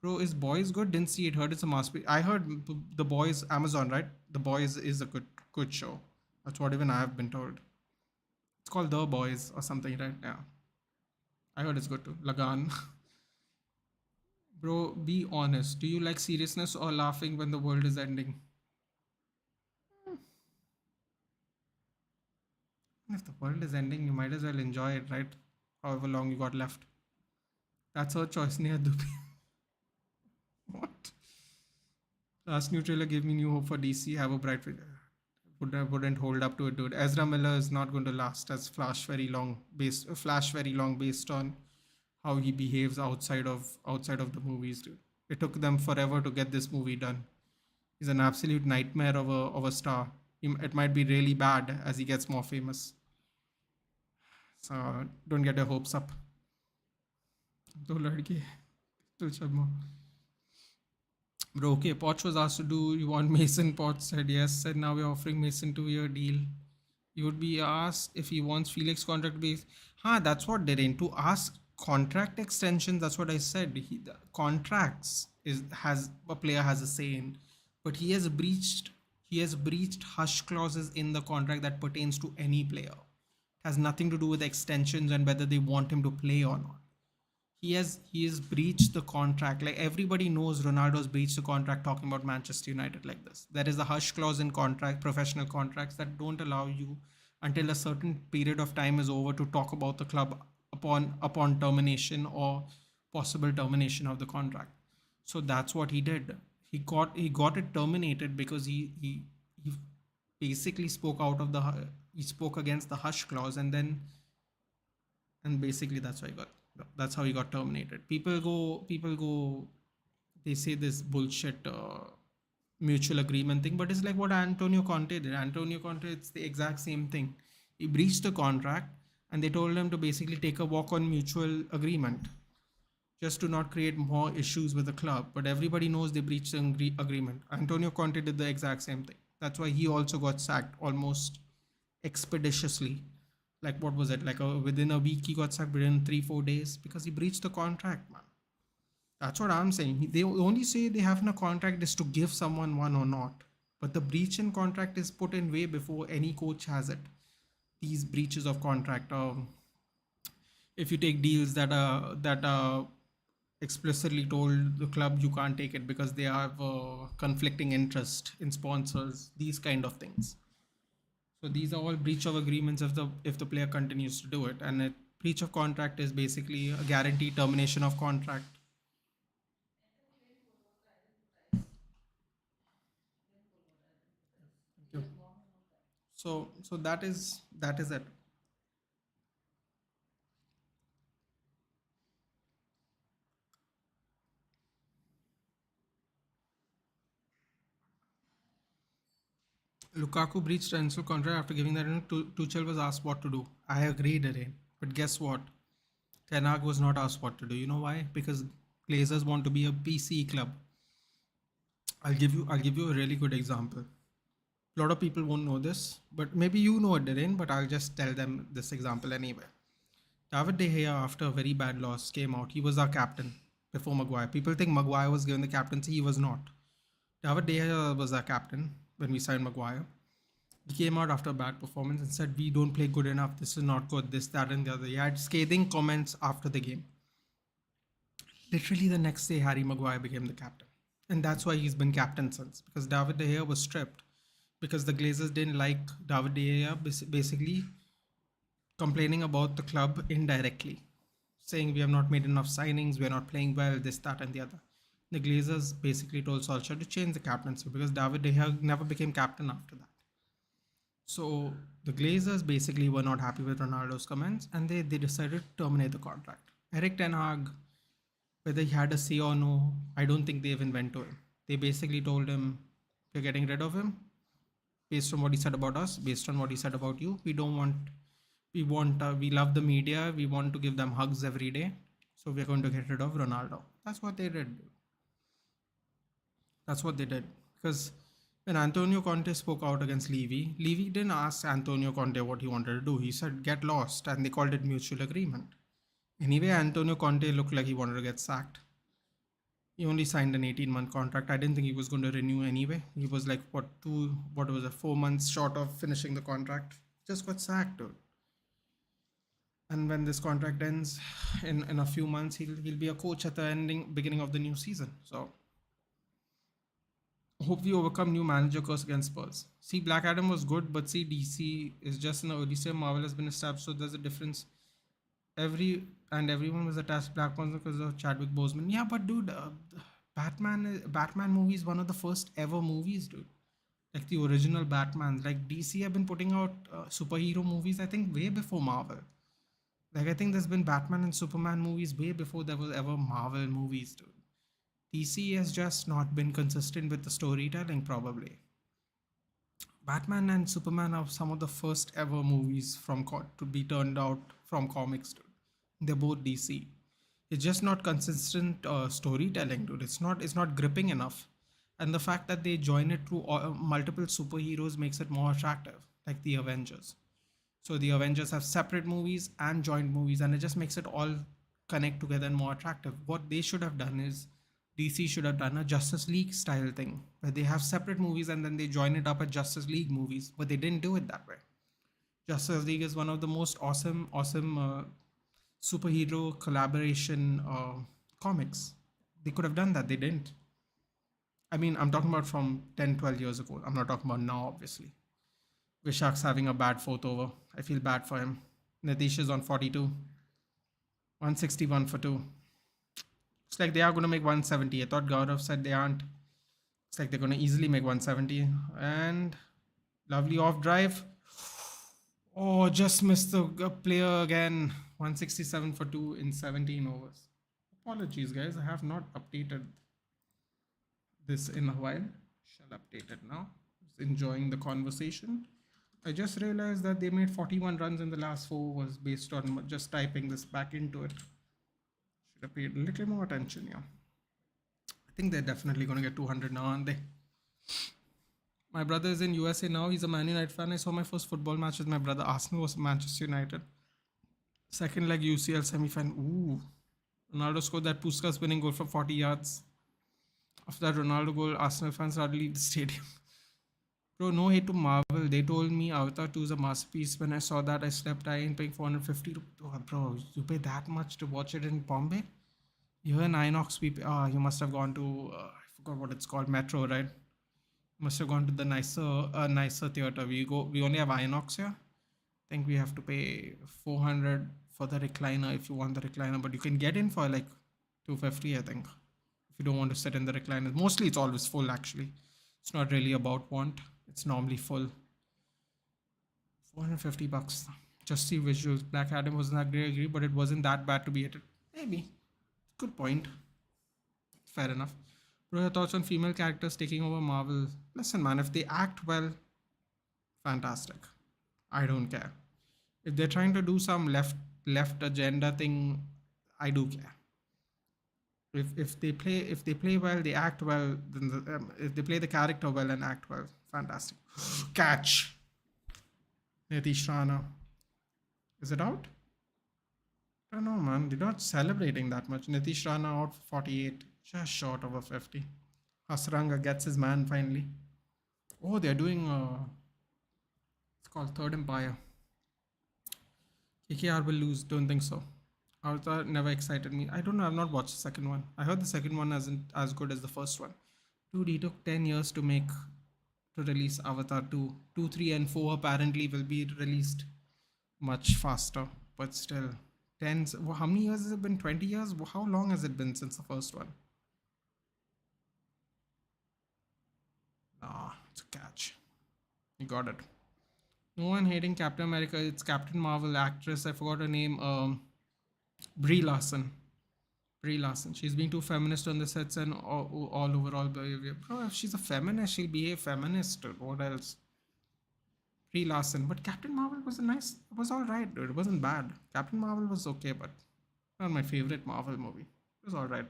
Bro, is Boys good? Didn't see it. Heard it's a masterpiece. I heard The Boys, Amazon, right? The Boys is a good show. That's what even I have been told. It's called The Boys or something, right? Yeah. I heard it's good too. Lagan. Bro, be honest. Do you like seriousness or laughing when the world is ending? If the world is ending, you might as well enjoy it, right? However long you got left. That's her choice, Neha Dupi. What? Last new trailer gave me new hope for DC. Have a bright future. Wouldn't hold up to it, dude. Ezra Miller is not going to last as Flash very long based on how he behaves outside of the movies, dude. It took them forever to get this movie done. He's an absolute nightmare of a star. It might be really bad as he gets more famous. So don't get your hopes up. दो लड़के Till Sharma. Bro, okay, Poch was asked to do, you want Mason? Poch said yes, said now we're offering Mason 2-year deal. You would be asked if he wants Felix contract base. That's what they're in. To ask contract extension, that's what I said. The contracts has a player has a say in, but he has breached hush clauses in the contract that pertains to any player. It has nothing to do with extensions and whether they want him to play or not. He has breached the contract. Like everybody knows Ronaldo's breached the contract talking about Manchester United like this. There is a hush clause in professional contracts that don't allow you until a certain period of time is over to talk about the club upon termination or possible termination of the contract. So that's what he did. He got it terminated because he basically he spoke against the hush clause, and basically that's how he got terminated. People go they say this bullshit mutual agreement thing, but it's like what Antonio Conte did. Antonio Conte, it's the exact same thing. He breached the contract, and they told him to basically take a walk on mutual agreement just to not create more issues with the club. But everybody knows they breached the agreement. Antonio Conte did the exact same thing. That's why he also got sacked almost expeditiously. Like what was it? Like within a week he got sacked within 3 4 days because he breached the contract, man. That's what I'm saying. They only say they have in a contract is to give someone one or not. But the breach in contract is put in way before any coach has it. These breaches of contract. If you take deals that are explicitly told the club you can't take it because they have conflicting interest in sponsors, these kind of things. So these are all breach of agreements if the player continues to do it, and a breach of contract is basically a guaranteed termination of contract. Thank you. So that is it. Lukaku breached Renzo contract after giving that Tuchel was asked what to do. I agreed, Aren. But guess what? Ten Hag was not asked what to do. You know why? Because Glazers want to be a PC club. I'll give you a really good example. A lot of people won't know this, but maybe you know it, Darren, but I'll just tell them this example anyway. David De Gea, after a very bad loss, came out. He was our captain before Maguire. People think Maguire was given the captaincy. He was not. David De Gea was our captain when we signed Maguire. He came out after a bad performance and said, "We don't play good enough. This is not good. This, that, and the other." He had scathing comments after the game. Literally the next day, Harry Maguire became the captain. And that's why he's been captain since. Because David De Gea was stripped. Because the Glazers didn't like David De Gea basically complaining about the club indirectly. Saying we have not made enough signings, we are not playing well, this, that, and the other. The Glazers basically told Solskjaer to change the captaincy because David De Gea never became captain after that. So the Glazers basically were not happy with Ronaldo's comments and they decided to terminate the contract. Eric Ten Hag, whether he had a say or no, I don't think they even went to him. They basically told him, "We're getting rid of him based on what he said about us, based on what he said about you. We love the media. We want to give them hugs every day. So we're going to get rid of Ronaldo." That's what they did. That's what they did. Because when Antonio Conte spoke out against Levy didn't ask Antonio Conte what he wanted to do. He said, "Get lost." And they called it mutual agreement. Anyway, Antonio Conte looked like he wanted to get sacked. He only signed an 18-month contract. I didn't think he was going to renew anyway. He was like, what was it, 4 months short of finishing the contract. Just got sacked, dude. And when this contract ends in a few months, he'll be a coach at the beginning of the new season. So hope we overcome new manager curse against Spurs. See, Black Adam was good, but see, DC is just in the early stage. Marvel has been established, so there's a difference. Everyone was attached to Black Panther because of Chadwick Boseman. Yeah, but dude, Batman movie is one of the first ever movies, dude. Like the original Batman. Like DC have been putting out superhero movies, I think, way before Marvel. Like I think there's been Batman and Superman movies way before there was ever Marvel movies, dude. DC has just not been consistent with the storytelling, probably. Batman and Superman are some of the first ever movies to be turned out from comics, dude. They're both DC. It's just not consistent storytelling, dude. It's not gripping enough, and the fact that they join it through multiple superheroes makes it more attractive, like the Avengers. So the Avengers have separate movies and joint movies, and it just makes it all connect together and more attractive. What they should have done is DC should have done a Justice League style thing where they have separate movies and then they join it up at Justice League movies, but they didn't do it that way. Justice League is one of the most awesome superhero collaboration comics. They could have done that. They didn't. I mean, I'm talking about from 10, 12 years ago. I'm not talking about now, obviously. Vishak's having a bad fourth over. I feel bad for him. Nitish is on 42. 161 for two. It's like they are going to make 170. I thought Gaurav said they aren't. It's like they're going to easily make 170. And lovely off drive. Oh, just missed the player again. 167 for two in 17 overs. Apologies, guys. I have not updated this in a while. Shall update it now. Just enjoying the conversation. I just realized that they made 41 runs in the last four was based on just typing this back into it. Should have paid a little more attention, yeah. I think they're definitely going to get 200 now, aren't they? My brother is in USA now. He's a Man United fan. I saw my first football match with my brother. Arsenal was Manchester United. Second leg UCL semi-final. Ooh. Ronaldo scored that Puskas winning goal from 40 yards. After that Ronaldo goal, Arsenal fans had to leave the stadium. Bro, no hate to Marvel. They told me Avatar 2 is a masterpiece. When I saw that, I slept. I ain't paying 450. Oh, bro, you pay that much to watch it in Bombay? You're in Inox. You must have gone to, I forgot what it's called, Metro, right? Must have gone to the nicer theater. We only have Inox here. I think we have to pay 400 for the recliner if you want the recliner, but you can get in for like 250, I think, if you don't want to sit in the recliner. Mostly it's always full actually. It's not really about want. It's normally full. 450 bucks. Just see visuals. Black Adam wasn't that great, I agree, but it wasn't that bad to be hated. Maybe. Good point. Fair enough. Bro, your thoughts on female characters taking over Marvel? Listen, man, if they act well, fantastic. I don't care. If they're trying to do some left agenda thing, I do care. If they play well, they act well. Then if they play the character well and act well, fantastic. Catch. Nitish Rana. Is it out? I don't know, man. They're not celebrating that much. Nitish Rana out for 48, just short of a 50. Hasranga gets his man finally. Oh, they're doing. It's called Third Empire. KKR will lose. Don't think so. Avatar never excited me. I don't know. I've not watched the second one. I heard the second one isn't as good as the first one. Dude, he took 10 years to release Avatar 2. 2, 3, and 4 apparently will be released much faster. But still, 10. How many years has it been? 20 years? How long has it been since the first one? Ah, it's a catch. You got it. No one hating Captain America. It's Captain Marvel actress. I forgot her name. Brie Larson. Brie Larson. She's being too feminist on the sets and all overall behavior. Bro, if she's a feminist, she'll be a feminist. What else? Brie Larson. But Captain Marvel was it was alright, dude. It wasn't bad. Captain Marvel was okay, but not my favorite Marvel movie. It was alright.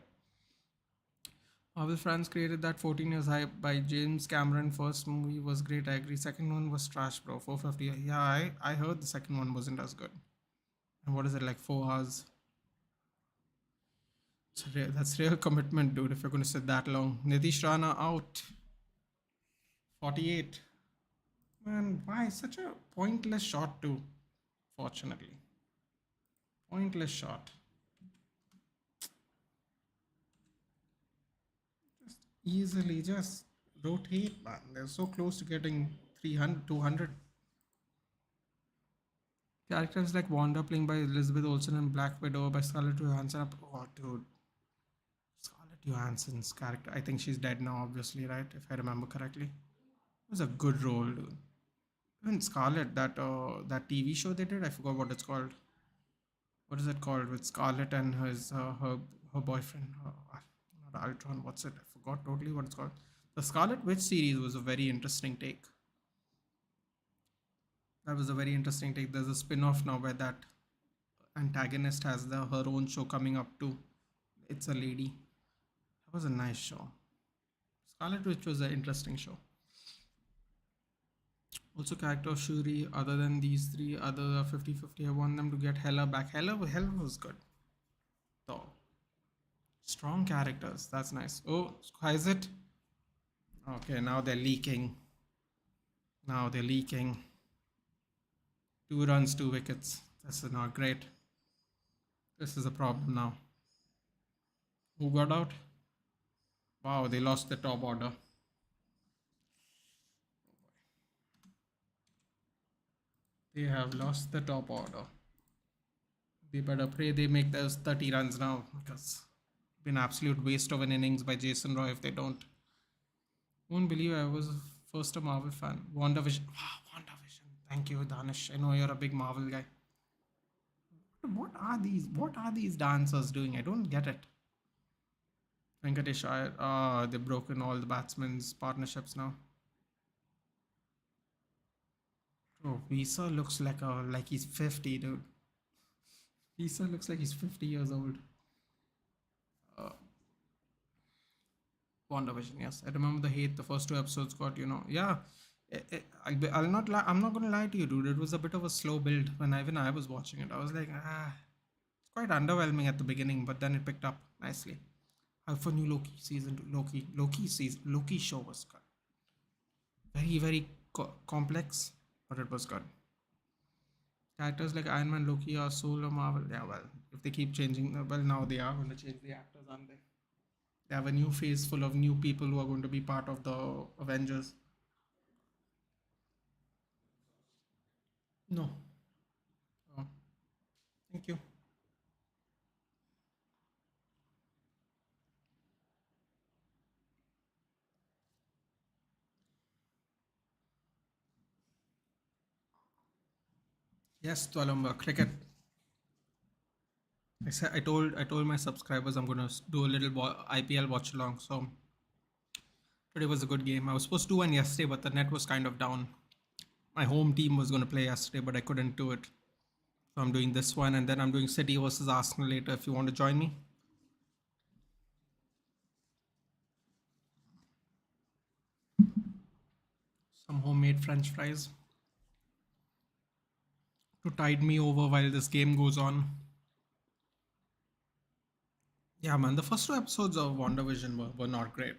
Marvel fans created that 14 years hype by James Cameron. First movie was great, I agree. Second one was trash, bro. 450. Yeah, I heard the second one wasn't as good. And what is it, like 4 hours? That's real commitment, dude, if you're going to sit that long. Nitish Rana out. 48. Man, why? Such a pointless shot, too. Fortunately. Pointless shot. Just easily just rotate, man. They're so close to getting 300, 200. Characters like Wanda playing by Elizabeth Olsen and Black Widow by Scarlett Johansson. Oh, dude. Scarlett Johansson's character. I think she's dead now, obviously, right? If I remember correctly. It was a good role, dude. Even Scarlett, that TV show they did, I forgot what it's called. What is it called with Scarlett and her boyfriend? Not Ultron. What's it? I forgot totally what it's called. The Scarlet Witch series was a very interesting take. That was a very interesting take. There's a spin-off now where that antagonist has her own show coming up too. It's a lady. That was a nice show. Scarlet Witch was an interesting show. Also, character of Shuri, other than these three, other 50-50, I want them to get Hela back. Hela was good. So, strong characters. That's nice. Oh, how is it? Okay, now they're leaking. Now they're leaking. 2 runs, 2 wickets. This is not great. This is a problem now. Who got out? Wow, they lost the top order. They have lost the top order. They better pray they make those 30 runs now, because it's been an absolute waste of an innings by Jason Roy if they don't. Won't believe I was first a Marvel fan. WandaVision. Wow, WandaVision. Thank you, Danish. I know you're a big Marvel guy. What are these dancers doing? I don't get it. Venkatesh Iyer. Ah, they've broken all the batsmen's partnerships now. Oh, Visa looks like he's 50, dude. Visa looks like he's 50 years old. Uh, WandaVision, yes. I remember the hate the first two episodes got, Yeah. I'll not lie. I'm not gonna lie to you, dude. It was a bit of a slow build when I was watching it. I was like, it's quite underwhelming at the beginning, but then it picked up nicely. For new Loki season, Loki show was good. Very very complex, but it was good. Characters like Iron Man, Loki, or Solo, Marvel. Yeah, well, if they keep changing, well, now they are going to change the actors, aren't they? They have a new phase full of new people who are going to be part of the Avengers. No. Oh, thank you. Yes, Twalumba, cricket. I told my subscribers I'm gonna do a little IPL watch along. So today was a good game. I was supposed to do one yesterday, but the net was kind of down. My home team was gonna play yesterday, but I couldn't do it. So I'm doing this one, and then I'm doing City versus Arsenal later. If you want to join me, some homemade French fries to tide me over while this game goes on. Yeah, man, the first two episodes of WandaVision were not great.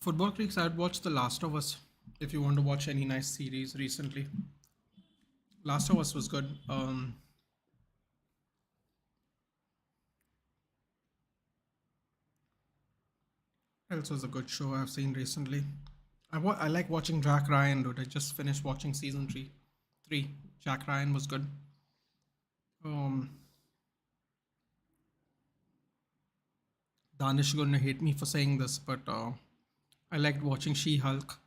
Football Creeks, I'd watched The Last of Us. If you want to watch any nice series recently, Last of Us was good. Else was a good show I've seen recently. I like watching Jack Ryan, dude. I just finished watching season three. Three. Jack Ryan was good. Um, Danish is gonna hate me for saying this, but I liked watching She-Hulk.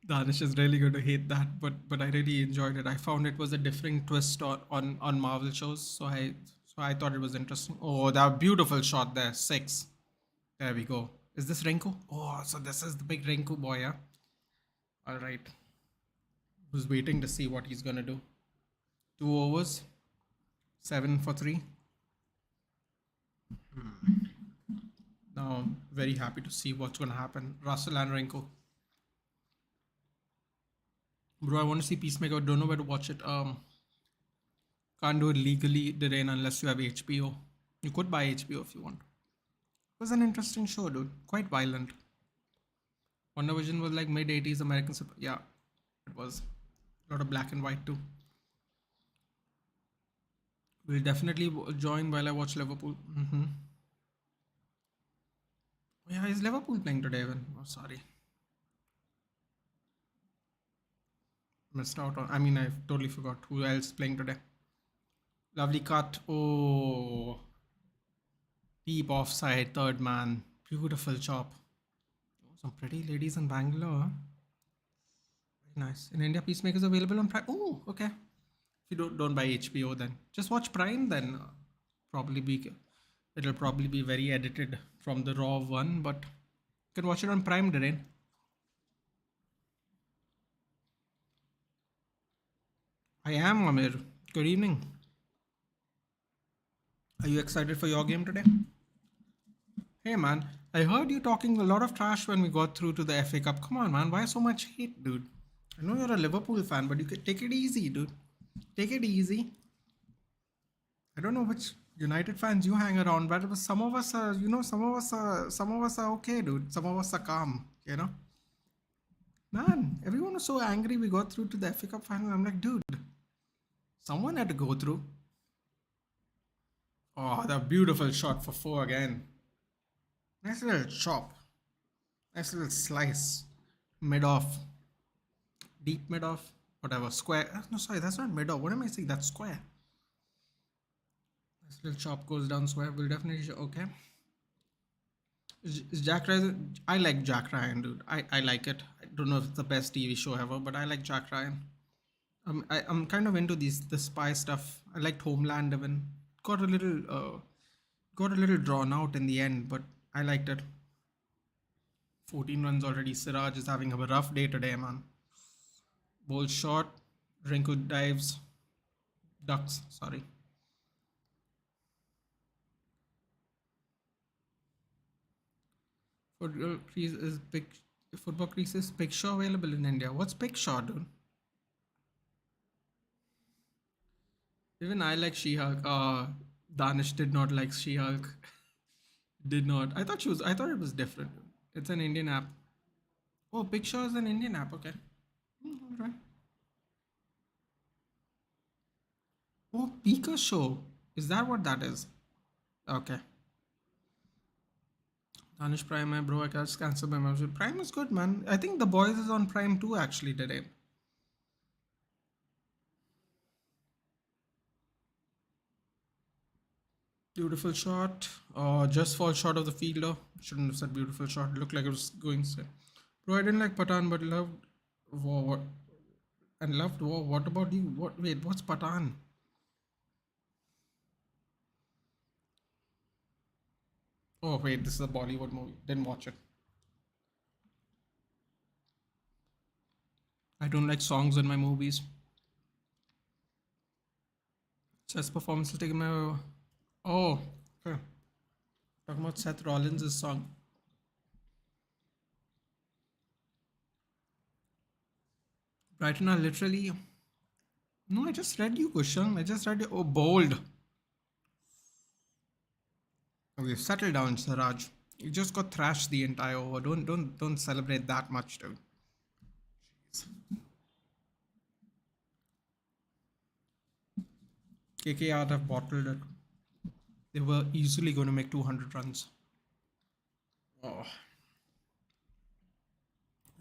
Danish is really going to hate that, but I really enjoyed it. I found it was a different twist on Marvel shows, so I thought it was interesting. Oh, that beautiful shot there, 6. There we go. Is this Renko? Oh, so this is the big Renko boy, yeah. All right. Who's waiting to see what he's gonna do? 2 overs, 7 for 3. Now I'm very happy to see what's gonna happen. Russell and Renko. Bro, I want to see Peacemaker. Don't know where to watch it. Can't do it legally, Dirain, unless you have HBO. You could buy HBO if you want. It was an interesting show, dude. Quite violent. WandaVision was like mid 80s American. Yeah, it was. A lot of black and white too. We'll definitely join while I watch Liverpool. Yeah, is Liverpool playing today even? Oh, sorry. Missed out on. I mean, I totally forgot who else playing today. Lovely cut. Oh, deep offside, third man. Beautiful chop. Oh, some pretty ladies in Bangalore. Very nice. In India, Peacemaker is available on Prime. Oh, okay. If you don't buy HBO, then just watch Prime. Then probably be it'll probably be very edited from the raw one, but you can watch it on Prime, Darren. I am Amir. Good evening. Are you excited for your game today? Hey man, I heard you talking a lot of trash when we got through to the FA Cup. Come on, man. Why so much hate, dude? I know you're a Liverpool fan, but you can take it easy, dude. Take it easy. I don't know which United fans you hang around, but some of us are, some of us are okay, dude. Some of us are calm, you know. Man, everyone was so angry we got through to the FA Cup final. I'm like, dude, someone had to go through. Oh, that beautiful shot for 4 again. Nice little chop. Nice little slice. Mid off. Deep mid off. Whatever. Square. No, sorry, that's not mid off. What am I saying? That's square. Nice little chop goes down square. We'll definitely show. Okay. Is Jack Ryan? I like Jack Ryan, dude. I like it. I don't know if it's the best TV show ever, but I like Jack Ryan. I'm kind of into the spy stuff. I liked Homeland even. Got a little got a little drawn out in the end, but I liked it. 14 runs already. Siraj is having a rough day today, man. Ball short. Rinku dives. Ducks. Sorry. Football crease is big. Football crease is Big Shaw available in India. What's Big Shaw, dude? Even I like She-Hulk. Danish did not like She-Hulk. Did not. I thought she was. I thought it was different. It's an Indian app. Oh, Big Shaw is an Indian app. Okay. All right. Oh, Pika Show. Is that what that is? Okay. Danish Prime, my bro. I can't cancel my membership. Prime is good, man. I think The Boys is on Prime too, actually, today. Beautiful shot. Just fall short of the fielder. Shouldn't have said beautiful shot. Looked like it was going straight. Bro, I didn't like Patan, but loved War. And loved War. What about you? What? Wait, what's Patan? Oh, wait, this is a Bollywood movie. Didn't watch it. I don't like songs in my movies. Chess performance is taking my. Oh, okay. Talking about Seth Rollins' song. Brighton are literally. No, I just read you, Kushang. I just read you. Oh, bold. Okay, settle down, Siraj. You just got thrashed the entire over. Don't celebrate that much, dude. KKR have bottled it. They were easily going to make 200 runs. Oh, I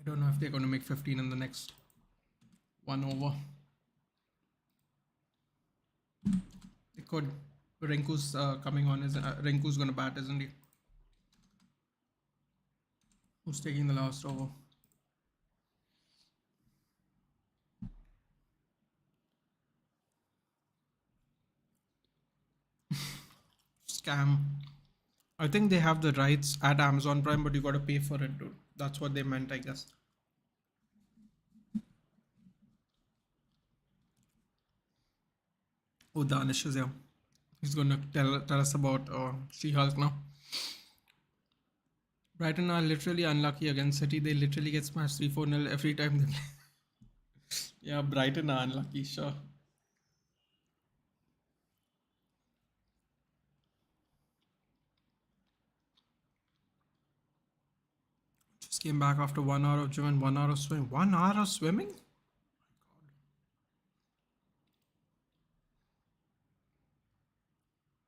don't know if they're going to make 15 in the next one over. They could. Rinku's coming on. Rinku's going to bat, isn't he? Who's taking the last over? Scam. I think they have the rights at Amazon Prime, but you got to pay for it, dude. That's what they meant, I guess. Oh, Danish is here. He's going to tell us about She-Hulk now. Brighton are literally unlucky against City. They literally get smashed 3-4-0 every time they play. Yeah, Brighton are unlucky, sure. Just came back after 1 hour of gym and 1 hour of swimming. 1 hour of swimming?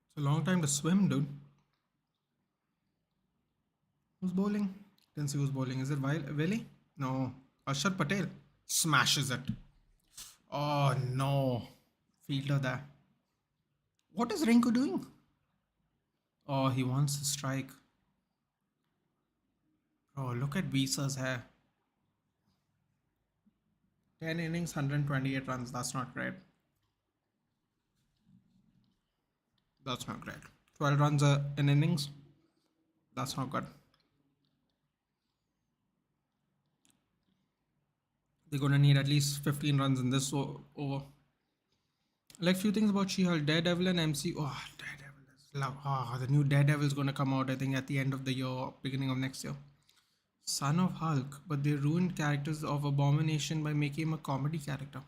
It's a long time to swim, dude. Who's bowling? Didn't see who's bowling. Is it Willie? No. Arshad Patel smashes it. Oh no. Fielder there. What is Rinku doing? Oh, he wants to strike. Oh, look at Visa's hair. 10 innings, 128 runs. That's not great. That's not great. 12 runs in innings. That's not good. They're going to need at least 15 runs in this over. Like few things about She-Hulk, Daredevil and MC. Oh, Daredevil is love. Oh, the new Daredevil is going to come out, I think, at the end of the year, beginning of next year. Son of Hulk, but they ruined characters of Abomination by making him a comedy character.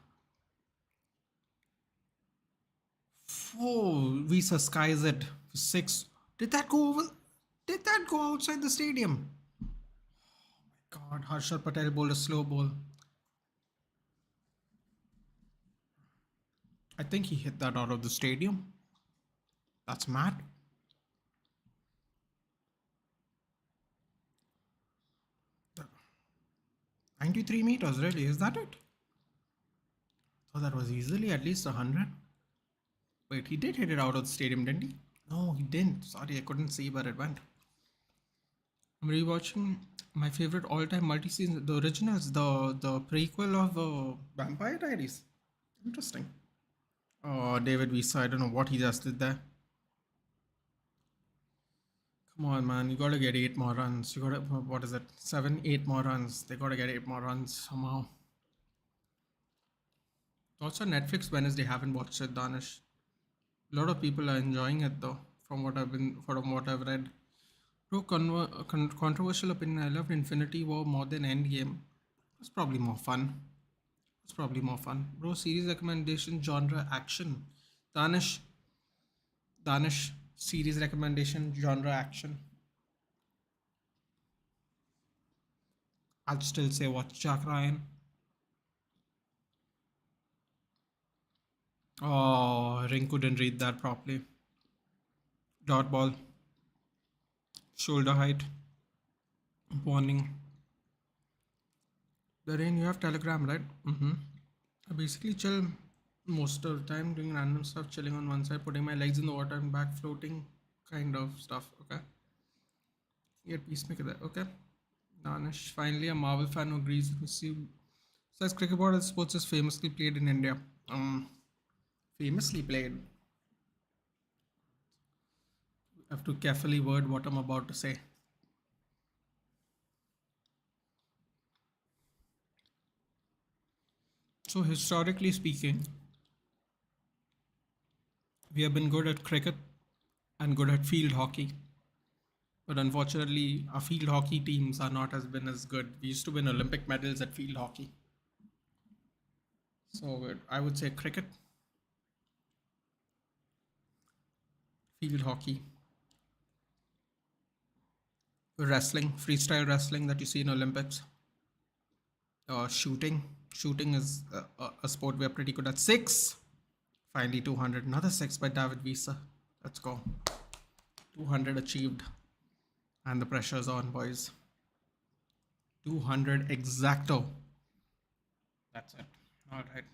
Oh, Visa skies it for 6. Did that go over? Did that go outside the stadium? God, Harshal Patel bowled a slow ball. I think he hit that out of the stadium. That's mad. 93 meters, really? Is that it? Oh, that was easily at least 100. Wait, he did hit it out of the stadium, didn't he? No, he didn't. Sorry, I couldn't see where it went. I'm rewatching my favorite all-time multi-season, the originals, the prequel of Vampire Diaries. Interesting. Oh, David Visa, I don't know what he just did there. Come on, man. You gotta get 8 more runs. You gotta, what is it? 7, 8 more runs. They gotta get 8 more runs somehow. Also, Netflix Wednesday. Haven't watched it, Danish. A lot of people are enjoying it though, from what I've read. Bro, controversial opinion. I loved Infinity War more than Endgame. It's probably more fun. It's probably more fun. Bro, series recommendation genre action. Danish, Danish series recommendation genre action. I'd still say watch Jack Ryan. Oh, Ring couldn't read that properly. Dot ball, shoulder height, warning. The rain, you have Telegram, right? Mm-hmm. I basically chill most of the time doing random stuff, chilling on one side, putting my legs in the water and back floating kind of stuff. Okay. Get peacemaker there. Okay. Danish. Finally, a Marvel fan who agrees with you. Says cricket ball sports is famously played in India. Famously played. I have to carefully word what I'm about to say. So historically speaking, we have been good at cricket and good at field hockey. But unfortunately, our field hockey teams are not as been as good. We used to win Olympic medals at field hockey. So I would say cricket, field hockey, wrestling, freestyle wrestling that you see in Olympics, shooting. Shooting is a sport we are pretty good at. Six. Finally, 200. Another six by David Visa. Let's go. 200 achieved. And the pressure's on, boys. 200 exacto. That's it. All right.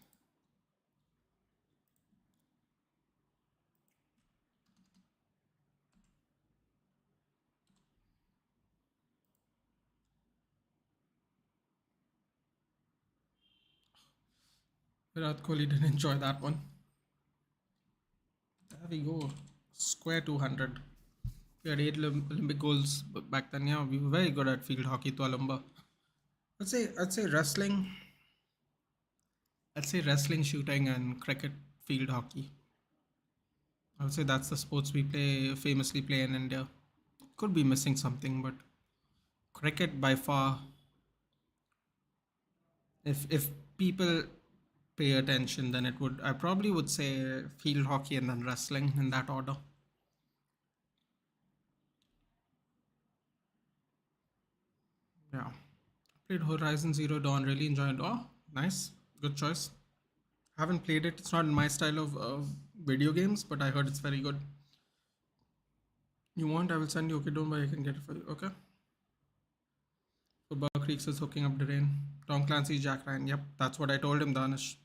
Virat Kohli didn't enjoy that one. There we go. Square 200. We had 8 Olympic goals back then. Yeah, we were very good at field hockey to Alumba. I'd say wrestling. I'd say wrestling, shooting, and cricket, field hockey. I would say that's the sports we famously play in India. Could be missing something, but cricket by far. If people pay attention, then it would. I probably would say field hockey and then wrestling in that order. Yeah. Played Horizon Zero Dawn. Really enjoyed. Oh, nice. Good choice. Haven't played it. It's not in my style of video games, but I heard it's very good. You want? I will send you. Okay, don't worry. I can get it for you. Okay. Football Creeks is hooking up the rain. Tom Clancy's Jack Ryan. Yep, that's what I told him, Danish.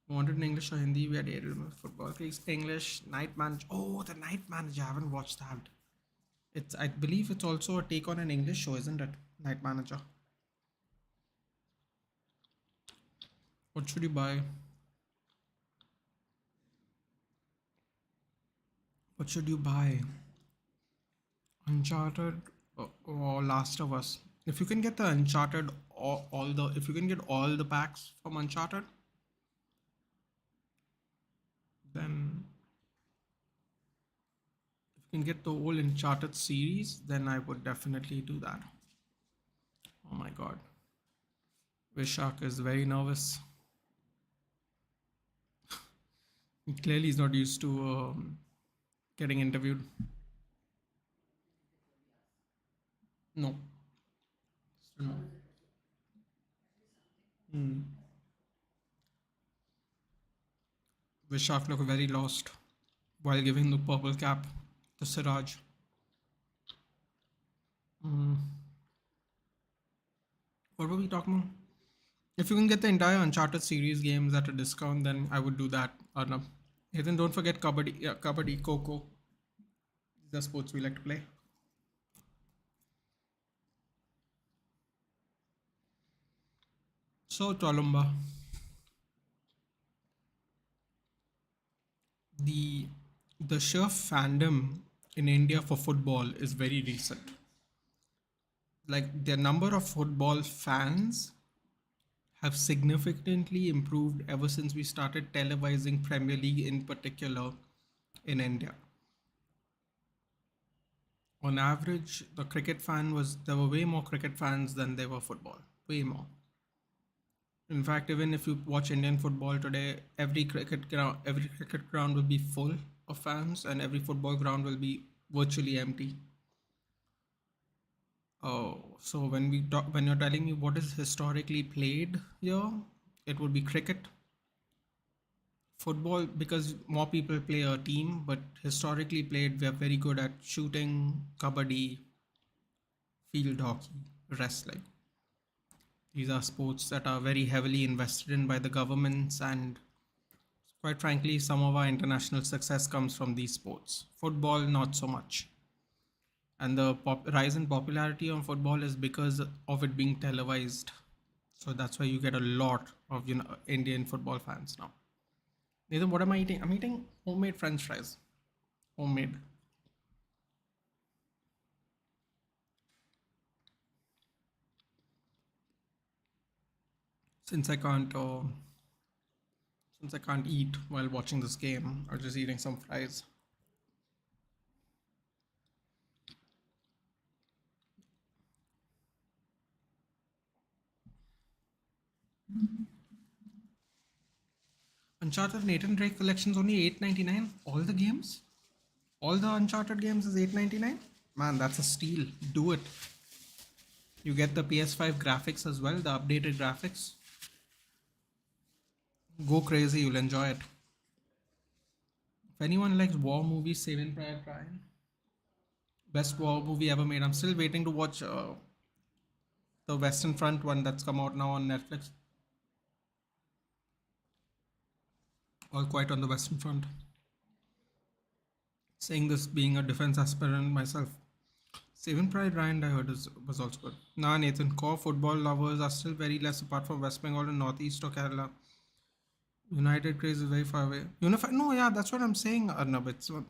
Wanted in English or Hindi? We had Football Creeks. English. Night Manager. Oh, the Night Manager. I haven't watched that. I believe it's also a take on an English show, isn't it? Night Manager. What should you buy? What should you buy? Uncharted or Last of Us? If you can get the Uncharted or if you can get all the packs from Uncharted, then if you can get the whole Uncharted series, then I would definitely do that. Oh my god. Vishak is very nervous. Clearly, he's not used to getting interviewed. No. Still no. Vishak looked very lost while giving the purple cap to Siraj. What were we talking about? If you can get the entire Uncharted series games at a discount, then I would do that. Arnab. Then don't forget Kabaddi, Kabaddi, Coco. These are sports we like to play. So, Tolumba. the the sheer fandom in India for football is very recent. Like the number of football fans have significantly improved ever since we started televising Premier League in particular in India. On average, the cricket fan was there were way more cricket fans than there were football. Way more. In fact, even if you watch Indian football today, every cricket ground will be full of fans, and every football ground will be virtually empty. Oh, so when you're telling me what is historically played here, it would be cricket, football because more people play a team, but historically played, we are very good at shooting, kabaddi, field hockey, wrestling. These are sports that are very heavily invested in by the governments, and quite frankly, some of our international success comes from these sports. Football, not so much. And the rise in popularity of football is because of it being televised. So that's why you get a lot of Indian football fans now. Nathan, what am I eating? I'm eating homemade French fries. Homemade. Since I can't eat while watching this game, I'm just eating some fries. Uncharted Nathan Drake collection's only 8.99. All the games, all the Uncharted games is 8.99. Man, that's a steal. Do it. You get the PS5 graphics as well, the updated graphics. Go crazy, you'll enjoy it. If anyone likes war movies, Saving Private Ryan, best war movie ever made. I'm still waiting to watch the Western Front one that's come out now on Netflix. All Quiet on the Western Front. Saying this being a defense aspirant myself. Saving Private Ryan, I heard, was also good. Nah, Nathan, core football lovers are still very less apart from West Bengal and Northeast or Kerala. United craze is very far away. Unified? No, yeah, that's what I'm saying, Arnab. That's what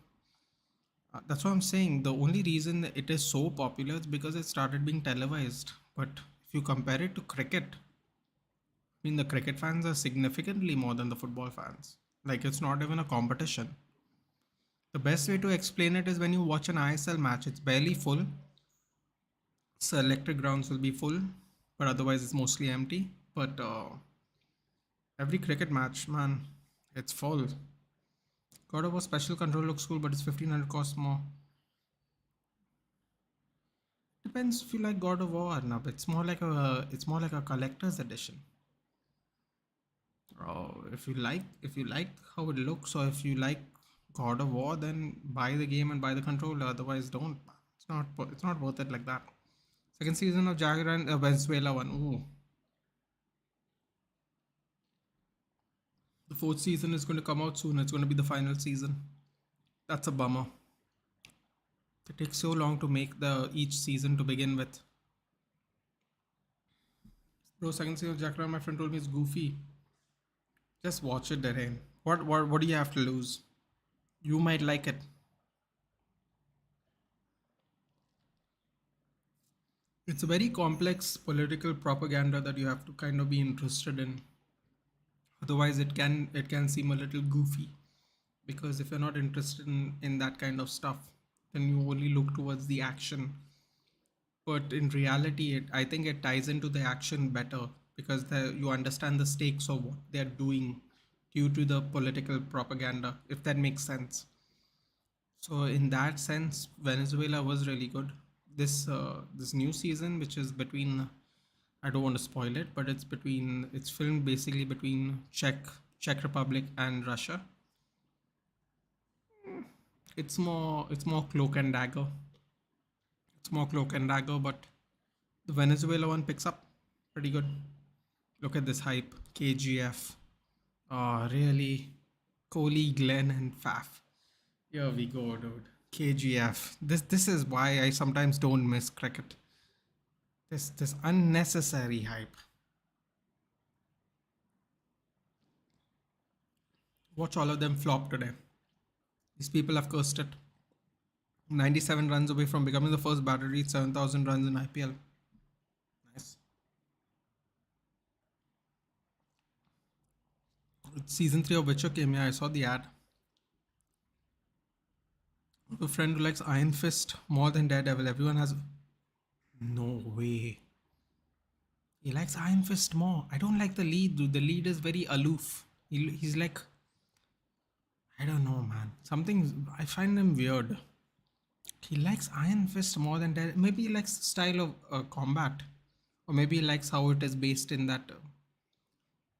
I'm saying. The only reason it is so popular is because it started being televised. But if you compare it to cricket, I mean, the cricket fans are significantly more than the football fans. Like, it's not even a competition. The best way to explain it is when you watch an ISL match, it's barely full. Selected grounds will be full, but otherwise it's mostly empty. But every cricket match, man, it's full. God of War Special Control looks cool, but it's 1500 cost more. Depends if you like God of War or not. It's more like a collector's edition. If you like how it looks, or if you like God of War, then buy the game and buy the controller. Otherwise, don't. It's not worth it like that. Second season of Jagger and Venezuela one. Ooh, the fourth season is going to come out soon. It's going to be the final season. That's a bummer. It takes so long to make the each season to begin with. Bro, second season of Jackrabbit, my friend told me it's goofy. Just watch it, Darren. What do you have to lose? You might like it. It's a very complex political propaganda that you have to kind of be interested in. Otherwise, it can seem a little goofy. Because if you're not interested in that kind of stuff, then you only look towards the action. But in reality, I think it ties into the action better because you understand the stakes of what they're doing due to the political propaganda, if that makes sense. So in that sense, Venezuela was really good. This new season, which is between, I don't want to spoil it, but it's filmed basically between Czech Republic and Russia. It's more cloak and dagger. It's more cloak and dagger, but the Venezuela one picks up pretty good. Look at this hype. KGF. Oh, really? Kohli, Glenn, and Faf. Here we go, dude. KGF. This is why I sometimes don't miss cricket. This unnecessary hype. Watch all of them flop today. These people have cursed it. 97 runs away from becoming the first batter to reach 7,000 runs in IPL. Nice. It's season 3 of Witcher came. Yeah, I saw the ad. A friend who likes Iron Fist more than Daredevil. Everyone has. No way. He likes Iron Fist more. I don't like the lead, dude. The lead is very aloof. He's like. I don't know, man. Something. I find him weird. He likes Iron Fist more than Daredevil. Maybe he likes the style of combat. Or maybe he likes how it is based in that.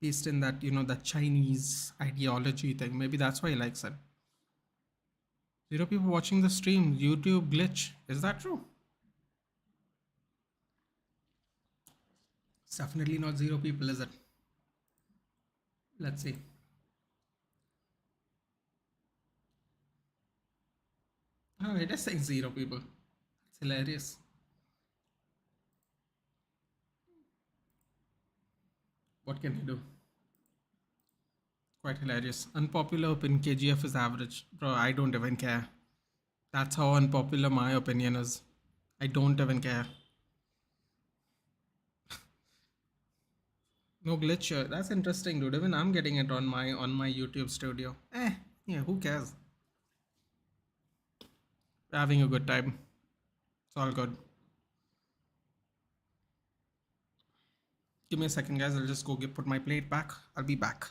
That Chinese ideology thing. Maybe that's why he likes it. Zero people watching the stream. YouTube glitch. Is that true? It's definitely not zero people, is it? Let's see. Oh, it is saying zero people. It's hilarious. What can you do? Quite hilarious. Unpopular opinion KGF is average. Bro, I don't even care. That's how unpopular my opinion is. I don't even care. No glitch here. That's interesting, dude. Even I'm getting it on my YouTube studio. Yeah, who cares? We're having a good time. It's all good. Give me a second, guys. I'll just go put my plate back. I'll be back.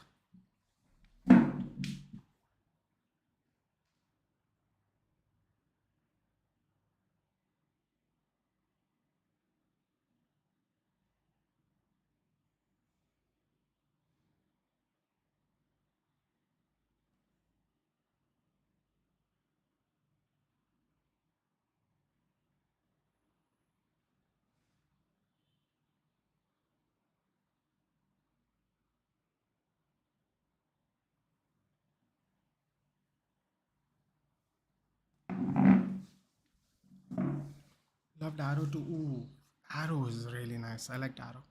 Loved Arrow too. Ooh, Arrow is really nice. I liked Arrow.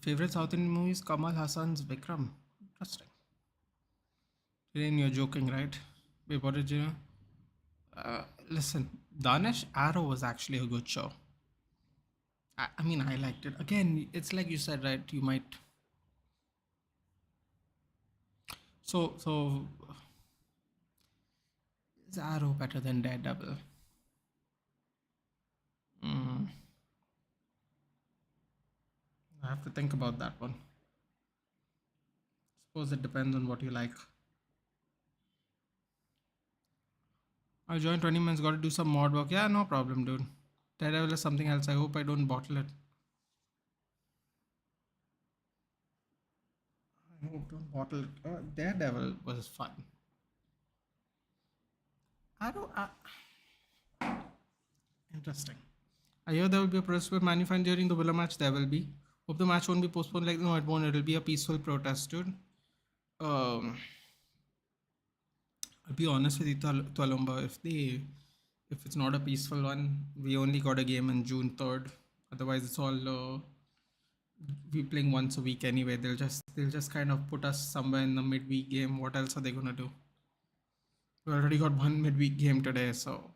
Favorite South Indian movies? Kamal Hassan's Vikram. Interesting. Rain, you're joking, right? Wait, what did you know? Listen, Danish Arrow was actually a good show. I mean, I liked it. Again, it's like you said, right? You might. So is Arrow better than Daredevil? Mm, I have to think about that one. Suppose it depends on what you like. I joined 20 minutes. Got to do some mod work. Yeah, no problem, dude. Daredevil is something else. I hope I don't bottle it. I hope don't bottle it. Daredevil was fun. Arrow. Interesting. I hear there will be a protest with Man U fan during the Villa match. There will be. Hope the match won't be postponed. Like no, it won't. It'll be a peaceful protest, dude. I'll be honest with you, Tualumba. If it's not a peaceful one, we only got a game on June 3rd. Otherwise, it's all we playing once a week anyway. They'll just kind of put us somewhere in the midweek game. What else are they gonna do? We already got one midweek game today, so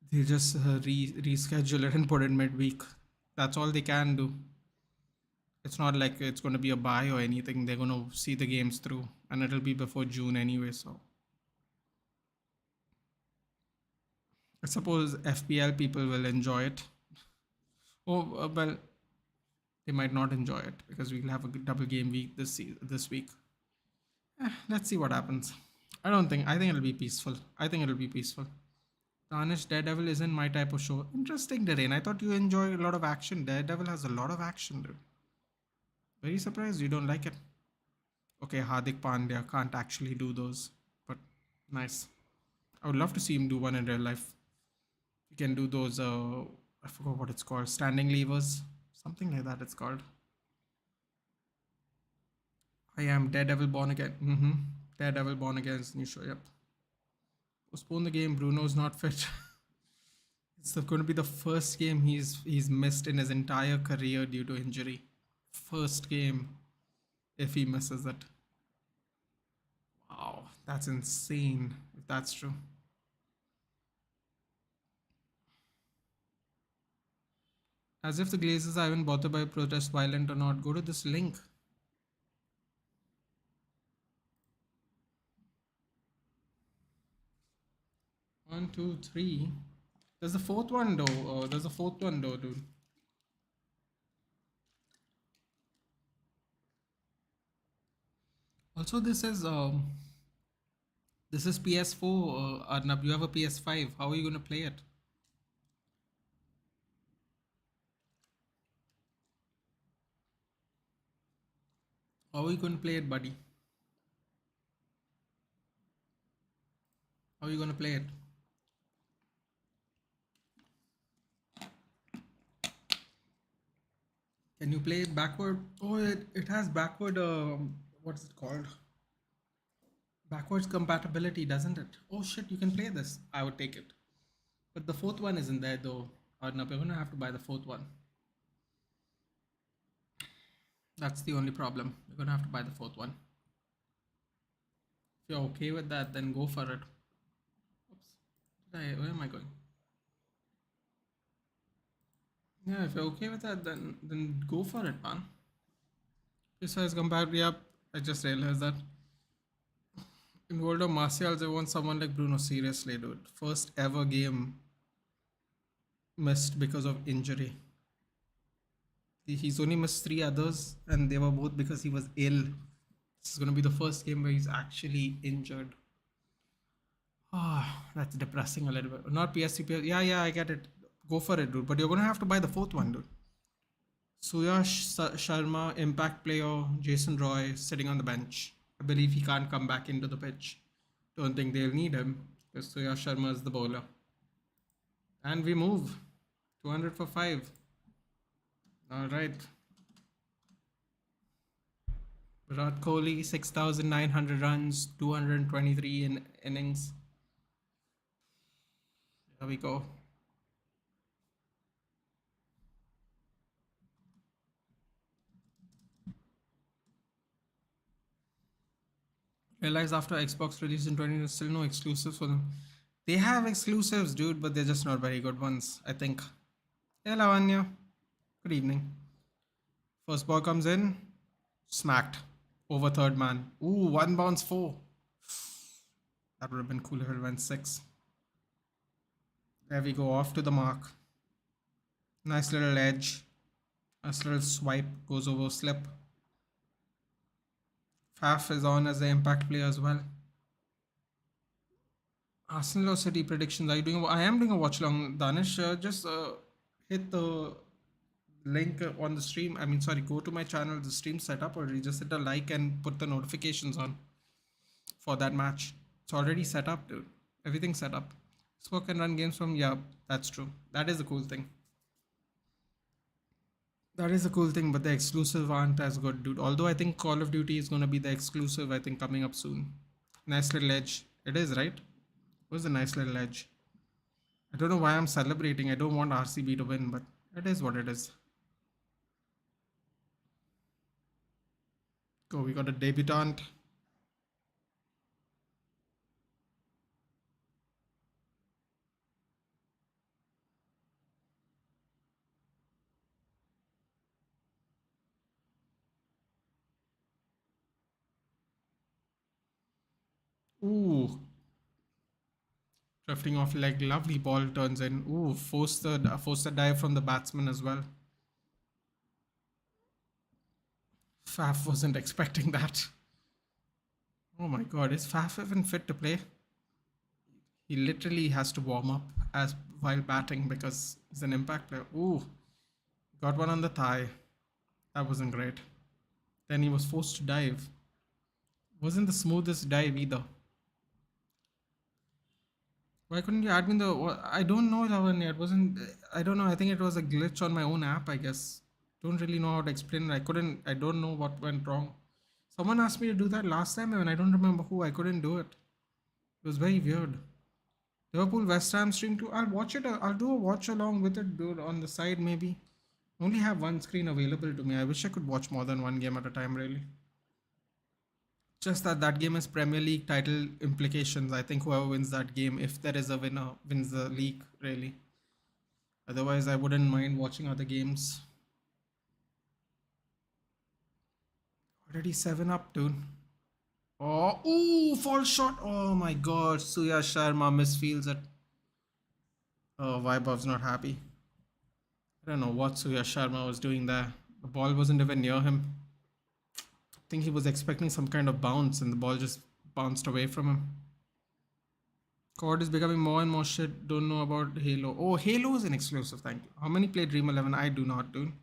they'll just reschedule it and put it midweek. That's all they can do. It's not like it's going to be a buy or anything. They're going to see the games through, and it'll be before June anyway. So I suppose FPL people will enjoy it. Oh well, they might not enjoy it because we'll have a double game week this week. Let's see what happens. I think it'll be peaceful. I think it'll be peaceful. Tarnish Daredevil isn't my type of show. Interesting, Darren. I thought you enjoy a lot of action. Daredevil has a lot of action, dude. Very surprised you don't like it. Okay, Hardik Pandya can't actually do those, but nice. I would love to see him do one in real life. He can do those. I forgot what it's called. Standing levers, something like that. It's called. I am Daredevil Born Again. Daredevil Born Again is new show. Yep. Postpone the game. Bruno's not fit. It's going to be the first game he's missed in his entire career due to injury. First game, if he misses it. Wow, That's insane, if that's true. As if the Glazers are even bothered by protest violent or not. Go to this link. 1, 2, 3. There's a fourth one though. There's a fourth one though, dude. Also, this is PS4. Arnab, you have a PS5. How are you gonna play it? How are you gonna play it, buddy? How are you gonna play it? Can you play it backward? Oh, it has backward. What's it called? Backwards compatibility, doesn't it? Oh shit, you can play this. I would take it. But the fourth one isn't there though. Arnab, you're gonna have to buy the fourth one. That's the only problem. You're gonna have to buy the fourth one. If you're okay with that, then go for it. Oops. Where am I going? Yeah, if you're okay with that, then go for it, man. This has compared. Yep, I just realized that. In World of Martials, I want someone like Bruno. Seriously, dude. First ever game missed because of injury. He's only missed 3 others, and they were both because he was ill. This is going to be the first game where he's actually injured. Ah, that's depressing a little bit. Not PSC. Yeah, I get it. Go for it, dude. But you're going to have to buy the fourth one, dude. Suyash Sharma, impact player. Jason Roy sitting on the bench. I believe he can't come back into the pitch. Don't think they'll need him because Suyash Sharma is the bowler. And we move. 200 for 5. All right. Virat Kohli, 6,900 runs, 223 in innings. Here we go. Realized after Xbox released in 20, there's still no exclusives for them. They have exclusives, dude, but they're just not very good ones, I think. Hey, Lavanya. Good evening. First ball comes in. Smacked. Over third man. Ooh, one bounce 4. That would have been cool if it went 6. There we go, off to the mark. Nice little edge. Nice little swipe. Goes over slip. Faf is on as the impact player as well. Arsenal or City predictions. Are you doing? I am doing a watch along. Danish, just hit the link on the stream. I mean, sorry, go to my channel, the stream setup, or you just hit a like and put the notifications on for that match. It's already set up, dude. Everything's set up. Spoke and run games from. Yeah, that's true. That is a cool thing. That is a cool thing, but the exclusive aren't as good, dude. Although I think Call of Duty is gonna be the exclusive. I think coming up soon. Nice little edge. It is, right? It was a nice little edge. I don't know why I'm celebrating. I don't want RCB to win, but it is what it is. Go, we got a debutant. Ooh. Drifting off leg, lovely ball turns in. Ooh, forced the dive from the batsman as well. Faf wasn't expecting that. Oh my god, is Faf even fit to play? He literally has to warm up as while batting because he's an impact player. Ooh, got one on the thigh. That wasn't great. Then he was forced to dive. Wasn't the smoothest dive either. Why couldn't you add me the? I don't know that one. It wasn't. I don't know. I think it was a glitch on my own app. I guess. Don't really know how to explain it. I couldn't. I don't know what went wrong. Someone asked me to do that last time, and I don't remember who. I couldn't do it. It was very weird. Liverpool West Ham stream too. I'll watch it. I'll do a watch along with it, dude. On the side, maybe. Only have one screen available to me. I wish I could watch more than one game at a time. Really. Just that that game is Premier League title implications. I think whoever wins that game, if there is a winner, wins the league, really. Otherwise, I wouldn't mind watching other games. Already 7 up, dude. Oh, ooh, false shot. Oh my god. Suya Sharma misfeels it. Oh, Vaibhav's not happy. I don't know what Suya Sharma was doing there. The ball wasn't even near him. I think he was expecting some kind of bounce and the ball just bounced away from him. COD is becoming more and more shit. Don't know about Halo. Oh, Halo is an exclusive. Thank you. How many play Dream 11? I do not, dude.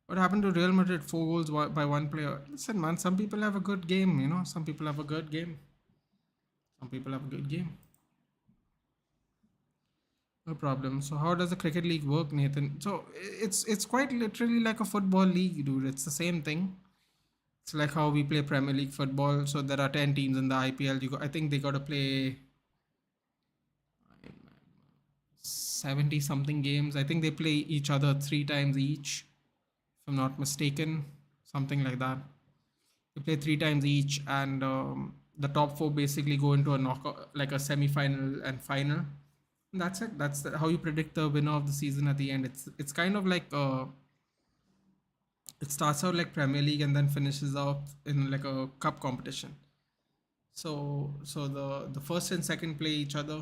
What happened to Real Madrid? 4 goals by one player. Listen, man. Some people have a good game. You know, some people have a good game. Some people have a good game. No problem. So how does the cricket league work, Nathan? So it's quite literally like a football league, dude. It's the same thing. It's like how we play Premier League football. So there are 10 teams in the IPL. I think they got to play 70 something games. I think they play each other 3 times each, if I'm not mistaken, something like that. They play 3 times each, and the top four basically go into a knockout, like a semi-final and final. And that's it. How you predict the winner of the season at the end. It's kind of like it starts out like Premier League and then finishes off in like a cup competition. So the first and second play each other,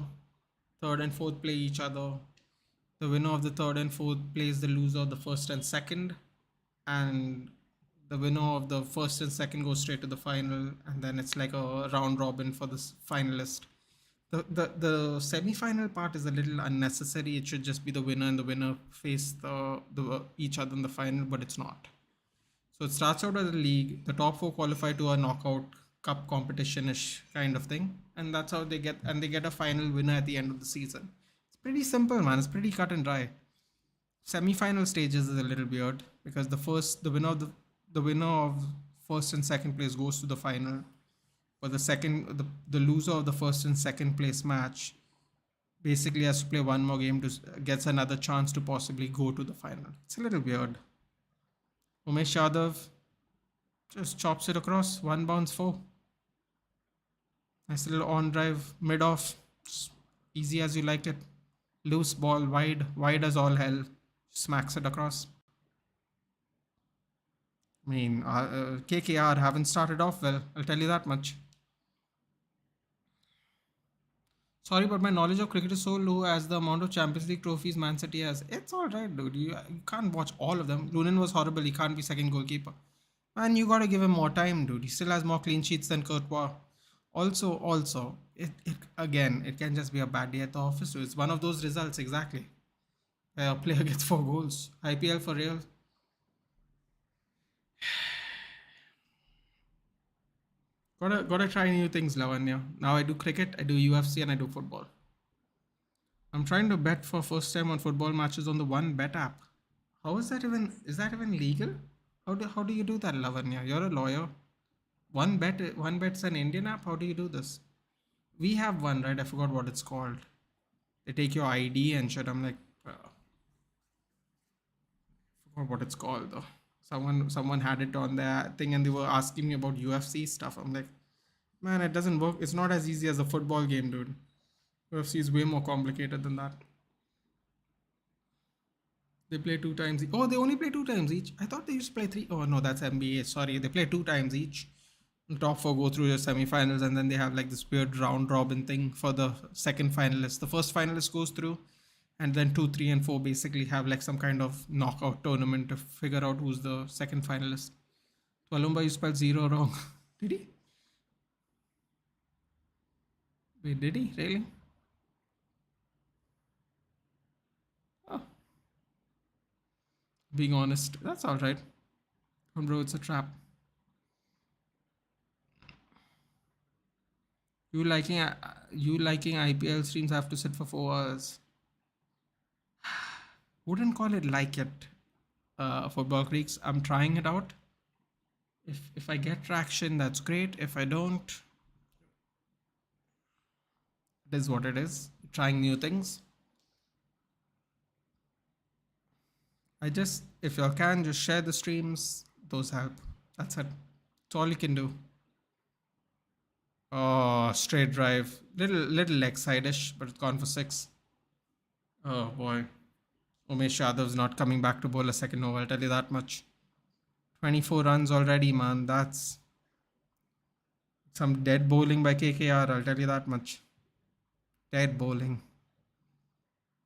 third and fourth play each other. The winner of the third and fourth plays the loser of the first and second, and the winner of the first and second goes straight to the final, and then it's like a round robin for the finalist. The semi final part is a little unnecessary. It should just be the winner and the winner face the each other in the final, but it's not. So it starts out as a league. The top four qualify to a knockout cup competition-ish kind of thing, and that's how they get a final winner at the end of the season. It's pretty simple, man. It's pretty cut and dry. Semi-final stages is a little weird because the winner of first and second place goes to the final, but the loser of the first and second place match basically has to play one more game to gets another chance to possibly go to the final. It's a little weird. Umesh Yadav just chops it across, one bounce four. Nice little on drive, mid off, easy as you like it. Loose ball, wide as all hell. Smacks it across. I mean, KKR haven't started off well, I'll tell you that much. Sorry, but my knowledge of cricket is so low as the amount of Champions League trophies Man City has. It's alright, dude. You can't watch all of them. Lunin was horrible. He can't be second goalkeeper. Man, you gotta give him more time, dude. He still has more clean sheets than Courtois. Also, it again, it can just be a bad day at the office. So it's one of those results exactly. Where a player gets 4 goals. IPL for real. Gotta try new things, Lavanya. Now I do cricket, I do UFC, and I do football. I'm trying to bet for first time on football matches on the one bet app. How is that even legal? How do you do that, Lavanya? You're a lawyer. One bet's an Indian app. How do you do this? We have one, right? I forgot what it's called. They take your ID and shit. I'm like, forgot what it's called though. Someone had it on their thing and they were asking me about UFC stuff. I'm like, man, it doesn't work. It's not as easy as a football game, dude. UFC is way more complicated than that. They play 2 times. Oh, they only play 2 times each. I thought they used to play three. Oh no, that's NBA. Sorry, they play 2 times each. The top four go through the semifinals, and then they have like this weird round robin thing for the second finalist. The first finalist goes through, and then 2, 3, and 4 basically have like some kind of knockout tournament to figure out who's the second finalist. Walumba, you spelled zero wrong. Did he? Wait, did he really? Oh, being honest, that's all right. Bro, it's a trap. You liking IPL streams have to sit for 4 hours. Wouldn't call it like it. Football Creeks. I'm trying it out. If I get traction, that's great. If I don't, it is what it is. Trying new things. If you all can, just share the streams. Those help. That's it. That's all you can do. Oh, straight drive. Little leg side-ish, but it's gone for six. Oh boy. Umesh Yadav's not coming back to bowl a second over, I'll tell you that much. 24 runs already, man. That's some dead bowling by KKR, I'll tell you that much. Dead bowling.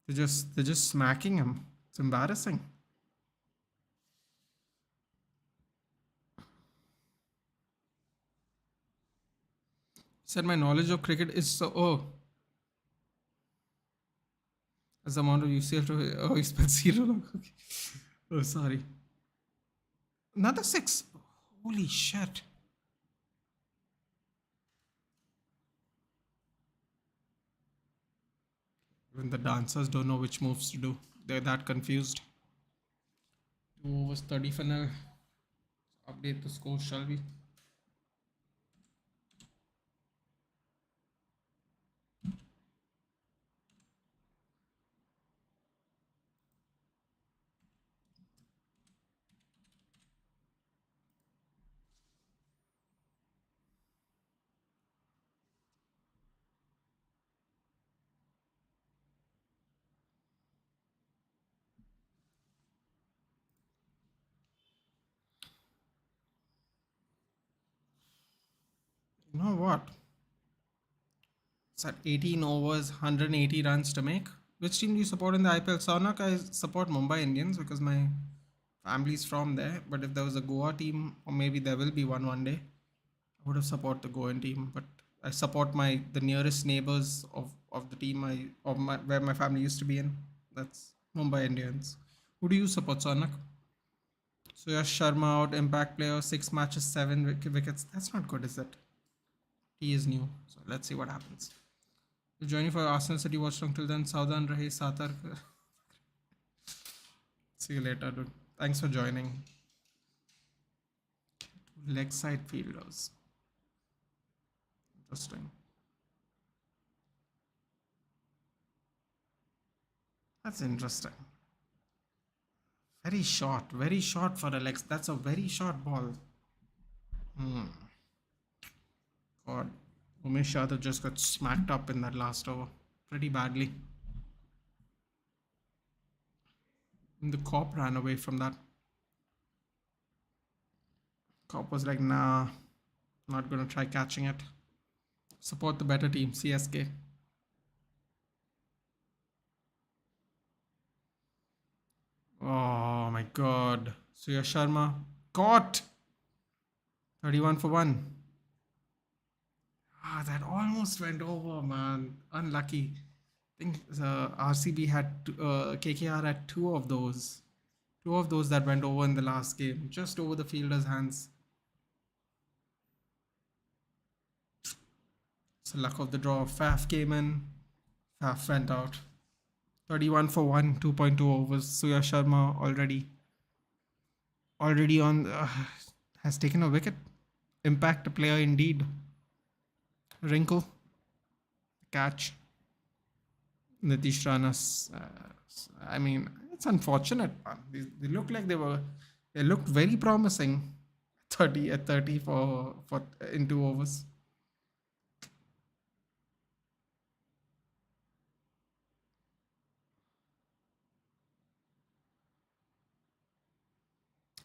They're just smacking him. It's embarrassing. Said my knowledge of cricket is so as the amount of UCL to he spent zero. Okay. Oh sorry. Another six. Holy shit. Even the dancers don't know which moves to do. They're that confused. 2 overs 30 for now. Update the score, shall we? You know what? It's at 18 overs, 180 runs to make. Which team do you support in the IPL? Saunak, I support Mumbai Indians because my family's from there. But if there was a Goa team, or maybe there will be one day, I would have support the Goan team. But I support the nearest neighbors of the team where my family used to be in. That's Mumbai Indians. Who do you support, Saunak? So Yash Sharma out, impact player, 6 matches, 7 wickets. That's not good, is it? He is new, so let's see what happens. Joining for Arsenal City Watchalong till then. Southern Rahe Satar. See you later, dude. Thanks for joining. Leg side fielders. Interesting. That's interesting. Very short for a leg. That's a very short ball. God, Umesh Yadav just got smacked up in that last over pretty badly. And the cop ran away from that. Cop was like, nah, not gonna try catching it. Support the better team, CSK. Oh my god. Surya Sharma caught 31 for 1. Ah, that almost went over, man. Unlucky. I think RCB had KKR had two of those. Two of those that went over in the last game, just over the fielder's hands. It's the luck of the draw. Faf came in. Faf went out. 31 for 1, 2.2 overs. Surya Sharma already on has taken a wicket. Impact player indeed. Wrinkle. Catch. Nitish Rana's. I mean, it's unfortunate. They look like they looked very promising. 30 for in 2 overs.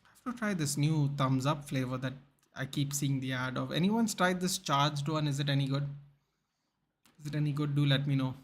I have to try this new thumbs up flavor that I keep seeing the ad of. Anyone's tried this charged one? Is it any good? Is it any good? Do let me know.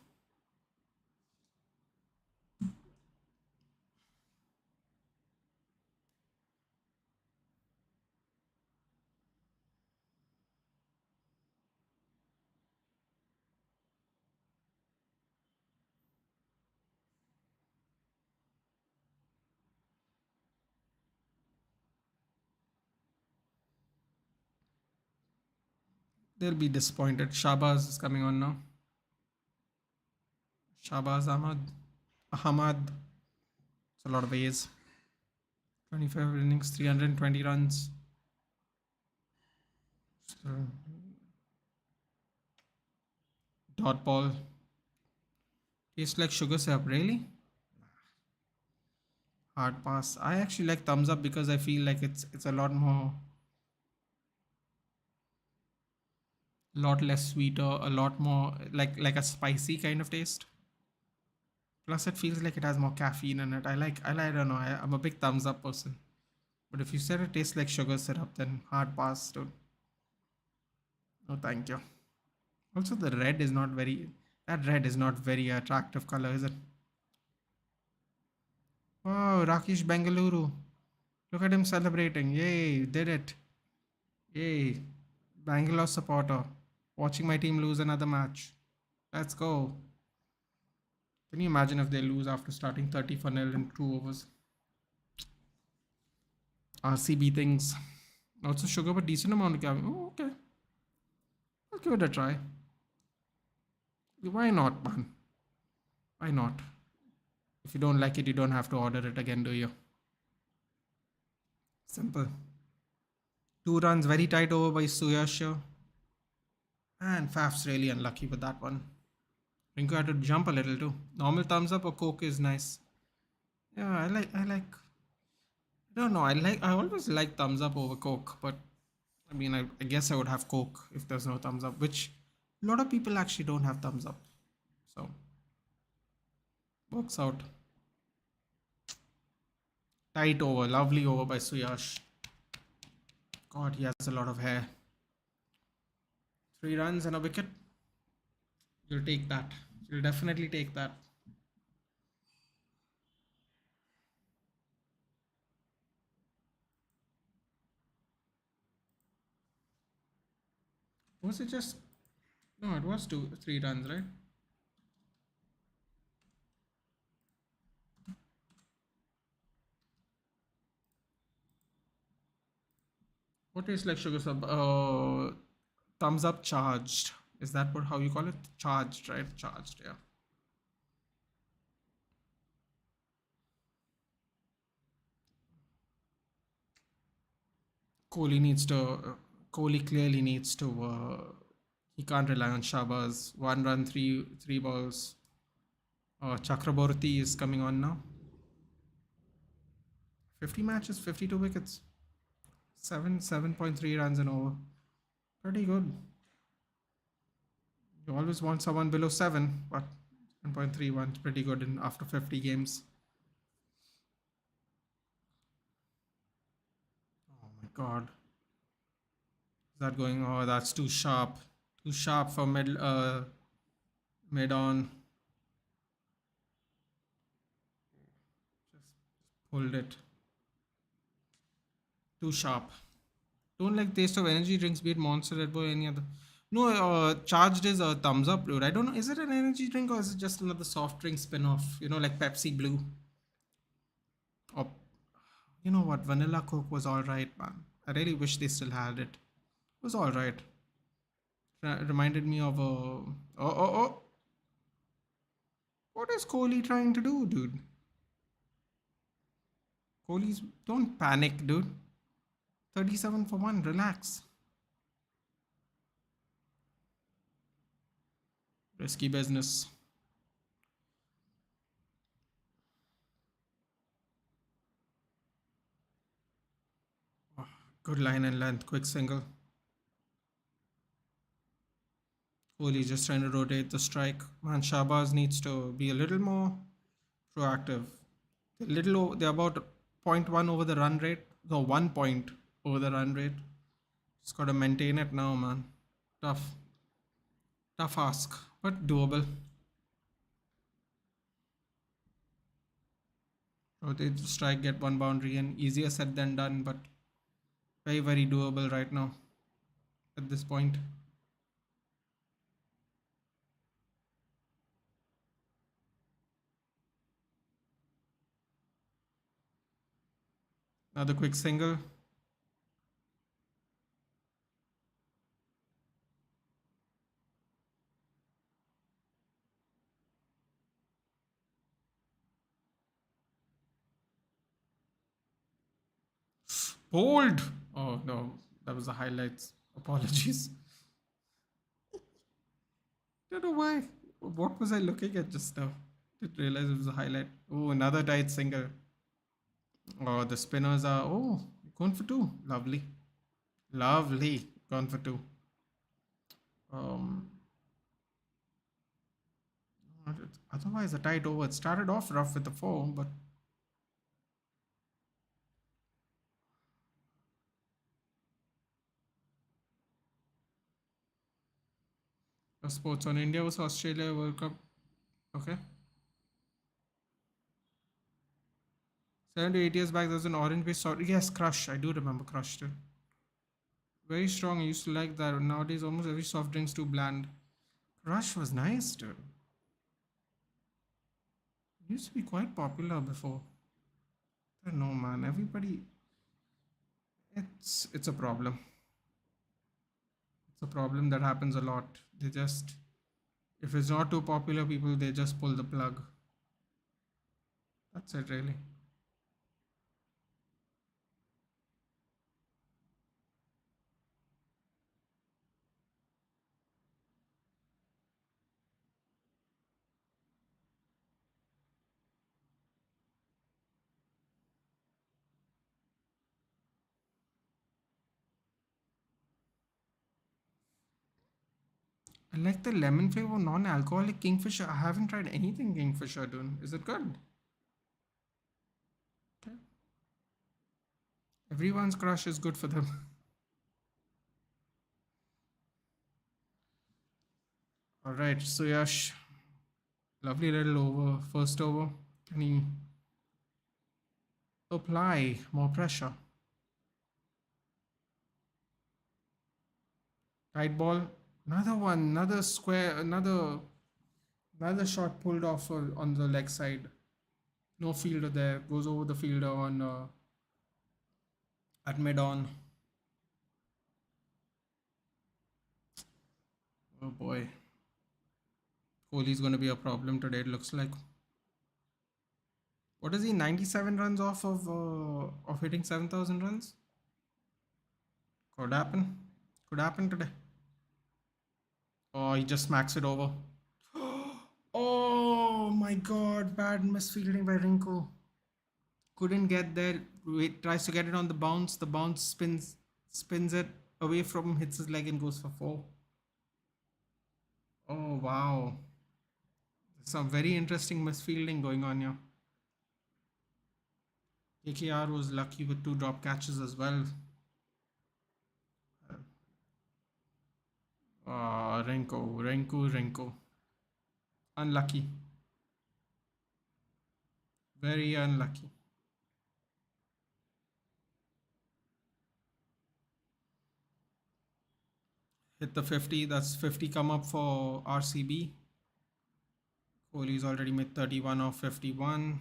They'll be disappointed. Shabaz is coming on now. Shabaz Ahmad. It's a lot of A's. 25 innings, 320 runs. So, dot ball. Tastes like sugar syrup. Really? Hard pass. I actually like thumbs up because I feel like it's a lot more A lot less sweeter, a lot more like a spicy kind of taste. Plus, it feels like it has more caffeine in it. I don't know. I'm a big thumbs up person. But if you said it tastes like sugar syrup, then hard pass, dude. No, thank you. Also, the red is not very. That red is not very attractive color, is it? Wow, Rakesh Bengaluru. Look at him celebrating. Yay, did it. Yay. Bangalore supporter. Watching my team lose another match. Let's go. Can you imagine if they lose after starting 30 for nil in 2 overs? RCB things. Also sugar, but decent amount of caffeine. Oh, okay. I'll give it a try. Why not, man? Why not? If you don't like it, you don't have to order it again, do you? Simple. 2 runs, very tight over by Suyasha. And Faf's really unlucky with that one. Rinku had to jump a little too. Normal thumbs up or Coke is nice. Yeah, I don't know. I always like thumbs up over Coke, but I mean, I guess I would have Coke if there's no thumbs up, which a lot of people actually don't have thumbs up. So, works out. Tight over, lovely over by Suyash. God, he has a lot of hair. 3 runs and a wicket. You'll take that. You'll definitely take that. Was it just. No, it was 3 runs, right? What is like sugar sub? Thumbs up charged. Is that what how you call it? Charged, right? Charged, yeah. Kohli needs to. Kohli clearly needs to. He can't rely on Shabazz. 1 run, three balls. Chakraborty is coming on now. 50 matches, 52 wickets. 7.3 runs an over. Pretty good. You always want someone below 7, but 7.31 is pretty good in after 50 games. Oh my god. Is that going? Oh, that's too sharp. Too sharp for mid on. Just pulled it. Too sharp. Don't like taste of energy drinks, be it Monster, Red Bull, any other. No, charged is a thumbs up, dude. I don't know. Is it an energy drink or is it just another soft drink spin off? You know, like Pepsi Blue. Or, you know what? Vanilla Coke was alright, man. I really wish they still had it. It was alright. Reminded me of a. Oh. What is Kohli trying to do, dude? Kohli's. Don't panic, dude. 37 for 1. Relax. Risky business. Oh, good line and length. Quick single. Kohli just trying to rotate the strike. Man, Shahbaz needs to be a little more proactive. They're about zero point 0.1 over the run rate. No, 1 point over the run rate. Just got to maintain it now, man. Tough. Tough ask, but doable. Rotate the strike, get 1 boundary, and easier said than done, but very, very doable right now at this point. Another quick single. Bold! Oh no, that was the highlights. Apologies. Don't know why. What was I looking at just now? Didn't realize it was a highlight. Oh, another tight single. Oh, the spinners are. Oh, going for two. Lovely. Lovely. Gone for two. Um, otherwise, a tight over. It started off rough with the four, but sports on India was Australia World Cup. Okay. 7 to 8 years back, there was an orange based soft. Yes, Crush. I do remember Crush too. Very strong. I used to like that. Nowadays, almost every soft drink's too bland. Crush was nice, dude. It used to be quite popular before. I don't know, man. Everybody, it's a problem. It's a problem that happens a lot. They just, if it's not too popular, people they just pull the plug. That's it, really. I like the lemon flavor non-alcoholic Kingfisher. I haven't tried anything Kingfisher, dude. Is it good? Okay. Everyone's crush is good for them. All right, so Yash, lovely little over, first over. Can he apply more pressure? Tight ball, another one, another square, another shot pulled off on the leg side. No fielder there, goes over the fielder on at mid on. Oh boy, Kohli's going to be a problem today. It looks like. What is he? 97 runs off of hitting 7,000 runs. Could happen. Could happen today. Oh, he just smacks it over. Oh my God! Bad misfielding by Rinko. Couldn't get there. Wait, tries to get it on the bounce. The bounce spins it away from him, hits his leg and goes for four. Oh wow! Some very interesting misfielding going on here. KKR was lucky with two drop catches as well. Renko. Unlucky. Very unlucky. Hit the 50. That's 50 come up for RCB. Kohli's already made 31 of 51.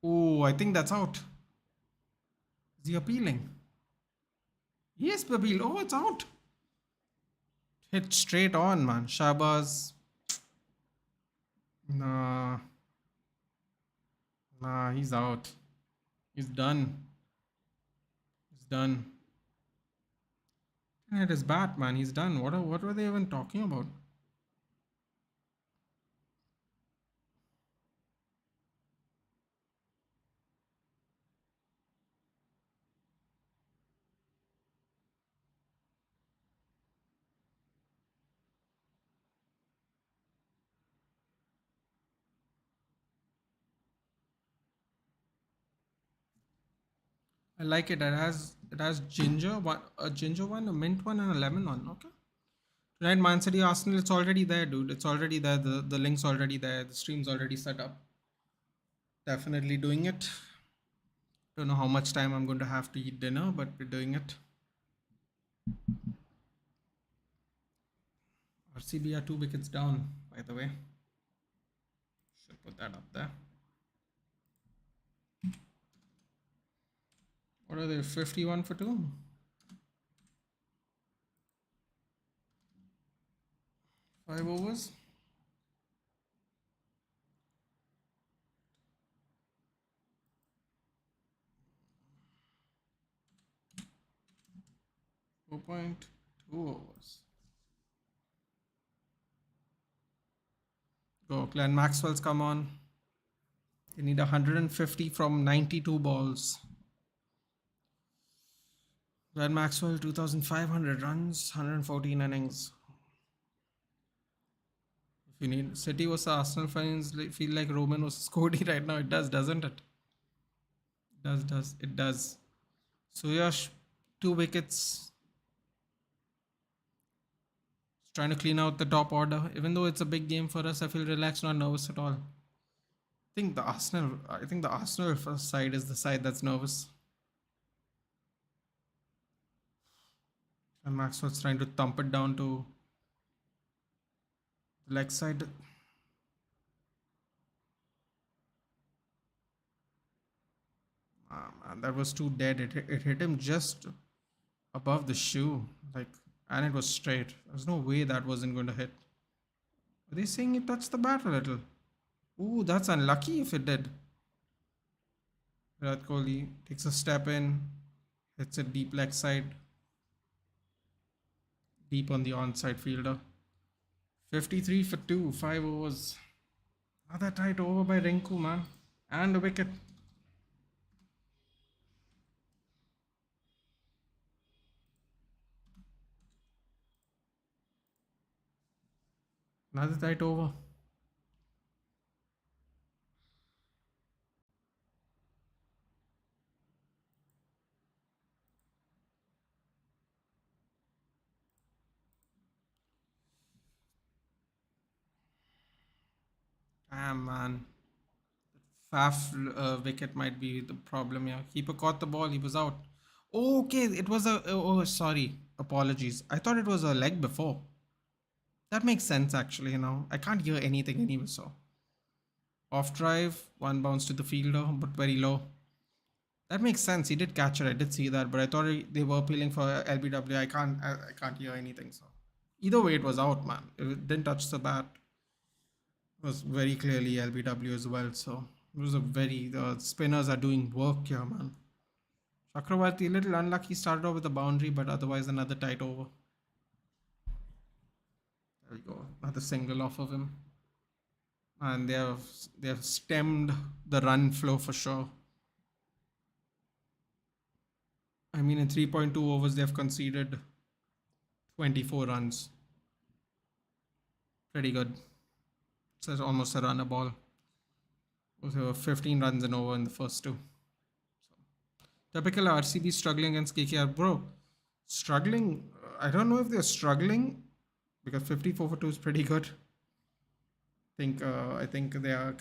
Oh, I think that's out. Is he appealing? Yes, Babil. Oh, it's out. Hit straight on, man. Shabazz. Nah, he's out. He's done. He's done. Hit his bat, man. He's done. What were they even talking about? I like it. It has ginger one, a ginger one, a mint one, and a lemon one. Okay. Tonight, Man City Arsenal. It's already there, dude. It's already there. The link's already there. The stream's already set up. Definitely doing it. Don't know how much time I'm going to have to eat dinner, but we're doing it. RCB are 2 wickets down, by the way. Should put that up there. What are they? 51 for 2? 5 overs? 4.2 overs. Go, Glenn Maxwell's come on. They need 150 from 92 balls. Glenn Maxwell, 2,500 runs, 114 innings. If you need City was Arsenal fans feel like Roman was Cody right now. It does, doesn't it? It does. Suyash, 2 wickets. Trying to clean out the top order. Even though it's a big game for us, I feel relaxed, not nervous at all. I think the Arsenal first side is the side that's nervous. And Maxwell's trying to thump it down to the leg side. Man, that was too dead. It hit him just above the shoe, like, and it was straight. There's no way that wasn't going to hit. Are they saying it touched the bat a little? Ooh, that's unlucky if it did. Virat Kohli takes a step in, hits it deep leg side, deep on the onside fielder. 53 for 2, 5 overs. Another tight over by Rinku, man. And a wicket. Another tight over. Damn, man. Faf wicket might be the problem here. Keeper caught the ball. He was out. Okay, it was a. Oh, sorry. Apologies. I thought it was a leg before. That makes sense, actually. I can't hear anything anyway, so. Off drive, one bounce to the fielder, but very low. That makes sense. He did catch it. I did see that, but I thought they were appealing for LBW. I can't hear anything. So either way, it was out, man. It didn't touch the bat. It was very clearly LBW as well. So it was a very the spinners are doing work here, man. Chakravarti a little unlucky. Started off with a boundary, but otherwise another tight over. There we go. Another single off of him, and they have stemmed the run flow for sure. I mean, in 3.2 overs, they've conceded 24 runs. Pretty good. It's almost a run a ball. So 15 runs and over in the first two. Typical RCB struggling against KKR. Bro, struggling. I don't know if they're struggling because 54 for 2 is pretty good. I think they are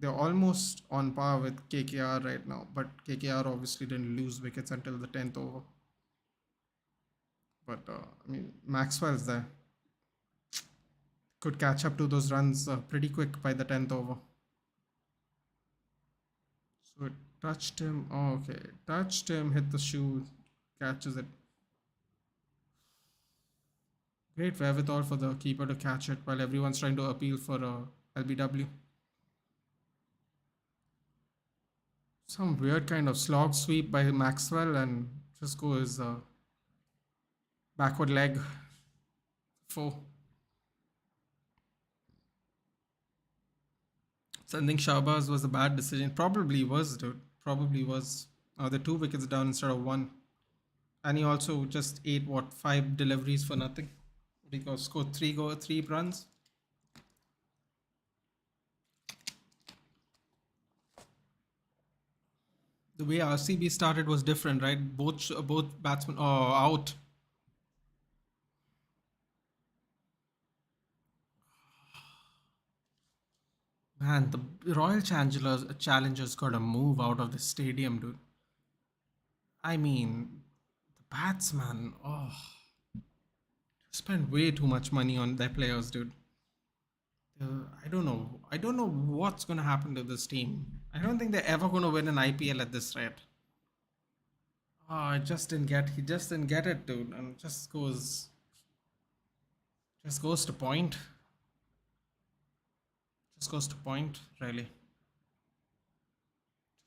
they're almost on par with KKR right now, but KKR obviously didn't lose wickets until the 10th over. But I mean, Maxwell's there. Could catch up to those runs pretty quick by the 10th over. So it touched him. Oh, okay. Touched him, hit the shoe, catches it. Great wherewithal for the keeper to catch it while everyone's trying to appeal for LBW. Some weird kind of slog sweep by Maxwell, and just goes backward leg. 4. So I think Shahbaz was a bad decision. Probably was, dude. Probably was. The 2 wickets down instead of 1. And he also just ate 5 deliveries for nothing. Because scored 3 runs. The way RCB started was different, right? Both batsmen out. Man, the Royal Challengers got to move out of the stadium, dude. I mean, the batsman, spend way too much money on their players, dude. I don't know. I don't know what's gonna happen to this team. I don't think they're ever gonna win an IPL at this rate. Oh, he just didn't get it, dude, and just goes to point. Just goes to point, really.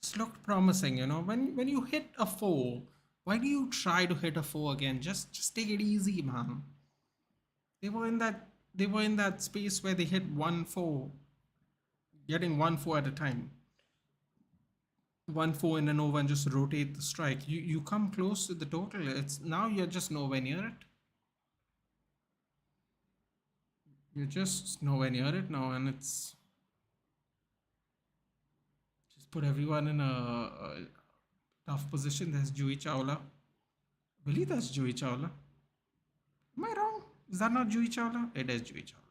Just looked promising, when you hit a 4 Why do you try to hit a four again? Just take it easy, man. They were in that space where they hit one four, getting one four at a time. One four in an over and just rotate the strike. You come close to the total. It's now you're just nowhere near it. You're just nowhere near it now, and it's just put everyone in a tough position. There's Jui Chawla. Really, that's Jui Chawla. Am I wrong? Is that not Jui Chawla? It is Jui Chawla.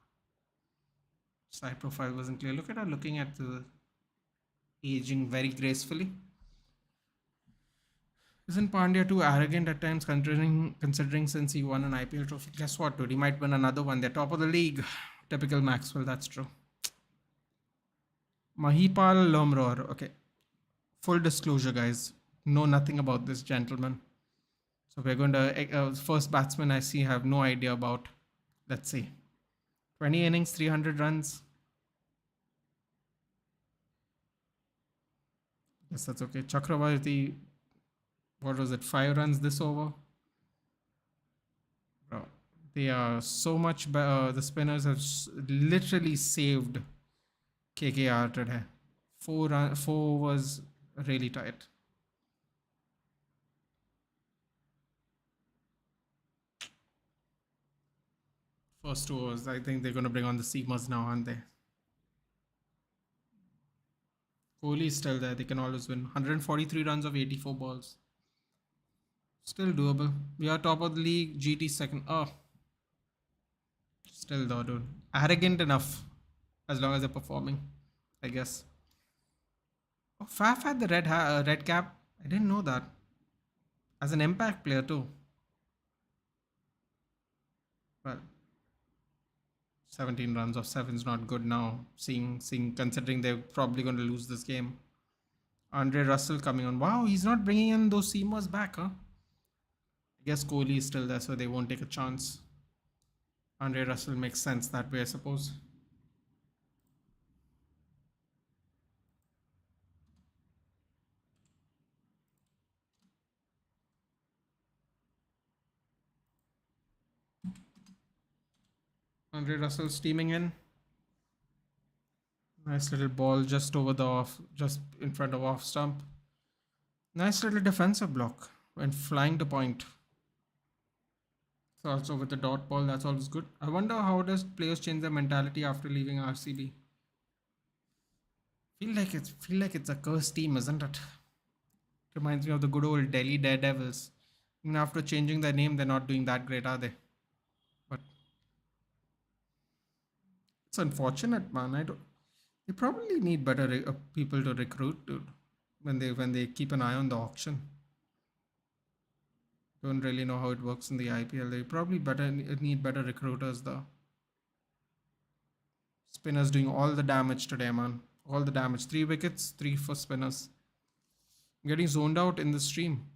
Side profile wasn't clear. Look at her looking at the aging very gracefully. Isn't Pandya too arrogant at times, considering since he won an IPL trophy? Guess what, dude? He might win another one. They're top of the league. Typical Maxwell. That's true. Mahipal Lomror. Okay. Full disclosure, guys. Know nothing about this gentleman. So we're going to first batsman I see have no idea about. Let's see. 20 innings, 300 runs. Yes, that's okay. Chakravarti, what was it? 5 runs this over. Bro, they are so much better. The spinners have literally saved KKR today. 4 was really tight. First 2 overs, I think they're going to bring on the seamers now, aren't they? Kohli is still there. They can always win. 143 runs of 84 balls. Still doable. We are top of the league. GT second. Oh. Still though, dude. Arrogant enough. As long as they're performing, I guess. Oh, Faf had the red cap. I didn't know that. As an impact player too. Well, 17 runs of 7 is not good now. Seeing considering they're probably going to lose this game. Andre Russell coming on. Wow, he's not bringing in those seamers back, huh? I guess Kohli is still there, so they won't take a chance. Andre Russell makes sense that way, I suppose. Andre Russell steaming in. Nice little ball just over the off, just in front of off stump. Nice little defensive block. Went flying to point. So also with the dot ball, that's always good. I wonder how does players change their mentality after leaving RCB? Feel like it's a cursed team, isn't it? Reminds me of the good old Delhi Daredevils. Even after changing their name, they're not doing that great, are they? But it's unfortunate, man. I don't. They probably need better people to recruit, dude. When they keep an eye on the auction. Don't really know how it works in the IPL. They probably need better recruiters though. Spinners doing all the damage today, man. All the damage. 3 wickets, 3 for spinners. I'm getting zoned out in the stream.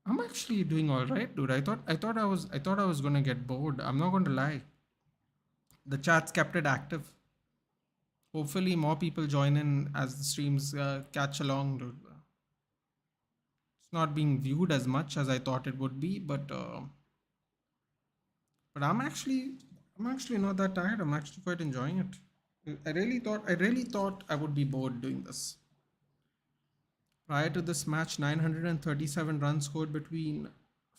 I'm actually doing all right, dude. I thought I was gonna get bored. I'm not going to lie. The chat's kept it active. Hopefully, more people join in as the streams catch along, dude. It's not being viewed as much as I thought it would be, but I'm actually not that tired. I'm actually quite enjoying it. I really thought I would be bored doing this. Prior to this match, 937 runs scored between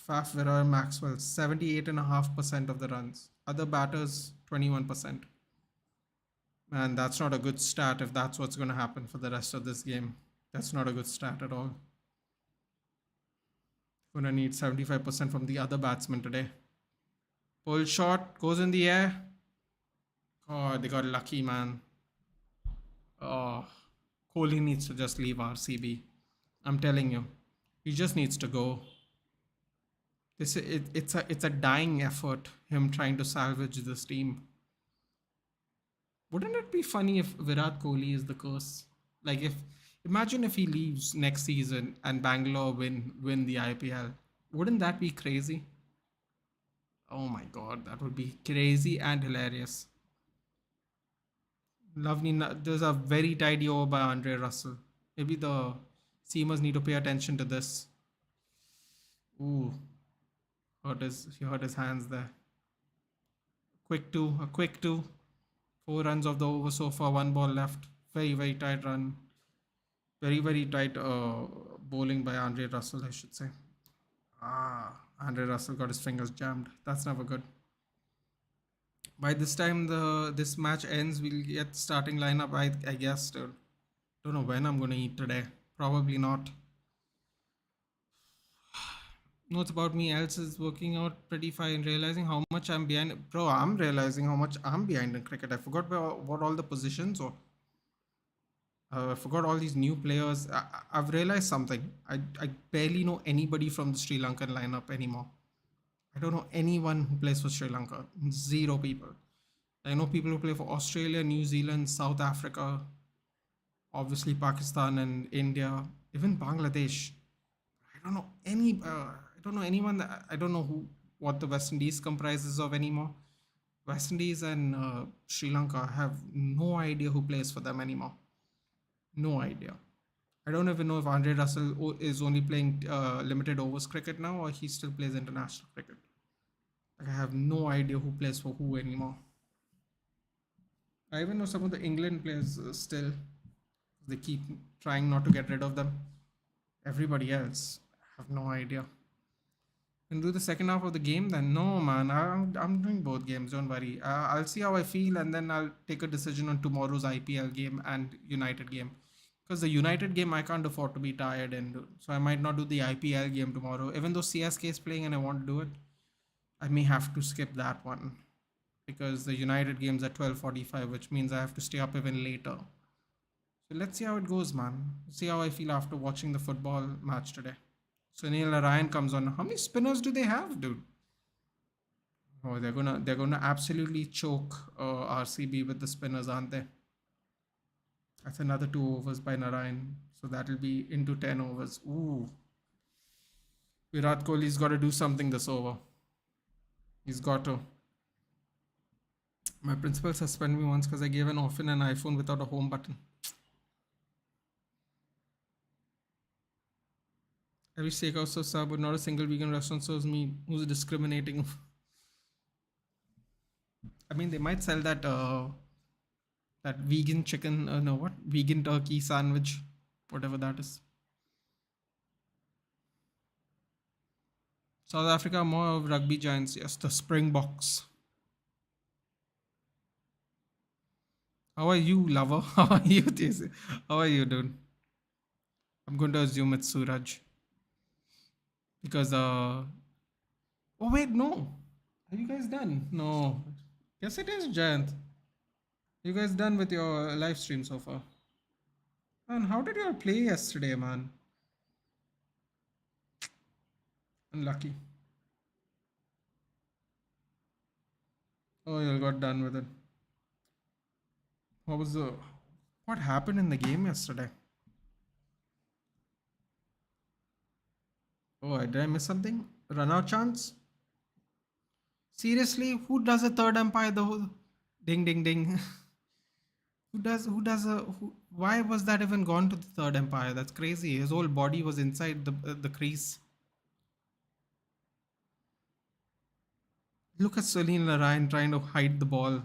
Faf, Virar, and Maxwell. 78.5% of the runs. Other batters, 21%. Man, that's not a good stat if that's what's going to happen for the rest of this game. That's not a good stat at all. Going to need 75% from the other batsmen today. Pull shot, goes in the air. Oh, they got lucky, man. Oh, Kohli needs to just leave RCB. I'm telling you, he just needs to go. It's a dying effort, him trying to salvage this team. Wouldn't it be funny if Virat Kohli is the curse? Like imagine if he leaves next season and Bangalore win the IPL. Wouldn't that be crazy? Oh my god, that would be crazy and hilarious. Lovely. There's a very tidy over by Andre Russell. Maybe the seamers need to pay attention to this. Ooh, he hurt his hands there. A quick two. 4 runs of the over so far, one ball left. Very tight run. Very tight bowling by Andre Russell, I should say. Andre Russell got his fingers jammed. That's never good. By this time this match ends, we'll get starting lineup. I guess. Dude. Don't know when I'm gonna eat today. Probably not. Notes about me else is working out pretty fine. Realizing how much I'm behind. Bro, I'm realizing how much I'm behind in cricket. I forgot what all the positions or I forgot all these new players. I've realized something. I barely know anybody from the Sri Lankan lineup anymore. I don't know anyone who plays for Sri Lanka. Zero people. I know people who play for Australia, New Zealand, South Africa, obviously Pakistan and India, even Bangladesh. I don't know any. I don't know anyone. I don't know who what the West Indies comprises of anymore. West Indies and Sri Lanka. I have no idea who plays for them anymore. No idea. I don't even know if Andre Russell is only playing limited overs cricket now or he still plays international cricket. Like I have no idea who plays for who anymore. I even know some of the England players still. They keep trying not to get rid of them. Everybody else, I have no idea. And do the second half of the game then? No, man. I'm doing both games. Don't worry. I'll see how I feel and then I'll take a decision on tomorrow's IPL game and United game. Because the United game I can't afford to be tired and so I might not do the IPL game tomorrow. Even though CSK is playing and I want to do it, I may have to skip that one because the United game's at 12:45, which means I have to stay up even later. So let's see how it goes, man. See how I feel after watching the football match today. Sunil Narayan comes on. How many spinners do they have, dude? Oh, they're gonna absolutely choke RCB with the spinners, aren't they? That's another 2 overs by Narayan. So that'll be into 10 overs. Ooh. Virat Kohli's got to do something this over. He's got to. My principal suspended me once because I gave an orphan an iPhone without a home button. Every steakhouse serves sub, but not a single vegan restaurant serves meat. Who's discriminating? I mean, they might sell that vegan chicken. No, what vegan turkey sandwich, whatever that is. South Africa more of rugby giants. Yes, the Springboks. How are you, lover? How are you, Tizzy? How are you, dude? I'm going to assume it's Suraj because oh wait, no. Are you guys done? No. Yes, it is Giant. You guys done with your live stream so far? And how did you all play yesterday, man? Unlucky. Oh, you all got done with it. What was the what happened in the game yesterday? Oh, did I miss something? Run out chance? Seriously, who does a third umpire the whole ding ding ding? Why was that even gone to the third umpire? That's crazy. His whole body was inside the crease. Look at Sunil Narayan trying to hide the ball.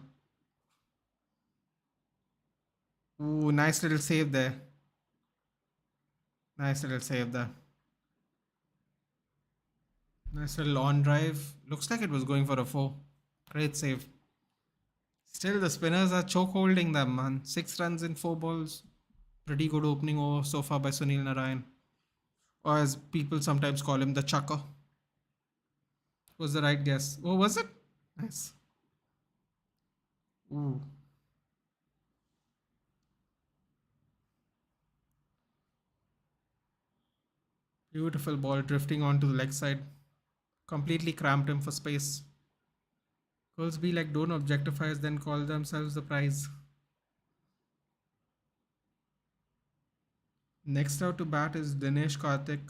Ooh, nice little save there. Nice little save there. Nice little on drive. Looks like it was going for a four. Great save. Still, the spinners are choke holding them, man. 6 runs in 4 balls. Pretty good opening over so far by Sunil Narayan. Or as people sometimes call him, the chucker. Was the right guess. Oh, was it? Nice. Ooh. Beautiful ball drifting onto the leg side. Completely cramped him for space. Girls be like, don't objectify us, then call themselves the prize. Next out to bat is Dinesh Karthik.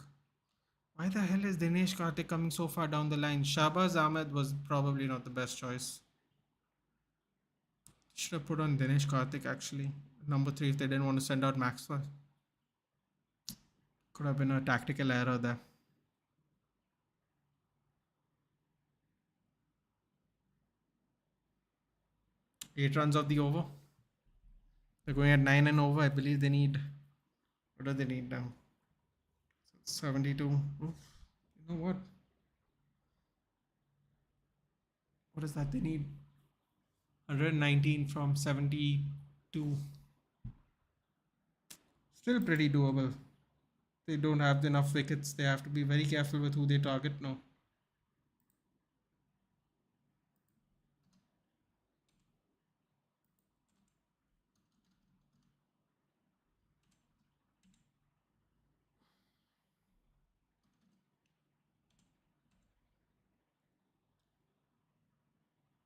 Why the hell is Dinesh Karthik coming so far down the line? Shahbaz Ahmed was probably not the best choice. Should have put on Dinesh Karthik actually. Number 3 if they didn't want to send out Maxwell. Could have been a tactical error there. 8 runs of the over. They're going at 9 and over. I believe they need. What do they need now? 72. Oof. You know what? What is that? They need 119 from 72. Still pretty doable. They don't have enough wickets. They have to be very careful with who they target now.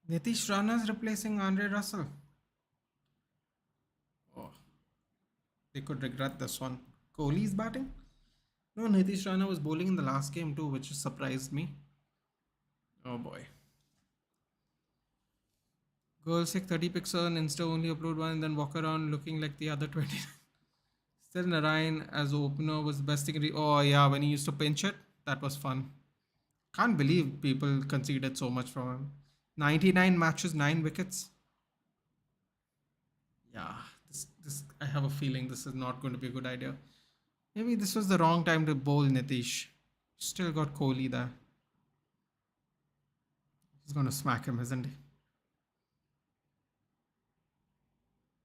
Nitish Rana is replacing Andre Russell. Oh, they could regret this one. Kohli's batting? No, Nitish Rana was bowling in the last game too, which surprised me. Oh boy. Girl sick 30 pixel and Insta only upload one and then walk around looking like the other 20. Still Narayan as opener was the best thing. Oh yeah, when he used to pinch it, that was fun. Can't believe people conceded so much from him. 99 matches, 9 wickets. Yeah, this I have a feeling this is not going to be a good idea. Maybe this was the wrong time to bowl Nitish. Still got Kohli there. He's going to smack him, isn't he?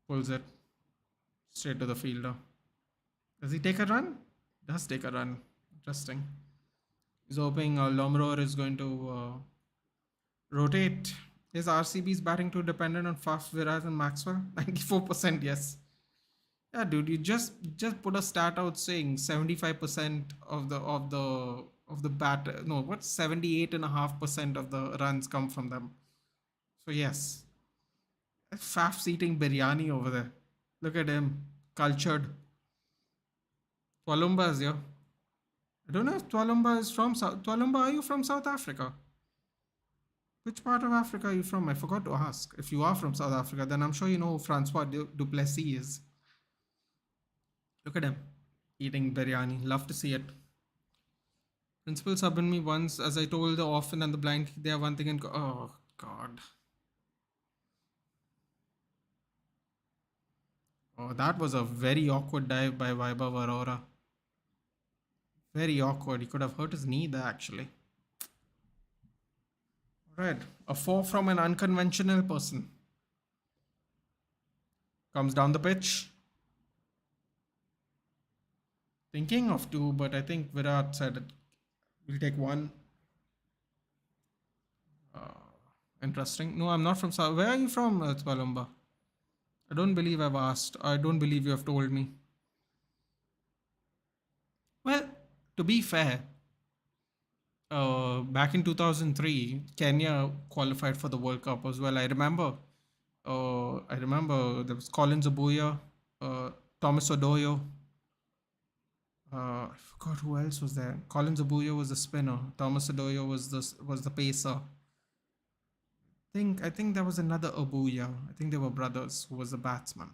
Pulls it straight to the fielder. Does he take a run? Does take a run. Interesting. He's hoping Lomror is going to rotate. Is RCB's batting too dependent on Faf, Virat, and Maxwell? 94%, yes. Yeah, dude, you just put a stat out saying 75% of the bat. No, what 78.5% of the runs come from them. So yes, Faf's eating biryani over there. Look at him, cultured. Twalumba is here. I don't know if Twalumba is from South. Twalumba, are you from South Africa? Which part of Africa are you from? I forgot to ask. If you are from South Africa, then I'm sure you know who Francois Duplessis is. Look at him eating biryani. Love to see it. Principal subbed me once, as I told the orphan and the blind, they have one thing in. Oh God. Oh, that was a very awkward dive by Vaibhav Aurora. Very awkward. He could have hurt his knee there actually. Right. A four from an unconventional person. Comes down the pitch. Thinking of two, but I think Virat said it. We'll take one. Uh, Interesting. No, I'm not from South. Where are you from, Twalumba? I don't believe I've asked. I don't believe you have told me. Well, to be fair, back in 2003, Kenya qualified for the World Cup as well. I remember there was Colin Zabuya, Thomas Odoyo. I forgot who else was there. Colin Zabuya was the spinner. Thomas Odoyo was the pacer. I think there was another Abuya. I think they were brothers who was the batsman.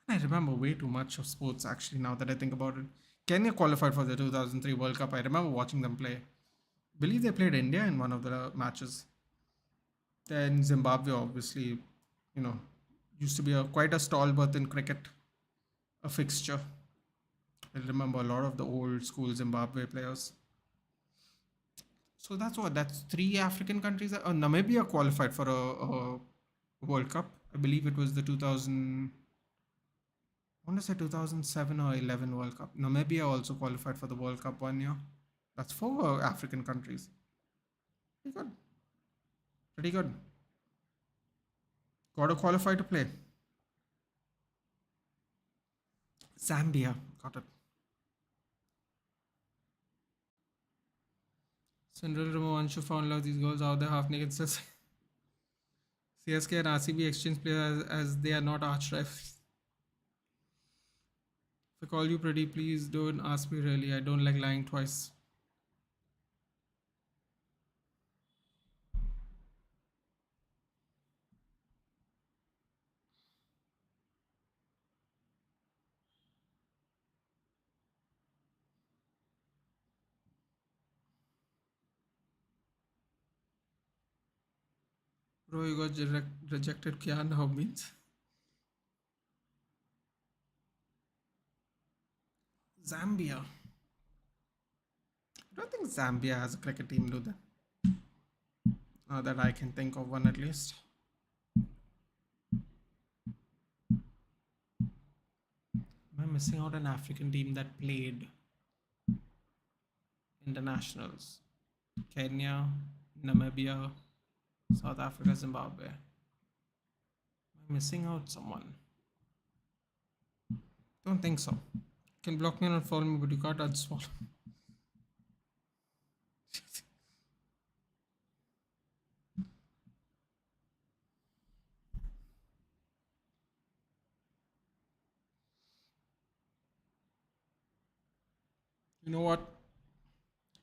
I remember way too much of sports actually now that I think about it. Kenya qualified for the 2003 World Cup. I remember watching them play. Believe they played India in one of the matches. Then Zimbabwe, obviously, you know, used to be quite a stalwart in cricket, a fixture. I remember a lot of the old school Zimbabwe players. So that's three African countries. Namibia qualified for a World Cup. I believe it was the 2000. I want to say 2007 or 11 World Cup. Namibia also qualified for the World Cup one year. That's four African countries. Pretty good. Pretty good. Got to qualify to play. Zambia. Got it. Sunderland Ramovanshu found love these girls out there half naked. Says CSK and RCB exchange players as they are not arch rivals. If I call you pretty, please don't ask me really. I don't like lying twice. Bro, you got rejected. Kya now means? Zambia. I don't think Zambia has a cricket team, do they? That I can think of one at least. Am I missing out an African team that played internationals? Kenya, Namibia, South Africa, Zimbabwe. Am I missing out someone? Don't think so. You can block me and follow me, but you can't unswallow. You know what?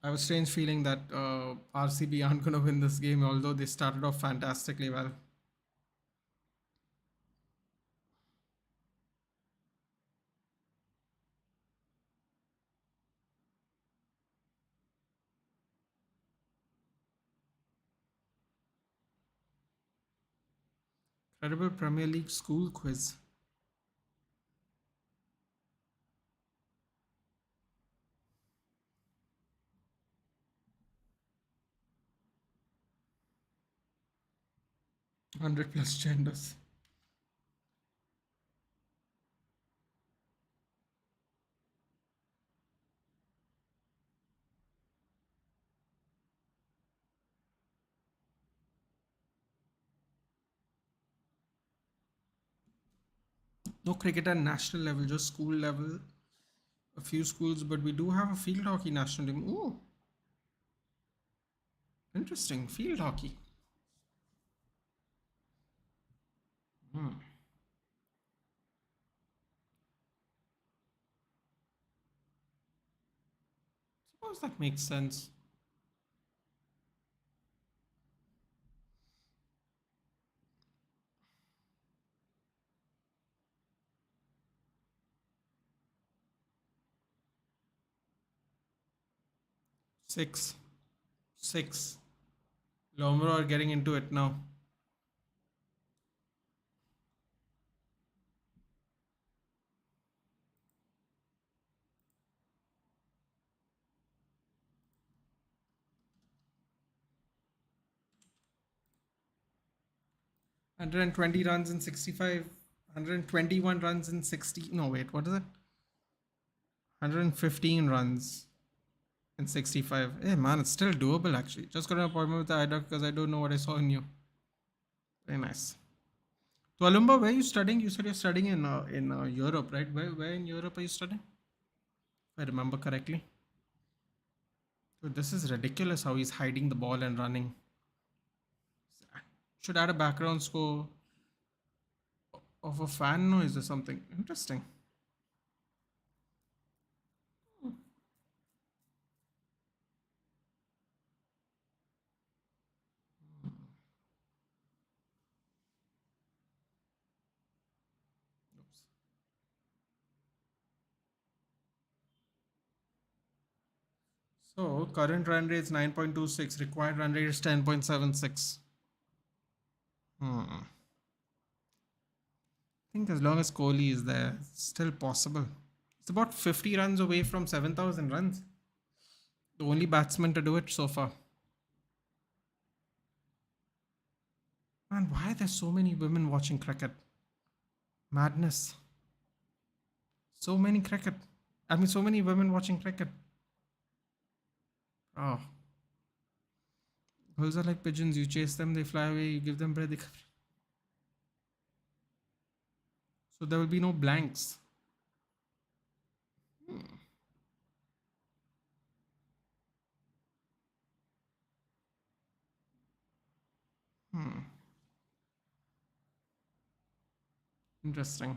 I have a strange feeling that RCB aren't going to win this game, although they started off fantastically well. Credible Premier League school quiz. Hundred plus genders. No cricket at national level, just school level. A few schools, but we do have a field hockey national team. Ooh, interesting. Field hockey. Hmm. Suppose that makes sense. Six. Six. Lomro are getting into it now. One 120 runs in 65. 121 runs in 60. No, wait, what is it? 115 runs in 65. Hey, man, it's still doable actually. Just got an appointment with the eye doctor because I don't know what I saw in you. Very nice. So, Alumba, where are you studying? You said you're studying in Europe, right? Where in Europe are you studying? If I remember correctly. Dude, this is ridiculous how he's hiding the ball and running. Should add a background score of a fan noise or something. Interesting. Oops. So current run rate is 9.26. Required run rate is 10.76. I think as long as Kohli is there, it's still possible. It's about 50 runs away from 7,000 runs. The only batsman to do it so far. Man, why are there so many women watching cricket? Madness. So many cricket. I mean, so many women watching cricket. Oh. Girls are like pigeons. You chase them, they fly away. You give them bread, they come. So there will be no blanks. Hmm. Interesting.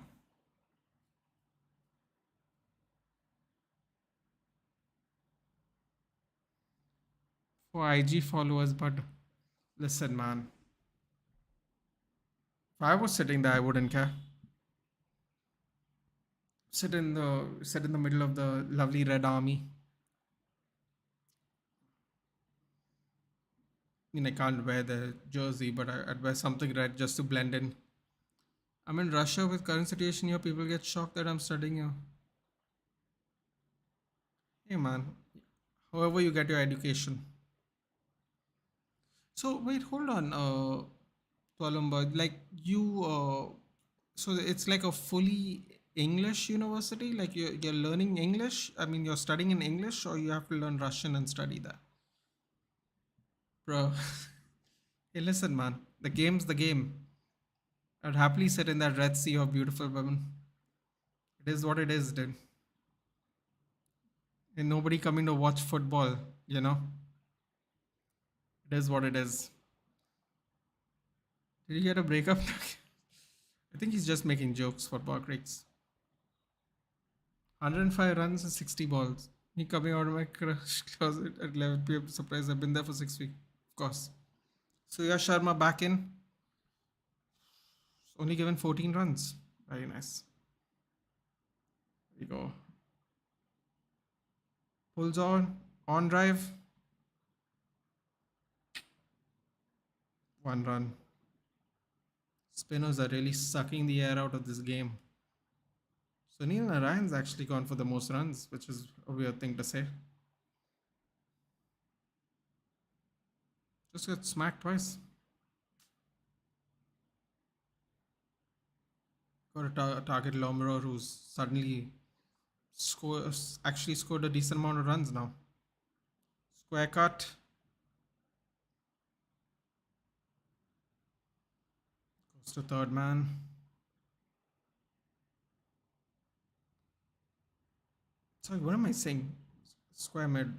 For IG followers, but listen, man. If I was sitting there, I wouldn't care. Sit in the middle of the lovely red army. I can't wear the jersey, but I'd wear something red just to blend in. I'm in Russia with current situation here. People get shocked that I'm studying here. Hey man, however you get your education. So wait, hold on, Columba. Like you, so it's like a fully English university. Like you're learning English. I mean, you're studying in English, or you have to learn Russian and study that, bro. Hey, listen, man. The game's the game. I'd happily sit in that Red Sea of beautiful women. It is what it is, dude. And nobody coming to watch football, you know? It is what it is. Did you get a breakup? I think he's just making jokes for Park Creeks. 105 runs and 60 balls. Me coming out of my closet at 11 p.m. Surprise, I've been there for 6 weeks. Of course. Surya Sharma back in. Only given 14 runs. Very nice. There we go. Pulls on drive. 1 run. Spinners are really sucking the air out of this game. Sunil Narayan's actually gone for the most runs, which is a weird thing to say. Just got smacked twice. Got a target Lomero who's suddenly actually scored a decent amount of runs now. Square cut. Goes to third man. Sorry, what am I saying? Square mid.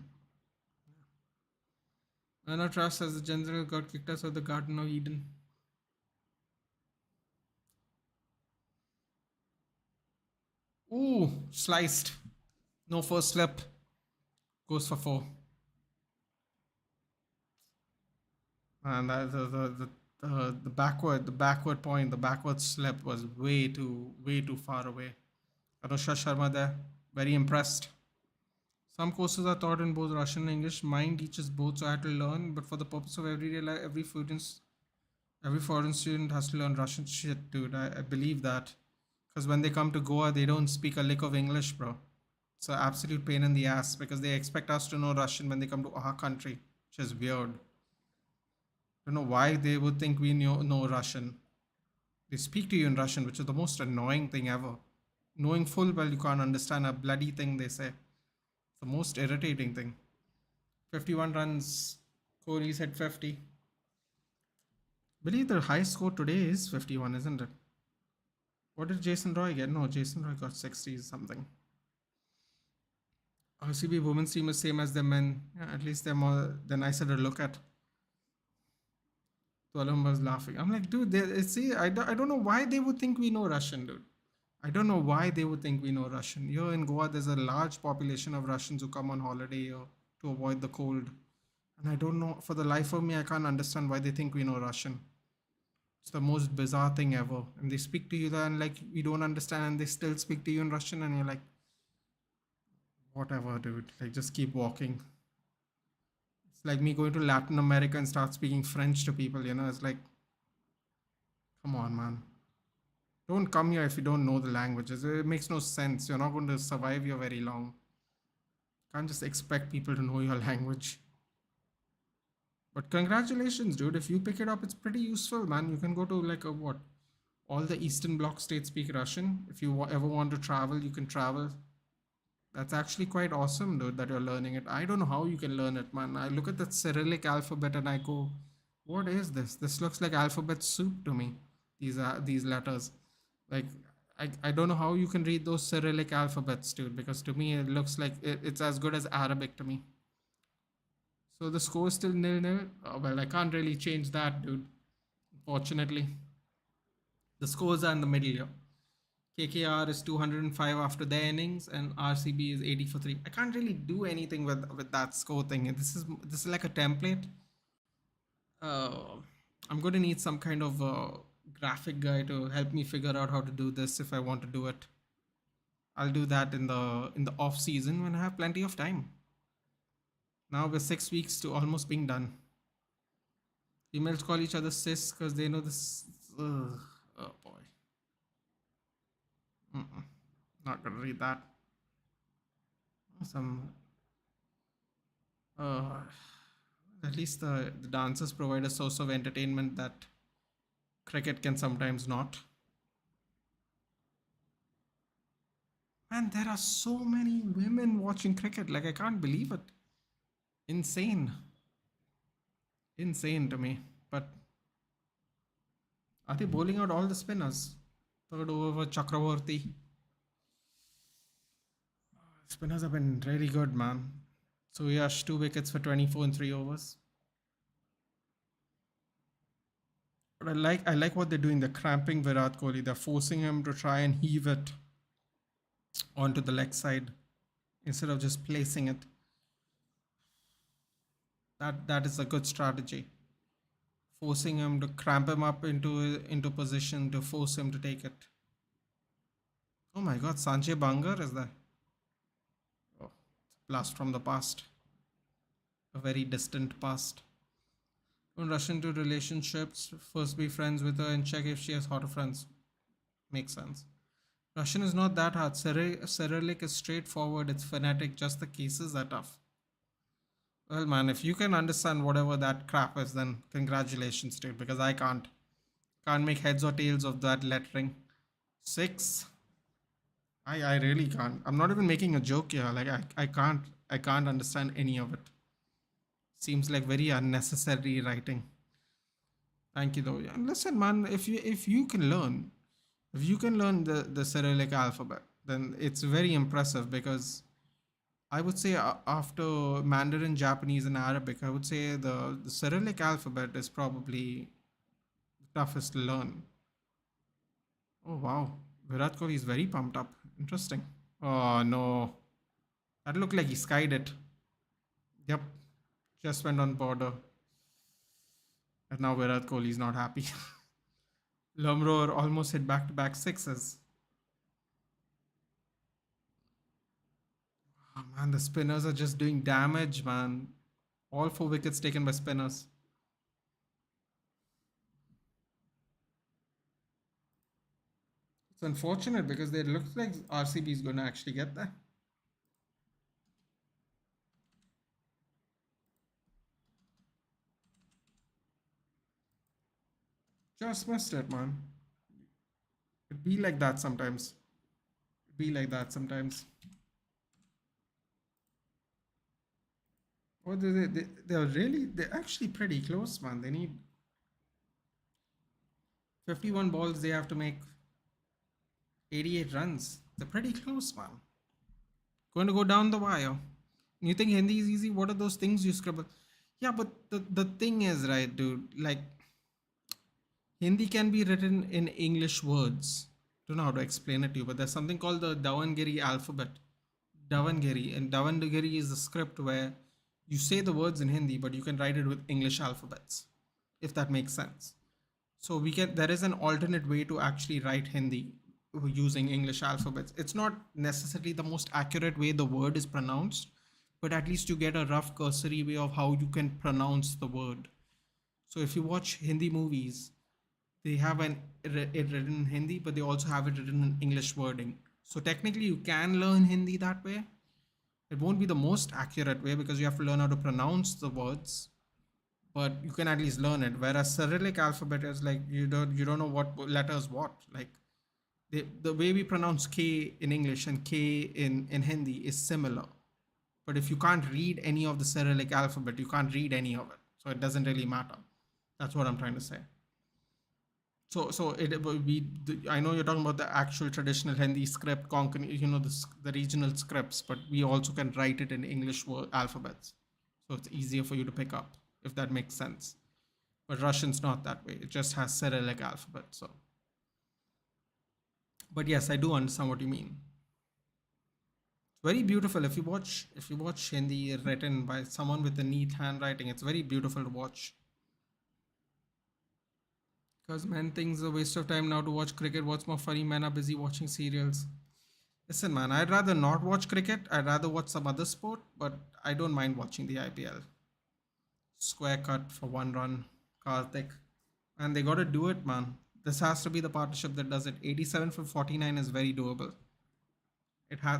Anna Trust as the general got kicked us out of the Garden of Eden. Ooh, sliced. No first slip. Goes for 4. And the backward point, the backward slip was way too far away. Anusha Sharma there, very impressed. Some courses are taught in both Russian and English. Mine teaches both, so I had to learn. But for the purpose of everyday life, every foreign student has to learn Russian. Shit, dude, I believe that. Because when they come to Goa, they don't speak a lick of English, bro. It's an absolute pain in the ass because they expect us to know Russian when they come to our country, which is weird. I don't know why they would think we know Russian. They speak to you in Russian, which is the most annoying thing ever. Knowing full well you can't understand a bloody thing they say. It's the most irritating thing. 51 runs. Kohli's hit 50. I believe the high score today is 51, isn't it? What did Jason Roy get? No, Jason Roy got 60 something. RCB women's team is same as the men. Yeah, at least they're nicer to look at. Columba's laughing. I'm like, dude, see, I don't know why they would think we know Russian, dude. I don't know why they would think we know Russian. Here in Goa, there's a large population of Russians who come on holiday here to avoid the cold. And I don't know, for the life of me, I can't understand why they think we know Russian. It's the most bizarre thing ever. And they speak to you there and like, you don't understand and they still speak to you in Russian and you're like, whatever, dude. Like, just keep walking. It's like me going to Latin America and start speaking French to people, you know? It's like, come on, man. Don't come here if you don't know the languages. It makes no sense. You're not going to survive here very long. Can't just expect people to know your language. But congratulations, dude. If you pick it up, it's pretty useful, man. You can go to like a what? All the Eastern Bloc states speak Russian. If you ever want to travel, you can travel. That's actually quite awesome, dude, that you're learning it. I don't know how you can learn it, man. I look at that Cyrillic alphabet and I go, what is this? This looks like alphabet soup to me. These letters. Like, I don't know how you can read those Cyrillic alphabets, dude, because to me it looks like it's as good as Arabic to me. So the score is still 0-0. Well, I can't really change that, dude. Unfortunately, the scores are in the middle here. KKR is 205 after their innings, and RCB is 80 for 3. I can't really do anything with that score thing. This is like a template. Uh, I'm going to need some kind of graphic guy to help me figure out how to do this if I want to do it. I'll do that in the off season when I have plenty of time. Now we're 6 weeks to almost being done. Females call each other sis because they know this. Ugh. Oh boy. Mm-mm. Not gonna read that. Some. Uh, at least the dancers provide a source of entertainment that cricket can sometimes not. Man, there are so many women watching cricket. Like, I can't believe it. Insane. Insane to me. But are they bowling out all the spinners? Third over for Chakravarti. Spinners have been really good, man. So Yash, 2 wickets for 24 in 3 overs. But I like what they're doing. They're cramping Virat Kohli. They're forcing him to try and heave it onto the leg side instead of just placing it. That is a good strategy. Forcing him to cramp him up into position to force him to take it. Oh my God, Sanjay Bangar is there? Oh, blast from the past, a very distant past. Don't rush into relationships. First, be friends with her and check if she has hotter friends. Makes sense. Russian is not that hard. Cyrillic is straightforward. It's phonetic. Just the cases are tough. Well, man, if you can understand whatever that crap is, then congratulations to you, because I can't. Can't make heads or tails of that lettering. Six. I really can't. I'm not even making a joke here. Like I can't understand any of it. Seems like very unnecessary writing. Thank you though. Yeah, listen, man, if you can learn the Cyrillic alphabet, then it's very impressive, because I would say after Mandarin, Japanese, and Arabic, I would say the Cyrillic alphabet is probably the toughest to learn. Oh wow, Virat Kohli is very pumped up. Interesting. Oh no, that looked like he skied it. Yep, just went on border, and now Virat Kohli is not happy. Lumroar almost hit back-to-back sixes. Oh, man, the spinners are just doing damage, man. All 4 wickets taken by spinners. It's unfortunate because it looks like RCB is going to actually get there. Just missed it, man. It be like that sometimes. It be like that sometimes. Oh, they're actually pretty close, man. They need 51 balls. They have to make 88 runs. They're pretty close, man. Going to go down the wire. You think Hindi is easy? What are those things you scribble? Yeah, but the thing is, right, dude, like Hindi can be written in English words. Don't know how to explain it to you, but there's something called the Davangiri alphabet. Davangiri. And Davangiri is the script where you say the words in Hindi, but you can write it with English alphabets, if that makes sense. So there is an alternate way to actually write Hindi using English alphabets. It's not necessarily the most accurate way the word is pronounced, but at least you get a rough cursory way of how you can pronounce the word. So if you watch Hindi movies, they have it written in Hindi, but they also have it written in English wording. So technically, you can learn Hindi that way. It won't be the most accurate way because you have to learn how to pronounce the words, but you can at least learn it. Whereas Cyrillic alphabet is like you don't know what letters what. Like the way we pronounce K in English and K in Hindi is similar. But if you can't read any of the Cyrillic alphabet, you can't read any of it. So it doesn't really matter. That's what I'm trying to say. So it will be. I know you're talking about the actual traditional Hindi script, Konkan, the regional scripts, but we also can write it in English alphabets, so it's easier for you to pick up, if that makes sense. But Russian's not that way. It just has Cyrillic alphabet. So, but yes, I do understand what you mean. It's very beautiful. If you watch Hindi written by someone with a neat handwriting, it's very beautiful to watch. Because men thinks it's a waste of time now to watch cricket. What's more funny? Men are busy watching serials. Listen, man, I'd rather not watch cricket. I'd rather watch some other sport, but I don't mind watching the IPL. Square cut for one run. Karthik. And they got to do it, man. This has to be the partnership that does it. 87 for 49 is very doable.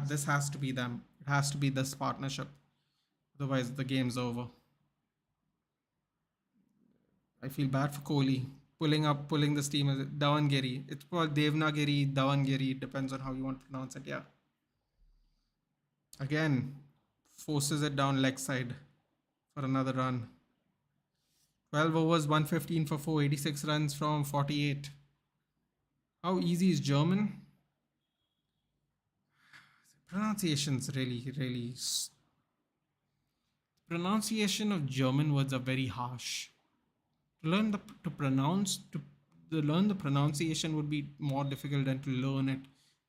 This has to be them. It has to be this partnership. Otherwise, the game's over. I feel bad for Kohli pulling this team as Davangiri. It's called Devnagiri, Davangiri. It depends on how you want to pronounce it. Yeah. Again, forces it down leg side for another run. 12 overs, 115 for 486 runs from 48. How easy is German? Pronunciations really. Pronunciation of German words are very harsh. To learn the pronunciation would be more difficult than to learn it,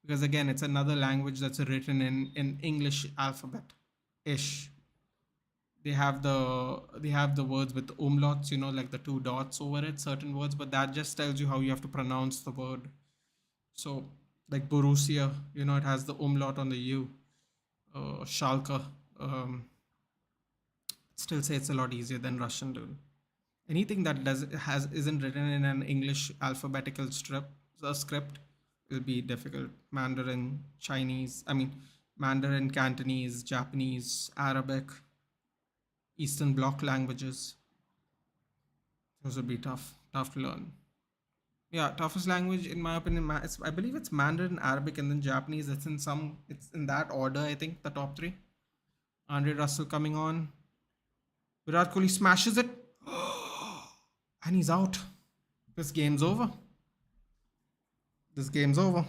because again, it's another language that's written in English alphabet ish. They have the words with umlauts, like the two dots over it, certain words, but that just tells you how you have to pronounce the word. So, like Borussia, it has the umlaut on the U. Schalke, still say it's a lot easier than Russian, dude. Anything that isn't written in an English alphabetical script will be difficult. Mandarin, Chinese, I mean, Mandarin, Cantonese, Japanese, Arabic, Eastern Bloc languages. Those would be tough to learn. Yeah, toughest language in my opinion. I believe it's Mandarin, Arabic, and then Japanese. It's in that order. I think the top three. Andre Russell coming on. Virat Kohli smashes it, and he's out. This game's over. This game's over.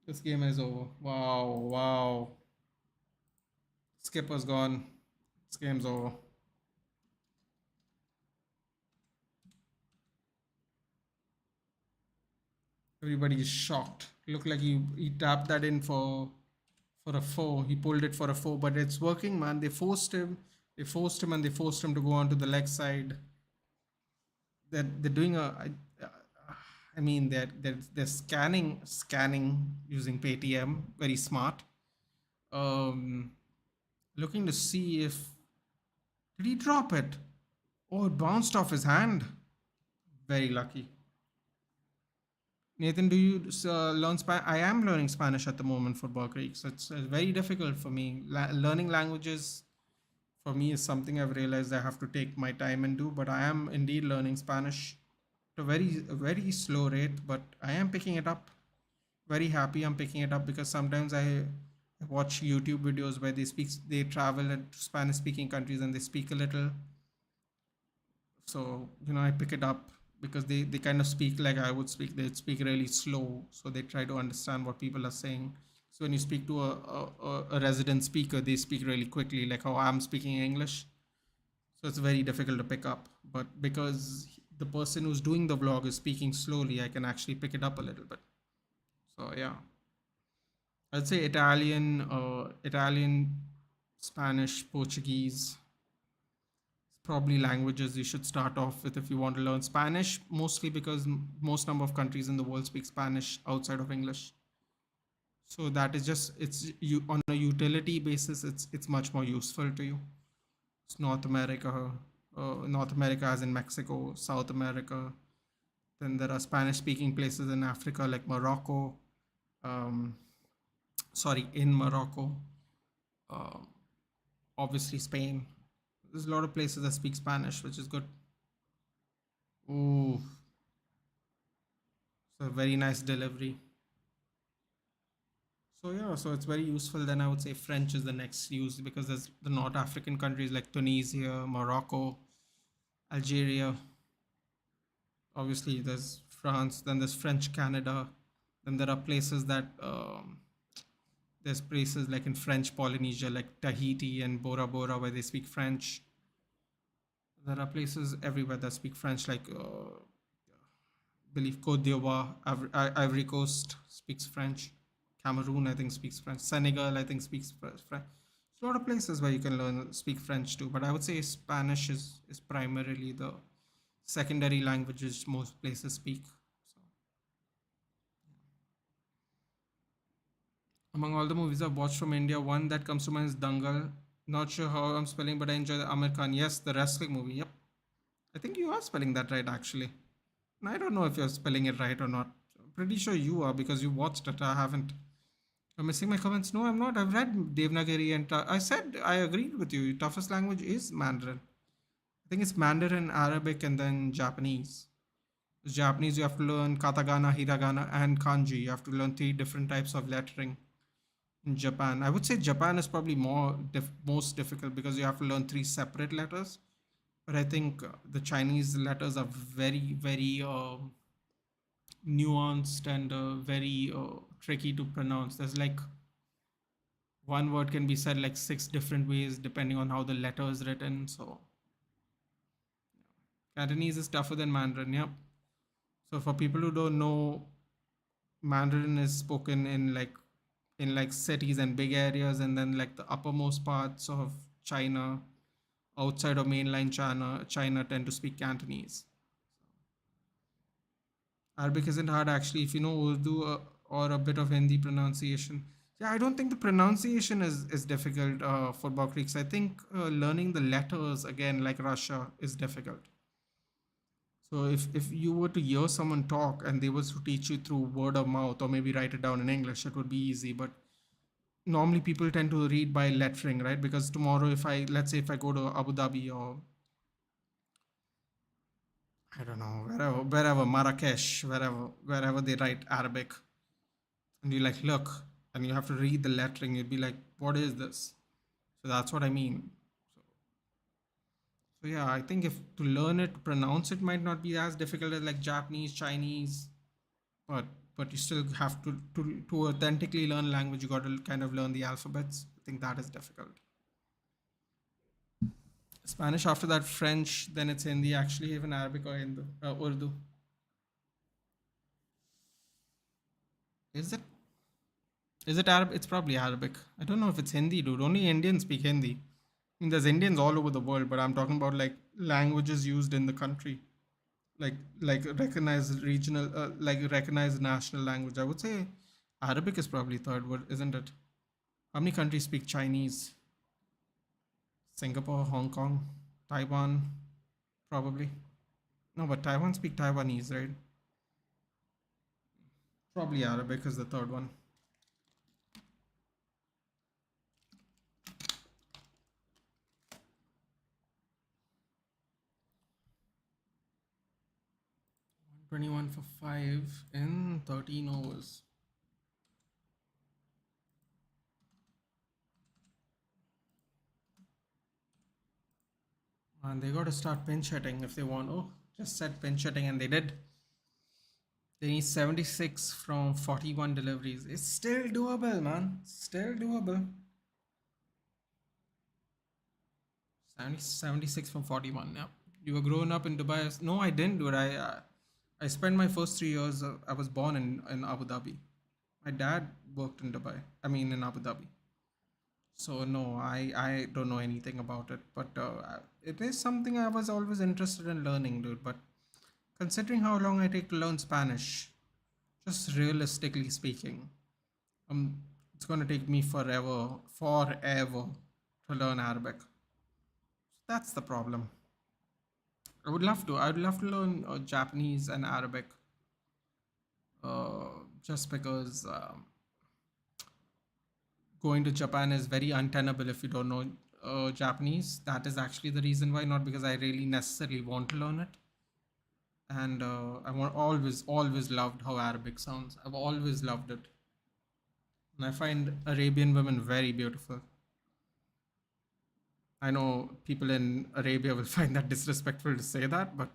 This game is over. Wow. Skipper's gone. This game's over. Everybody is shocked. Looked like he tapped that in for a four. He pulled it for a four, but it's working, man. They forced him. They forced him to go onto the leg side. They're doing I mean, they're scanning using Paytm. Very smart. Looking to see if did he drop it? Oh, it bounced off his hand. Very lucky. Nathan, do you learn Spanish? I am learning Spanish at the moment for Creek, so it's very difficult for me. Learning languages for me is something I've realized I have to take my time and do. But I am indeed learning Spanish at a very slow rate, but I am picking it up. Very happy I'm picking it up, because sometimes I watch YouTube videos where they travel to Spanish speaking countries and they speak a little. So I pick it up because they kind of speak like I would speak. They speak really slow, so they try to understand what people are saying. So when you speak to a resident speaker, they speak really quickly, like how I'm speaking English. So it's very difficult to pick up. But because the person who's doing the vlog is speaking slowly, I can actually pick it up a little bit. So yeah, I'd say Italian, Spanish, Portuguese. Probably languages you should start off with if you want to learn Spanish, mostly because most number of countries in the world speak Spanish outside of English. So that is just it's you on a utility basis. It's much more useful to you. It's North America as in Mexico, South America. Then there are Spanish speaking places in Africa like Morocco. In Morocco. Obviously Spain. There's a lot of places that speak Spanish, which is good. Ooh, so very nice delivery. So yeah, so it's very useful. Then I would say French is the next used, because there's the North African countries like Tunisia, Morocco, Algeria. Obviously, there's France. Then there's French Canada. Then there are places there's places like in French Polynesia, like Tahiti and Bora Bora, where they speak French. There are places everywhere that speak French, like believe Cote d'Ivoire, Ivory Coast speaks French. Cameroon, I think, speaks French. Senegal, I think, speaks French. There's a lot of places where you can speak French too, but I would say Spanish is primarily the secondary languages most places speak. So, among all the movies I've watched from India, one that comes to mind is Dangal. Not sure how I'm spelling, but I enjoy the Amir Khan. Yes, the wrestling movie. Yep. I think you are spelling that right, actually. And I don't know if you're spelling it right or not. Pretty sure you are because you watched it. I haven't. I'm missing my comments. No, I'm not. I've read Devanagari and I said I agreed with you. Toughest language is Mandarin. I think it's Mandarin, Arabic, and then Japanese. Japanese, you have to learn katakana, hiragana, and kanji. You have to learn three different types of lettering in Japan. I would say Japan is probably most difficult because you have to learn three separate letters. But I think the Chinese letters are very nuanced and very tricky to pronounce. There's like one word can be said like six different ways depending on how the letter is written. So Cantonese is tougher than Mandarin. Yep. So for people who don't know, Mandarin is spoken in like cities and big areas, and then like the uppermost parts of China, outside of mainland China tend to speak Cantonese. Arabic isn't hard actually if you know Urdu or a bit of Hindi pronunciation. Yeah, I don't think the pronunciation is difficult for Bob Creeks. I think learning the letters again, like Russia, is difficult. So if you were to hear someone talk and they was to teach you through word of mouth or maybe write it down in English, it would be easy. But normally people tend to read by lettering, right? Because tomorrow, if I let's say if I go to Abu Dhabi or I don't know wherever Marrakesh, wherever they write Arabic, and you like look and you have to read the lettering, you'd be like, what is this? So that's what I mean. So yeah, I think if to learn it, to pronounce it might not be as difficult as like Japanese, Chinese, but you still have to authentically learn language. You got to kind of learn the alphabets. I think that is difficult. Spanish after that, French, then it's Hindi. Actually, even Arabic or Hindu, Urdu. Is it? Is it Arab? It's probably Arabic. I don't know if it's Hindi, dude. Only Indians speak Hindi. I mean, there's Indians all over the world, but I'm talking about like languages used in the country, like recognized regional, like recognized national language. I would say Arabic is probably third word, isn't it? How many countries speak Chinese? Singapore, Hong Kong, Taiwan, probably. No, but Taiwan speak Taiwanese, right? Probably Arabic is the third one. Twenty-one for five in 13 overs. And they got to start pinch hitting if they want. Oh, just said pinch hitting, and they did. They need 76 from 41 deliveries. It's still doable, man. Still doable. 76 from 41. Yeah. You were growing up in Dubai. No, I didn't do it. I spent my first 3 years. I was born in Abu Dhabi. My dad worked in Dubai. I mean, in Abu Dhabi. So no, I don't know anything about it. But it is something I was always interested in learning, dude. But considering how long I take to learn Spanish, just realistically speaking, it's gonna take me forever to learn Arabic. That's the problem. I would love to. I would love to learn Japanese and Arabic, just because going to Japan is very untenable if you don't know Japanese. That is actually the reason why, not because I really necessarily want to learn it. And always loved how Arabic sounds. I've always loved it, and I find Arabian women very beautiful. I know people in Arabia will find that disrespectful to say that, but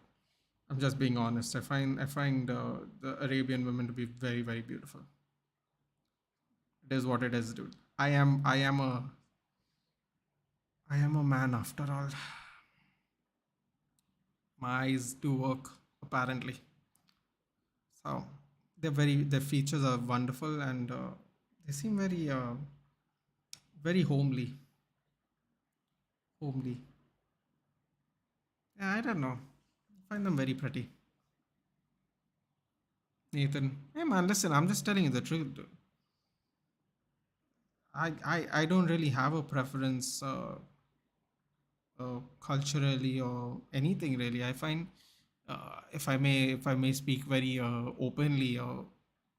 I'm just being honest. I find the Arabian women to be very beautiful. It is what it is, dude. I am a man after all. My eyes do work apparently. So their features are wonderful, and they seem very homely. Yeah, I don't know. I find them very pretty. Nathan, hey man, listen, I'm just telling you the truth, dude. I don't really have a preference. culturally or anything really. I find, if I may speak very openly,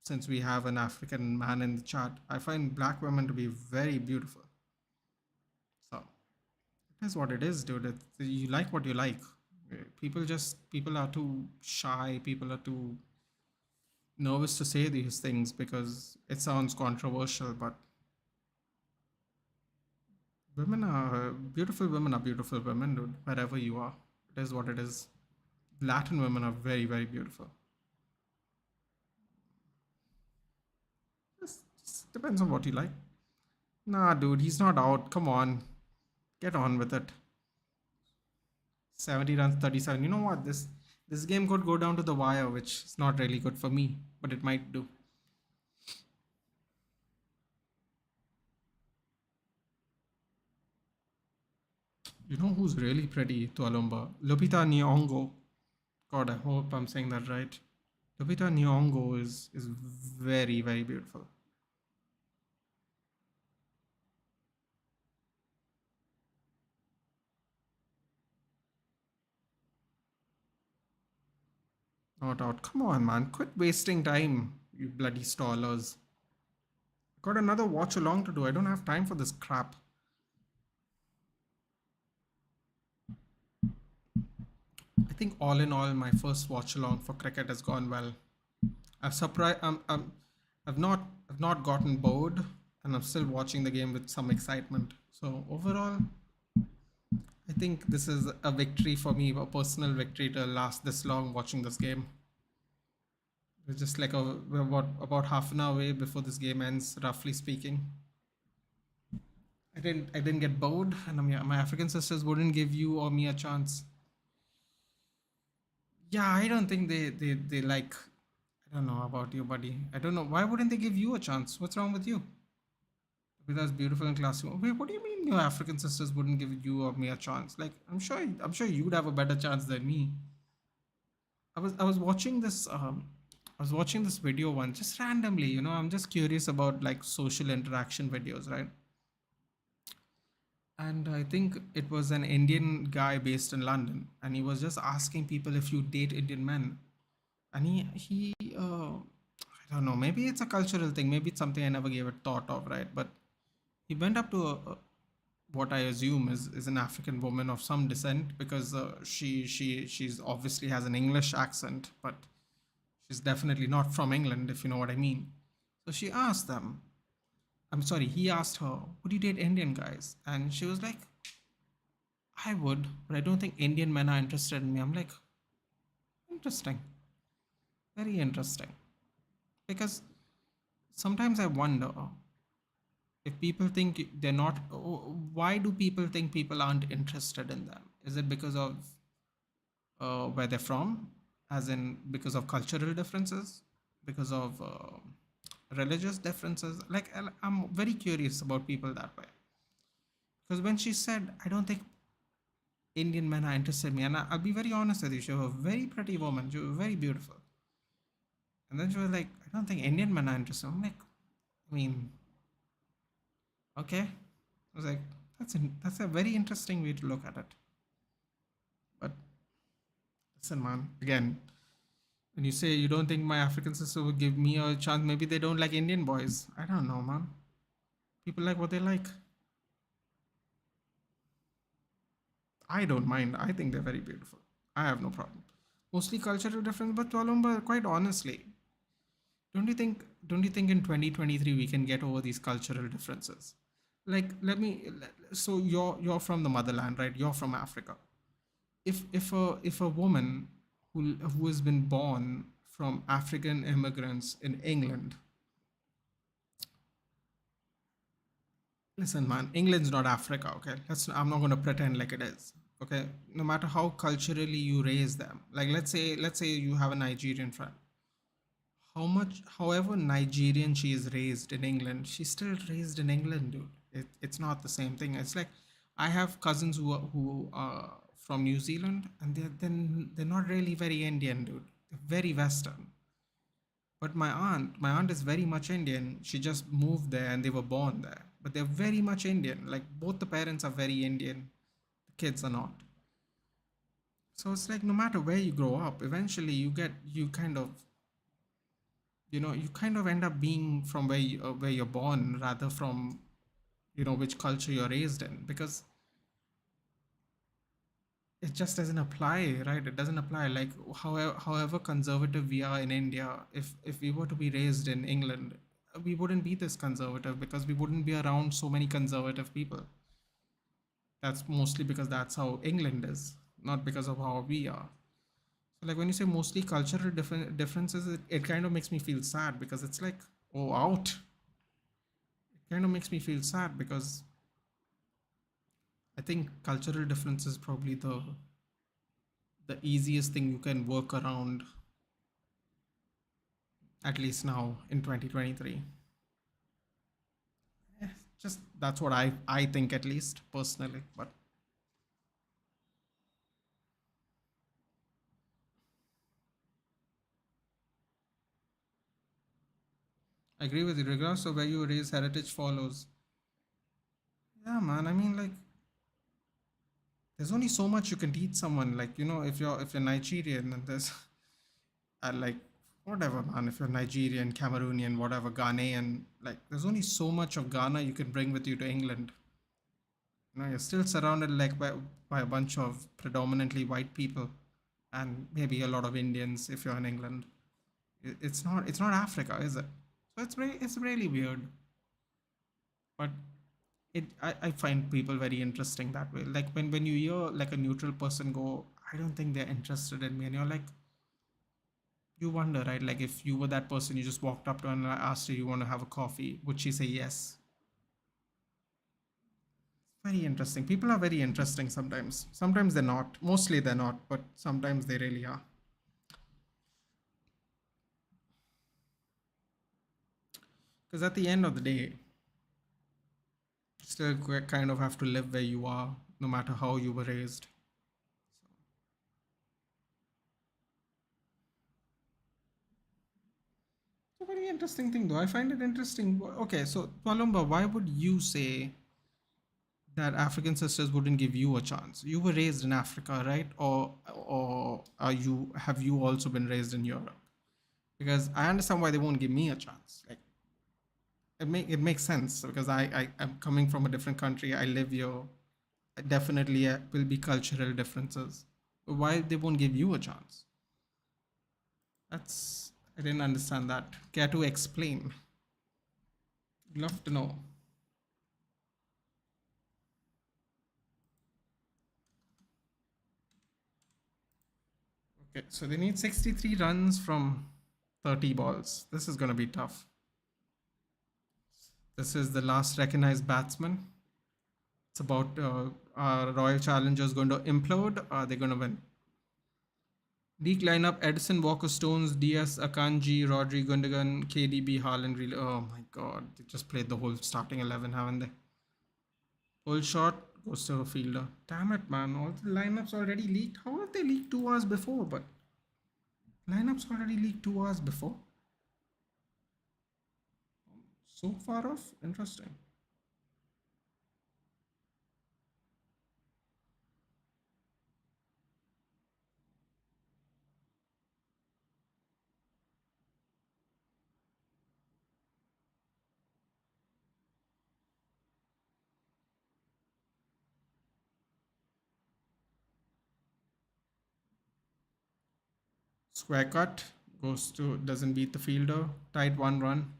since we have an African man in the chat, I find black women to be very beautiful. So it is what it is, dude. You like what you like. People are too shy. People are too nervous to say these things because it sounds controversial. But women are beautiful women, dude. Wherever you are, it is what it is. Latin women are very, very beautiful. Just depends on what you like. Nah, dude, he's not out. Come on, get on with it. 70 runs, 37. You know what? This game could go down to the wire, which is not really good for me, but it might do. You know who's really pretty, Tualumba? Lupita Nyong'o. God, I hope I'm saying that right. Lupita Nyong'o is very, very beautiful. Not out. Come on, man. Quit wasting time, you bloody stallers. Got another watch along to do. I don't have time for this crap. I think all in all, my first watch along for cricket has gone well. I've surprised. I've not gotten bored, and I'm still watching the game with some excitement. So overall, I think this is a victory for me, a personal victory to last this long watching this game. We're just like we're about half an hour away before this game ends, roughly speaking. I didn't get bored, and my African sisters wouldn't give you or me a chance. Yeah, I don't think they like. I don't know about you, buddy. I don't know why wouldn't they give you a chance? What's wrong with you? Because beautiful in classroom. Wait, what do you mean your African sisters wouldn't give you or me a chance? Like I'm sure you'd have a better chance than me. I was watching this I was watching this video once just randomly, you know, I'm just curious about like social interaction videos, right? And I think it was an Indian guy based in London, and he was just asking people if you date Indian men. And he I don't know, maybe it's a cultural thing, maybe it's something I never gave a thought of, right? But he went up to what I assume is an African woman of some descent, because she's obviously has an English accent, but she's definitely not from England, if you know what I mean. So she asked them, I'm sorry, he asked her, would you date Indian guys? And she was like, I would, but I don't think Indian men are interested in me. I'm like, interesting, very interesting. Because sometimes I wonder if people think they're not, why do people think people aren't interested in them? Is it because of where they're from, as in because of cultural differences, because of religious differences? Like, I'm very curious about people that way. Because when she said, I don't think Indian men are interested in me, and I'll be very honest with you, she was a very pretty woman, she was very beautiful. And then she was like, I don't think Indian men are interested. I'm like, I mean, okay. I was like, that's a very interesting way to look at it. But listen, man, again, when you say you don't think my African sister would give me a chance, maybe they don't like Indian boys. I don't know, man. People like what they like. I don't mind. I think they're very beautiful. I have no problem. Mostly cultural difference, but Tualumba, quite honestly, don't you think in 2023 we can get over these cultural differences? Like, so you're from the motherland, right? You're from Africa. If a woman who has been born from African immigrants in England, listen, man, England's not Africa, okay? I'm not gonna pretend like it is, okay? No matter how culturally you raise them, like let's say you have a Nigerian friend. However Nigerian she is raised in England, she's still raised in England, dude. It's not the same thing. It's like I have cousins who are from New Zealand, and they're not really very Indian, dude. They're very Western. But my aunt is very much Indian. She just moved there and they were born there. But they're very much Indian. Like both the parents are very Indian. The kids are not. So it's like no matter where you grow up, eventually you kind of you kind of end up being from where you're born rather from which culture you're raised in, because it just doesn't apply, right? It doesn't apply. Like however conservative we are in India, if we were to be raised in England, we wouldn't be this conservative because we wouldn't be around so many conservative people. That's mostly because that's how England is, not because of how we are. So like when you say mostly cultural differences, it kind of makes me feel sad because it's like, oh, out. It kind of makes me feel sad because I think cultural difference is probably the easiest thing you can work around, at least now in 2023. Eh, just that's what I think, at least personally. But I agree with you. Regardless of where you raise, heritage follows. Yeah, man. I mean, like, there's only so much you can teach someone. Like, if you're Nigerian, and there's like whatever, man. If you're Nigerian, Cameroonian, whatever, Ghanaian, like, there's only so much of Ghana you can bring with you to England. You're still surrounded like by a bunch of predominantly white people, and maybe a lot of Indians if you're in England. It's not Africa, is it? So it's really weird. But I find people very interesting that way. Like when you hear like a neutral person go, I don't think they're interested in me, and you're like, you wonder, right? Like if you were that person, you just walked up to her and asked her, you want to have a coffee, would she say yes? Very interesting. People are very interesting sometimes. Sometimes they're not. Mostly they're not, but sometimes they really are. Because at the end of the day, you still kind of have to live where you are, no matter how you were raised. It's a very interesting thing, though. I find it interesting. Okay, so Palumba, why would you say that African sisters wouldn't give you a chance? You were raised in Africa, right? Or are you have you also been raised in Europe? Because I understand why they won't give me a chance. Like it makes sense because I'm coming from a different country. I live here. Definitely will be cultural differences. Why they won't give you a chance? That's I didn't understand that. Care to explain? Love to know. Okay, so they need 63 runs from 30 balls. This is going to be tough. This is the last recognized batsman. It's about are Royal Challengers going to implode? Or are they going to win? League lineup: Edison, Walker, Stones, DS, Akanji, Rodri, Gundogan, KDB, Haaland. Really, oh my god, they just played the whole starting 11, haven't they? Full shot goes to a fielder. Damn it, man! All the lineups already leaked. How have they leaked 2 hours before? But lineups already leaked 2 hours before. So far off. Interesting. Square cut goes to doesn't beat the fielder. Tied 1 run.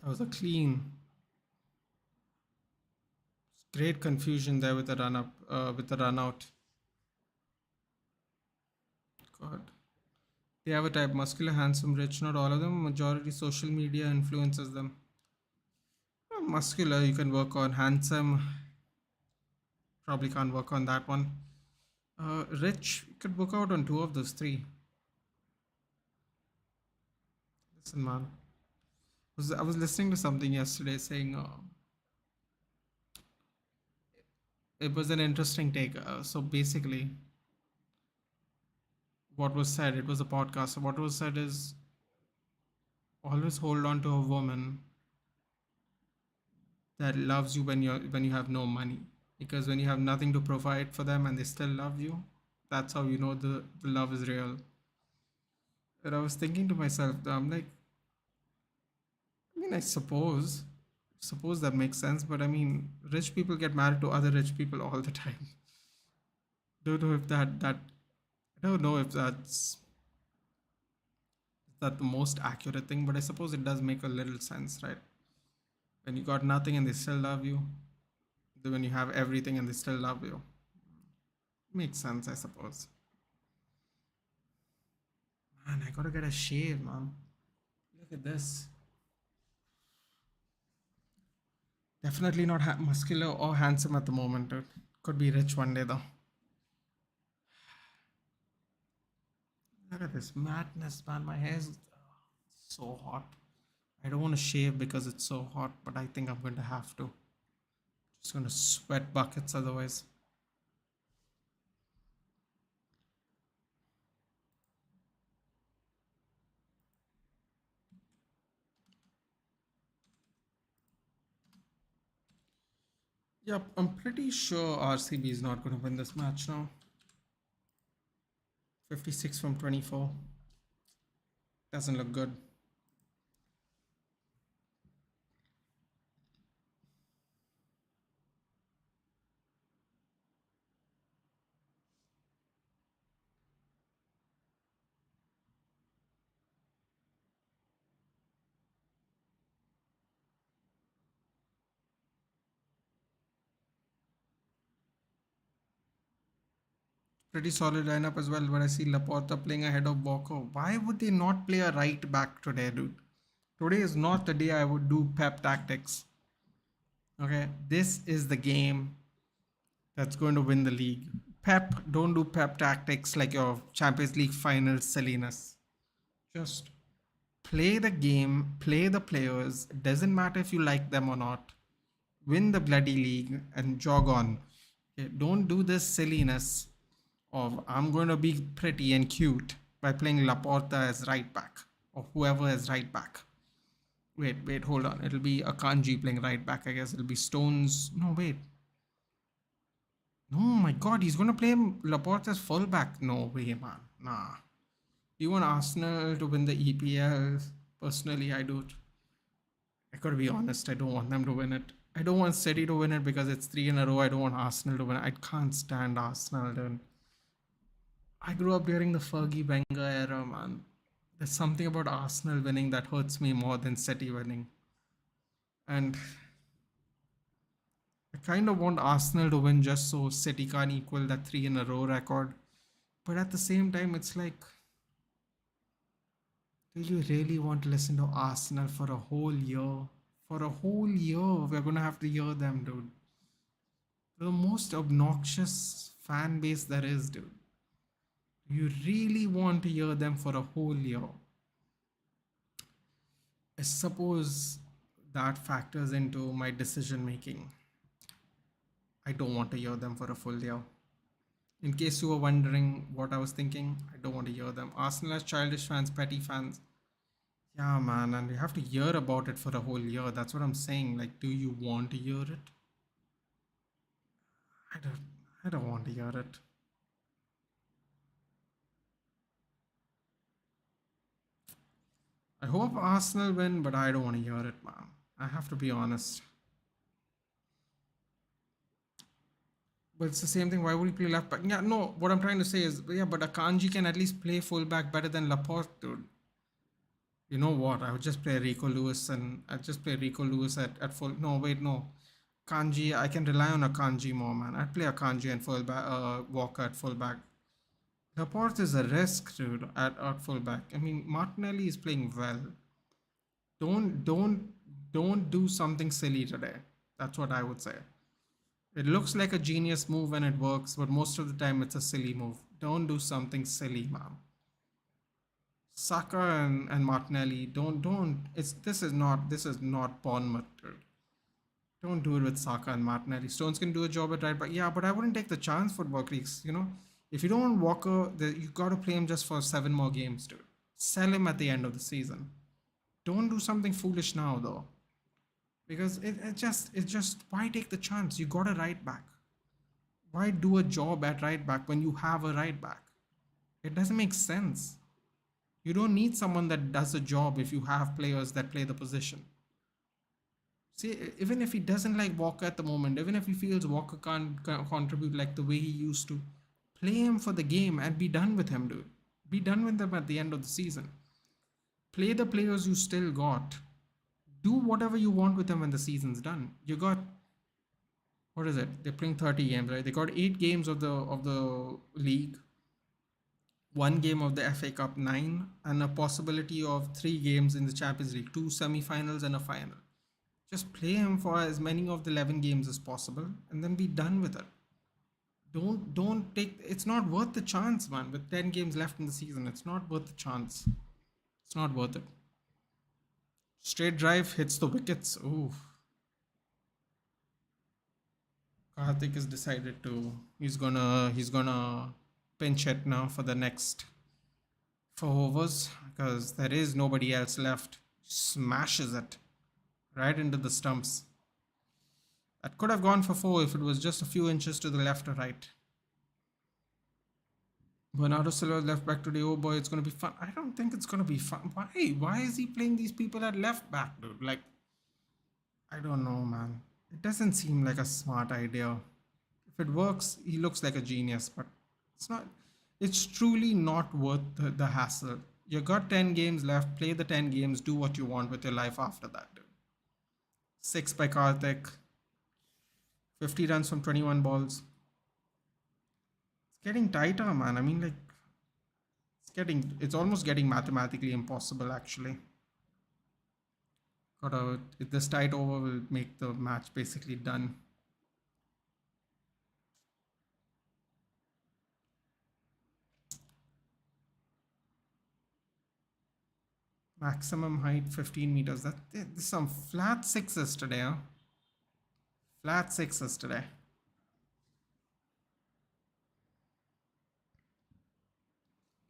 That was a clean. Great confusion there with the run up, with the run out. God. They have a type: muscular, handsome, rich. Not all of them. Majority social media influences them. Muscular, you can work on. Handsome, probably can't work on that one. Rich, you could work out on 2 of those 3. Listen, man. I was listening to something yesterday saying it was an interesting take. So basically, what was said. It was a podcast. So what was said is always hold on to a woman that loves you when you have no money, because when you have nothing to provide for them and they still love you, that's how you know the love is real. And I was thinking to myself, I'm like, I mean, I suppose that makes sense, but I mean, rich people get married to other rich people all the time. Don't know if that I don't know if that's the most accurate thing, but I suppose it does make a little sense, right? When you got nothing and they still love you, then when you have everything and they still love you, makes sense, I suppose. Man, I gotta get a shave, man. Look at this. Definitely not muscular or handsome at the moment, dude. Could be rich one day though. Look at this madness, man. My hair is so hot. I don't want to shave because it's so hot, but I think I'm going to have to. Just going to sweat buckets otherwise. Yep, I'm pretty sure RCB is not going to win this match now. 56 from 24. Doesn't look good. Pretty solid lineup as well, but I see Laporta playing ahead of Walker. Why would they not play a right back today, dude? Today is not the day I would do Pep tactics. Okay, this is the game that's going to win the league. Pep, don't do Pep tactics like your Champions League final silliness. Just play the game, play the players. It doesn't matter if you like them or not. Win the bloody league and jog on. Okay, don't do this silliness of I'm going to be pretty and cute by playing Laporta as right back or whoever as right back. Wait, hold on. It'll be Akanji playing right back, I guess. It'll be Stones. No, wait. No, my God, he's going to play Laporte as fullback. No way, man. Nah. You want Arsenal to win the EPL? Personally, I do. I gotta be honest, I don't want them to win it. I don't want City to win it because it's three in a row. I don't want Arsenal to win it. I can't stand Arsenal, dude. I grew up during the Fergie Wenger era, man. There's something about Arsenal winning that hurts me more than City winning. And I kind of want Arsenal to win just so City can't equal that three in a row record. But at the same time, it's like, do you really want to listen to Arsenal for a whole year? For a whole year, we're gonna have to hear them, dude. The most obnoxious fan base there is, dude. You really want to hear them for a whole year? I suppose that factors into my decision making. I don't want to hear them for a full year. In case you were wondering what I was thinking, I don't want to hear them. Arsenal has childish fans, petty fans. Yeah, man, and you have to hear about it for a whole year. That's what I'm saying. Like, do you want to hear it? I don't. I don't want to hear it. I hope Arsenal win, but I don't want to hear it, man. I have to be honest. But it's the same thing. Why would he play left back? Yeah, no. What I'm trying to say is, yeah, but Akanji can at least play full back better than Laporte, dude. You know what? I would just play Rico Lewis and I'd just play Rico Lewis at full. No, wait, no. Kanji, I can rely on a Kanji more, man. I'd play a Kanji and fullback, Walker at fullback. Laporte is a risk, dude, at fullback. I mean, Martinelli is playing well. Don't, don't, don't do something silly today. That's what I would say. It looks like a genius move when it works, but most of the time it's a silly move. Don't do something silly, man. Saka and Martinelli, don't. This is not Bournemouth, dude. Don't do it with Saka and Martinelli. Stones can do a job at right back. Yeah, but I wouldn't take the chance, football creeks. If you don't want Walker, you got to play him just for 7 more games, dude. Sell him at the end of the season. Don't do something foolish now, though, because it just why take the chance? You got a right back. Why do a job at right back when you have a right back? It doesn't make sense. You don't need someone that does a job if you have players that play the position. See, even if he doesn't like Walker at the moment, even if he feels Walker can't contribute like the way he used to, play him for the game and be done with him, dude. Be done with them at the end of the season. Play the players you still got. Do whatever you want with them when the season's done. You got, what is it? They're playing 30 games, right? They got 8 games of the league, 1 game of the FA Cup, 9, and a possibility of 3 games in the Champions League, 2 semi-finals and a final. Just play him for as many of the 11 games as possible and then be done with it. Don't take, it's not worth the chance, man. With 10 games left in the season, it's not worth the chance. It's not worth it. Straight drive hits the wickets. Ooh. Karthik has decided to, he's gonna pinch it now for the next 4 overs because there is nobody else left. Smashes it right into the stumps. That could have gone for 4 if it was just a few inches to the left or right. Bernardo Silva left back today. Oh boy, it's going to be fun. I don't think it's going to be fun. Why? Why is he playing these people at left back, dude? Like, I don't know, man. It doesn't seem like a smart idea. If it works, he looks like a genius, but it's not. It's truly not worth the hassle. You got 10 games left. Play the 10 games. Do what you want with your life after that, dude. 6 by Karthik. 50 runs from 21 balls. It's getting tighter, man. I mean, like, it's almost getting mathematically impossible, actually. Gotta, this tight over will make the match basically done. Maximum height 15 meters. There's some flat sixes today, huh? Flat sixes today.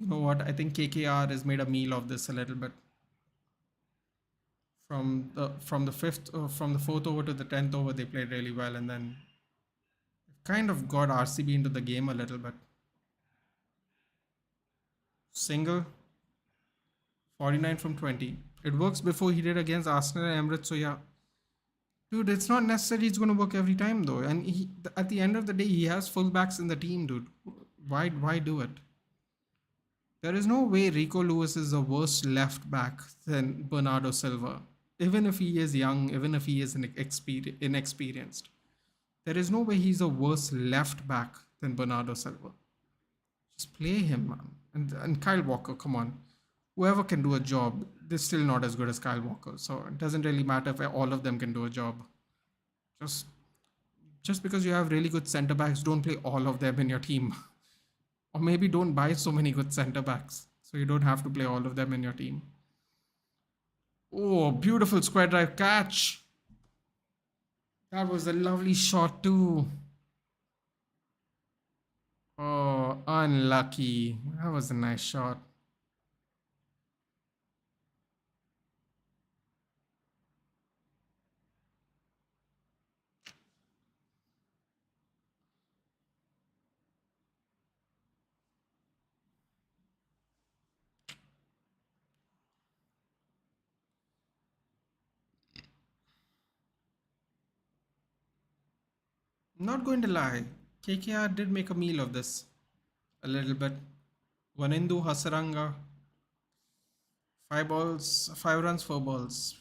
You know what? I think KKR has made a meal of this a little bit. From the fourth over to the 10th over, they played really well, and then kind of got RCB into the game a little bit. Single, 49 from 20. It works before he did against Arsenal and Emirates, so yeah. Dude, it's not necessary it's going to work every time, though. And at the end of the day, he has fullbacks in the team, dude. Why do it? There is no way Rico Lewis is a worse left back than Bernardo Silva. Even if he is young, even if he is inexperienced. There is no way he's a worse left back than Bernardo Silva. Just play him, man. And Kyle Walker, come on. Whoever can do a job, they're still not as good as Kyle Walker. So it doesn't really matter if all of them can do a job. Just because you have really good centre backs, don't play all of them in your team. Or maybe don't buy so many good centre backs. So you don't have to play all of them in your team. Oh, beautiful square drive catch. That was a lovely shot too. Oh, unlucky. That was a nice shot. Not going to lie, KKR did make a meal of this a little bit. Vanindu Hasaranga, 5 balls, 5 runs, 4 balls.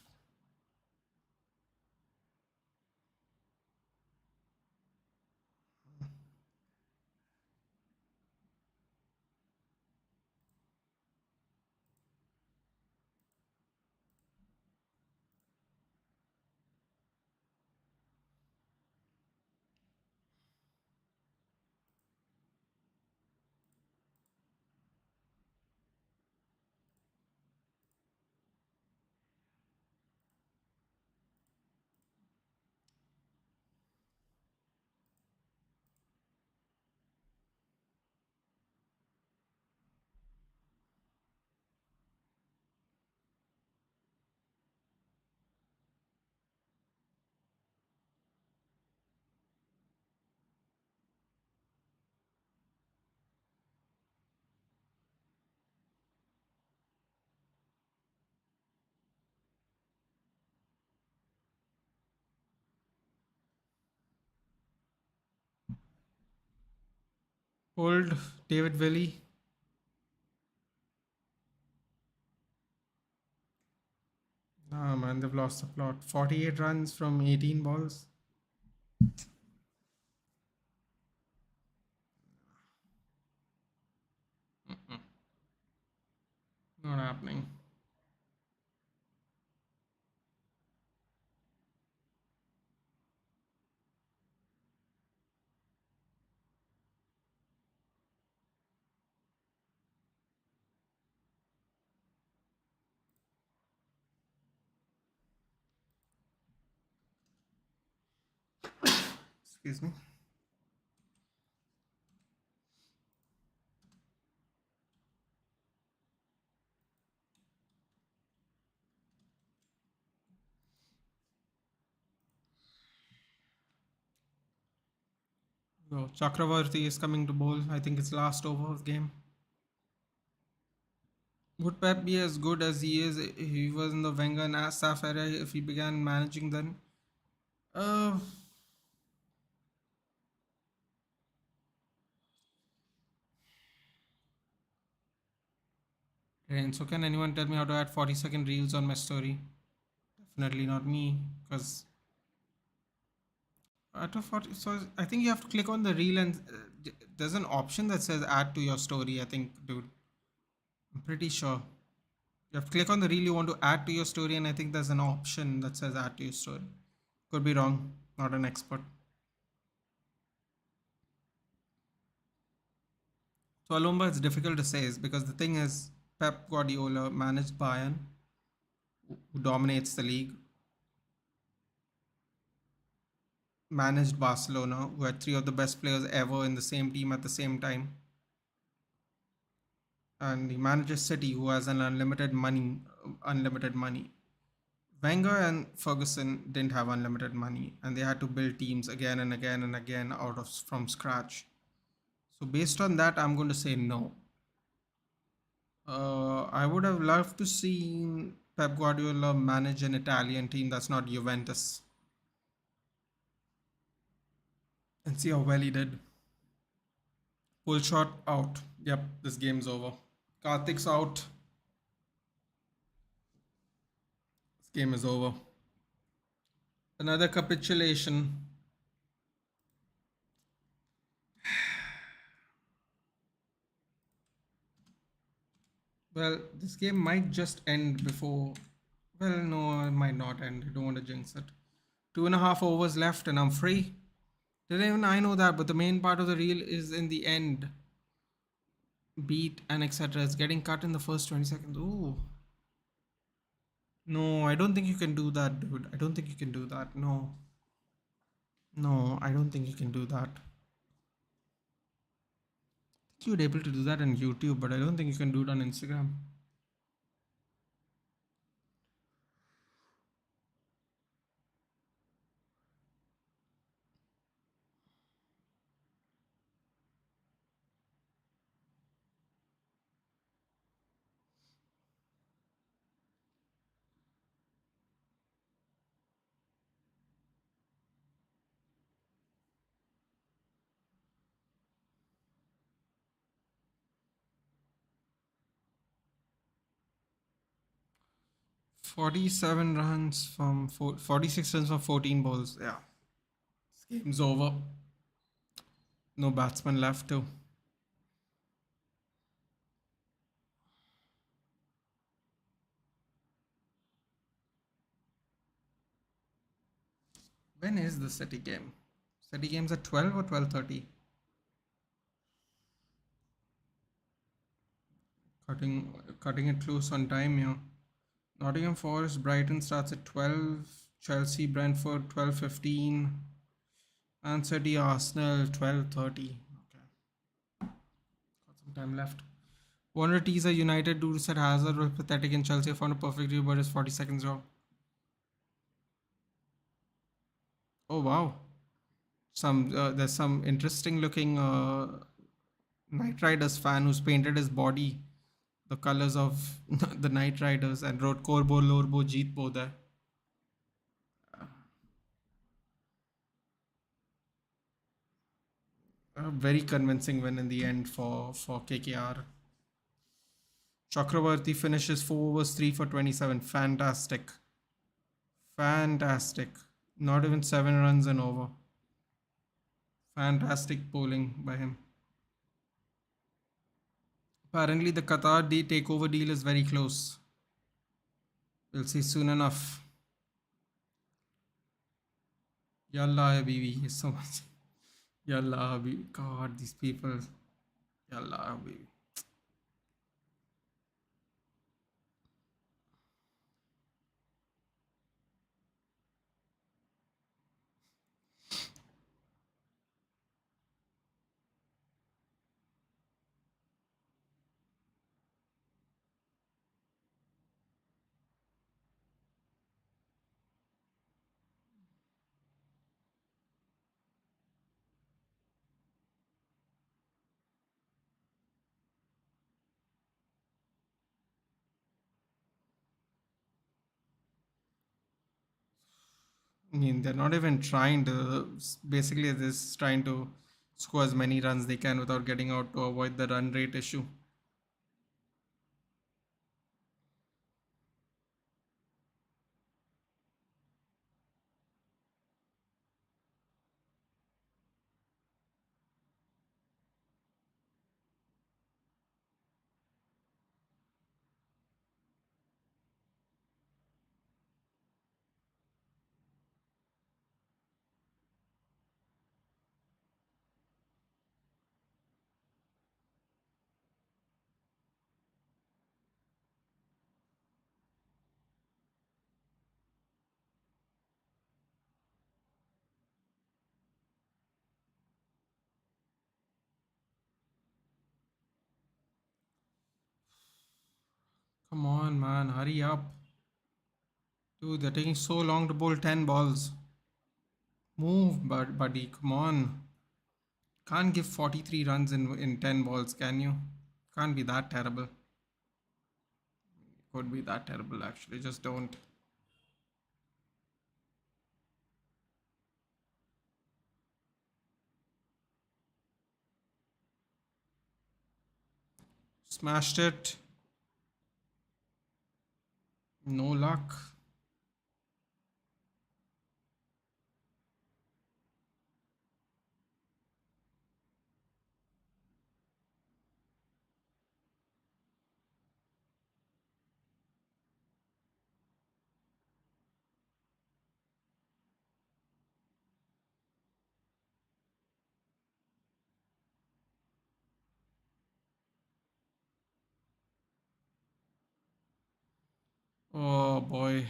Old David Villey. Ah man, they've lost the plot. 48 runs from 18 balls. Not happening. Excuse me. So Chakravarti is coming to bowl. I think it's last over of game. Would Pep be as good as he is if he was in the Wenger and Asaf era if he began managing then? Uh, and so can anyone tell me how to add 40-second reels on my story? Definitely not me, because out of 40, so I think you have to click on the reel and there's an option that says add to your story. I think, dude, I'm pretty sure. You have to click on the reel you want to add to your story, and I think there's an option that says add to your story. Could be wrong, not an expert. So Alomba, it's difficult to say is because the thing is, Pep Guardiola managed Bayern, who dominates the league, managed Barcelona, who had three of the best players ever in the same team at the same time, and he manages City, who has an unlimited money. Unlimited money. Wenger and Ferguson didn't have unlimited money, and they had to build teams again and again and again out of from scratch. So based on that, I'm going to say no. I would have loved to see Pep Guardiola manage an Italian team that's not Juventus and see how well he did. Pull shot out. Yep, this game's over. Karthik's out. This game is over. Another capitulation. Well, this game might just end before. Well, no, it might not end. I don't want to jinx it. 2.5 overs left and I'm free. Didn't even I know that, but the main part of the reel is in the end. Beat and etc. It's getting cut in the first 20 seconds. Ooh. No, I don't think you can do that, dude. I don't think you can do that. No. No, I don't think you can do that. I think you'd able to do that on YouTube, but I don't think you can do it on Instagram. 47 runs from 46 runs from 14 balls. Yeah. This game's over. No batsman left too. When is the City game? City game's at 12 or 12:30? Cutting it close on time, yeah. Nottingham Forest, Brighton starts at 12. Chelsea, Brentford, 12:15. And City, Arsenal, 12:30. Okay, got some time left. Wanted to tease a United dude said Hazard was pathetic in Chelsea. Found a perfect review, but it's 40 seconds wrong. Oh wow, there's some interesting looking Knight Riders fan who's painted his body the colors of the Knight Riders and wrote Korbo Lorbo Jeetbo there. A very convincing win in the end for KKR. Chakravarti finishes 4 overs 3 for 27. Fantastic. Fantastic. Not even 7 runs and over. Fantastic bowling by him. Apparently, the Qatar takeover deal is very close. We'll see soon enough. Yalla, Habibi. So much. Yalla, Habibi. God, these people. Yalla, Habibi. I mean, they're not even trying to. Basically, they're just trying to score as many runs they can without getting out to avoid the run rate issue. Come on, man, hurry up. Dude, they're taking so long to bowl 10 balls. Move, buddy, come on. Can't give 43 runs in 10 balls, can you? Can't be that terrible. Could be that terrible, actually. Just don't. Smashed it. No luck. Oh boy.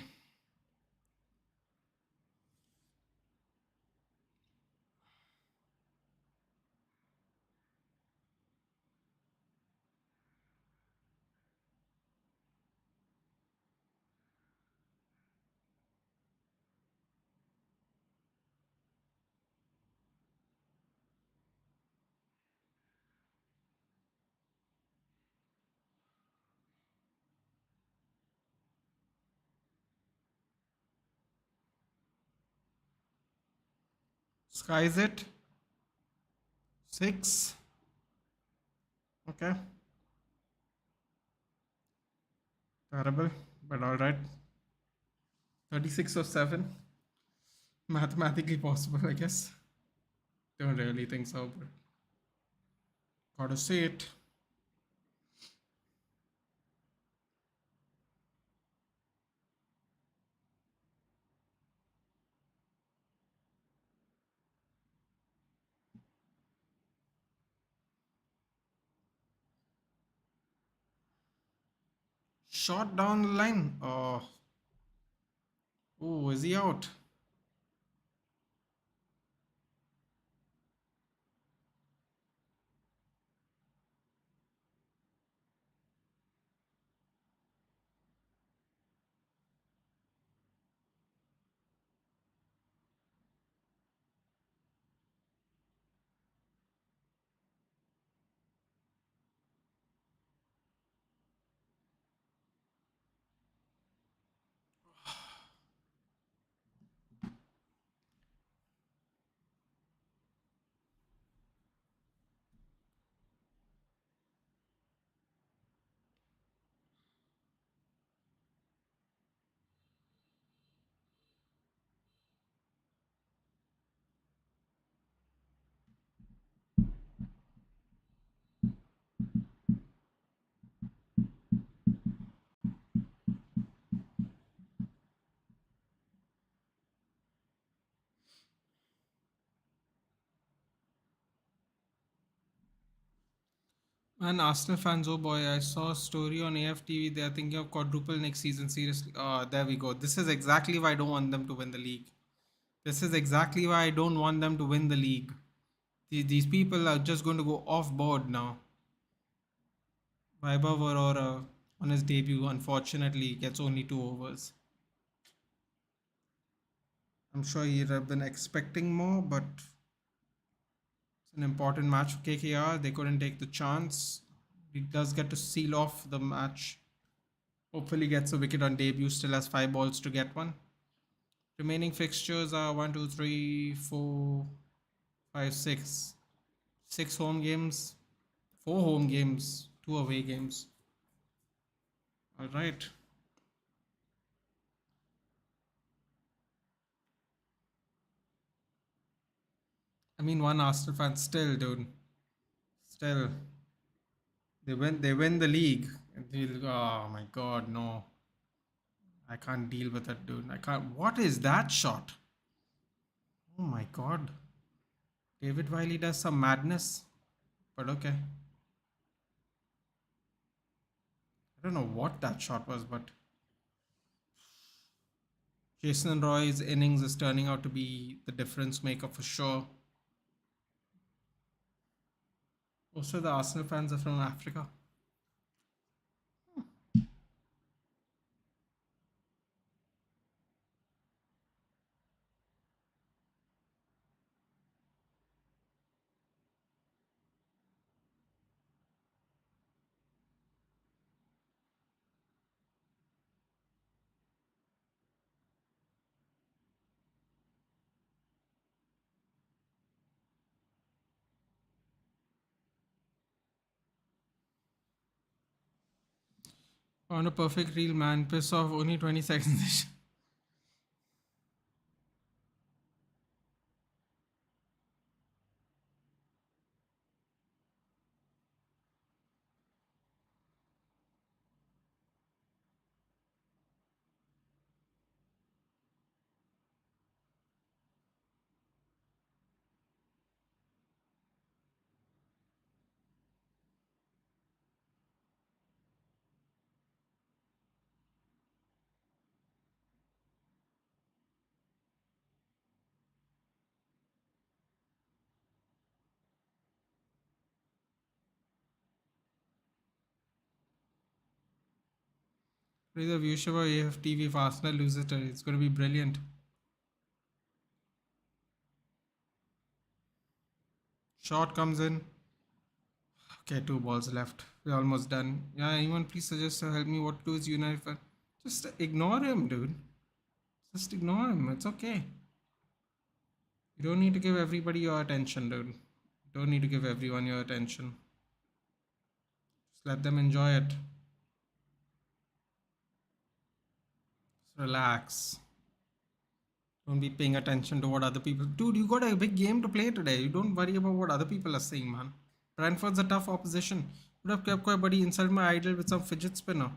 Skies it. 6. Okay. Terrible, but alright. 36 or 7. Mathematically possible, I guess. Don't really think so, but gotta see it. Shot down the line. Oh, is he out? And Arsenal fans, oh boy, I saw a story on AFTV. They are thinking of quadruple next season. Seriously. There we go. This is exactly why I don't want them to win the league. This is exactly why I don't want them to win the league. These people are just going to go off board now. Vaibhav Aurora on his debut, unfortunately, gets only 2 overs. I'm sure he'd have been expecting more, but it's an important match for KKR. They couldn't take the chance. He does get to seal off the match. Hopefully, gets a wicket on debut. Still has 5 balls to get one. Remaining fixtures are 1, 2, 3, 4, 5, 6. 6 home games, 4 home games, 2 away games. All right. I mean, one Arsenal fan still, dude. Still, they win the league. Oh my god, no. I can't deal with that, dude. I can't. What is that shot? Oh my god. David Wiley does some madness. But okay. I don't know what that shot was, but Jason Roy's innings is turning out to be the difference maker for sure. Also, the Arsenal fans are from Africa. On a perfect reel, man. Piss off, only 20 seconds. What is the viewership of AFTV if Arsenal loses today? It's going to be brilliant. Shot comes in. Okay, 2 balls left. We're almost done. Yeah, anyone please suggest to help me what to do is United fan. Just ignore him, dude. Just ignore him. It's okay. You don't need to give everybody your attention, dude. You don't need to give everyone your attention. Just let them enjoy it. Just relax. Don't be paying attention to what other people. Dude, you got a big game to play today. You don't worry about what other people are saying, man. Brentford's a tough opposition. Would have kept quiet, buddy. Insult my idol with some fidget spinner.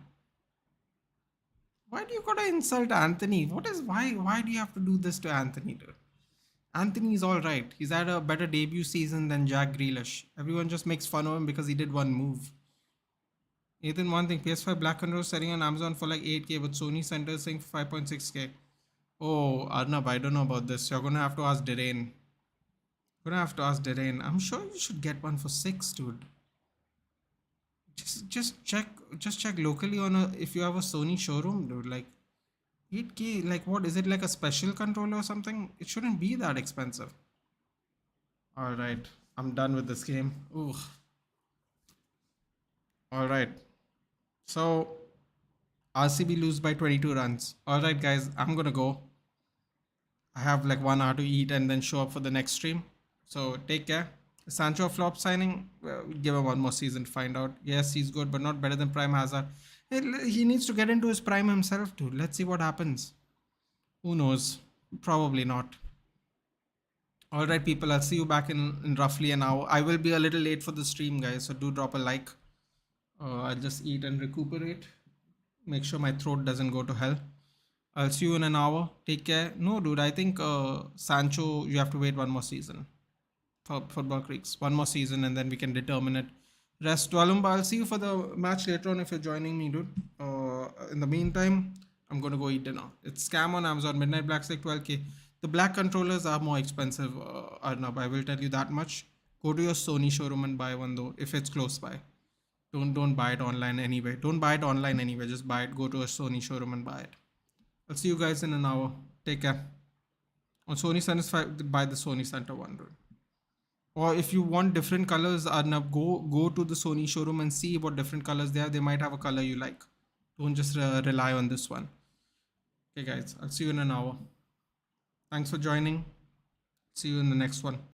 Why do you gotta insult Anthony? What is why do you have to do this to Anthony, dude? Anthony's alright. He's had a better debut season than Jack Grealish. Everyone just makes fun of him because he did one move. Nathan, one thing, PS5 Black and Rose selling on Amazon for like 8k, but Sony Center is saying 5.6k. Oh, Arnab, I don't know about this. You're gonna have to ask Derain. Gonna have to ask Derain. I'm sure you should get one for 6, dude. Just check locally on a if you have a Sony showroom, dude. Like 8k, like what is it, like a special controller or something? It shouldn't be that expensive. All right, I'm done with this game. Ooh. All right. So RCB lose by 22 runs. All right, guys, I'm gonna go. I have like 1 hour to eat and then show up for the next stream. So take care. Sancho flop signing. Well, give him one more season to find out. Yes, he's good, but not better than Prime Hazard. He needs to get into his prime himself, too. Let's see what happens. Who knows? Probably not. All right, people. I'll see you back in roughly an hour. I will be a little late for the stream, guys. So do drop a like. I'll just eat and recuperate. Make sure my throat doesn't go to hell. I'll see you in an hour. Take care. No, dude. I think Sancho, you have to wait one more season for Football Creeks. One more season, and then we can determine it. Rest Walumba. I'll see you for the match later on if you're joining me, dude. In the meantime, I'm gonna go eat dinner. It's scam on Amazon. Midnight Black's like 12K. The black controllers are more expensive, Arnab. I will tell you that much. Go to your Sony showroom and buy one though, if it's close by. Don't buy it online anyway. Don't buy it online anyway. Just buy it. Go to a Sony showroom and buy it. I'll see you guys in an hour. Take care. On Sony Center, buy the Sony Center one, dude. Or if you want different colors, Arnab, go to the Sony showroom and see what different colors they have. They might have a color you like. Don't just rely on this one. Okay, guys, I'll see you in an hour. Thanks for joining. See you in the next one.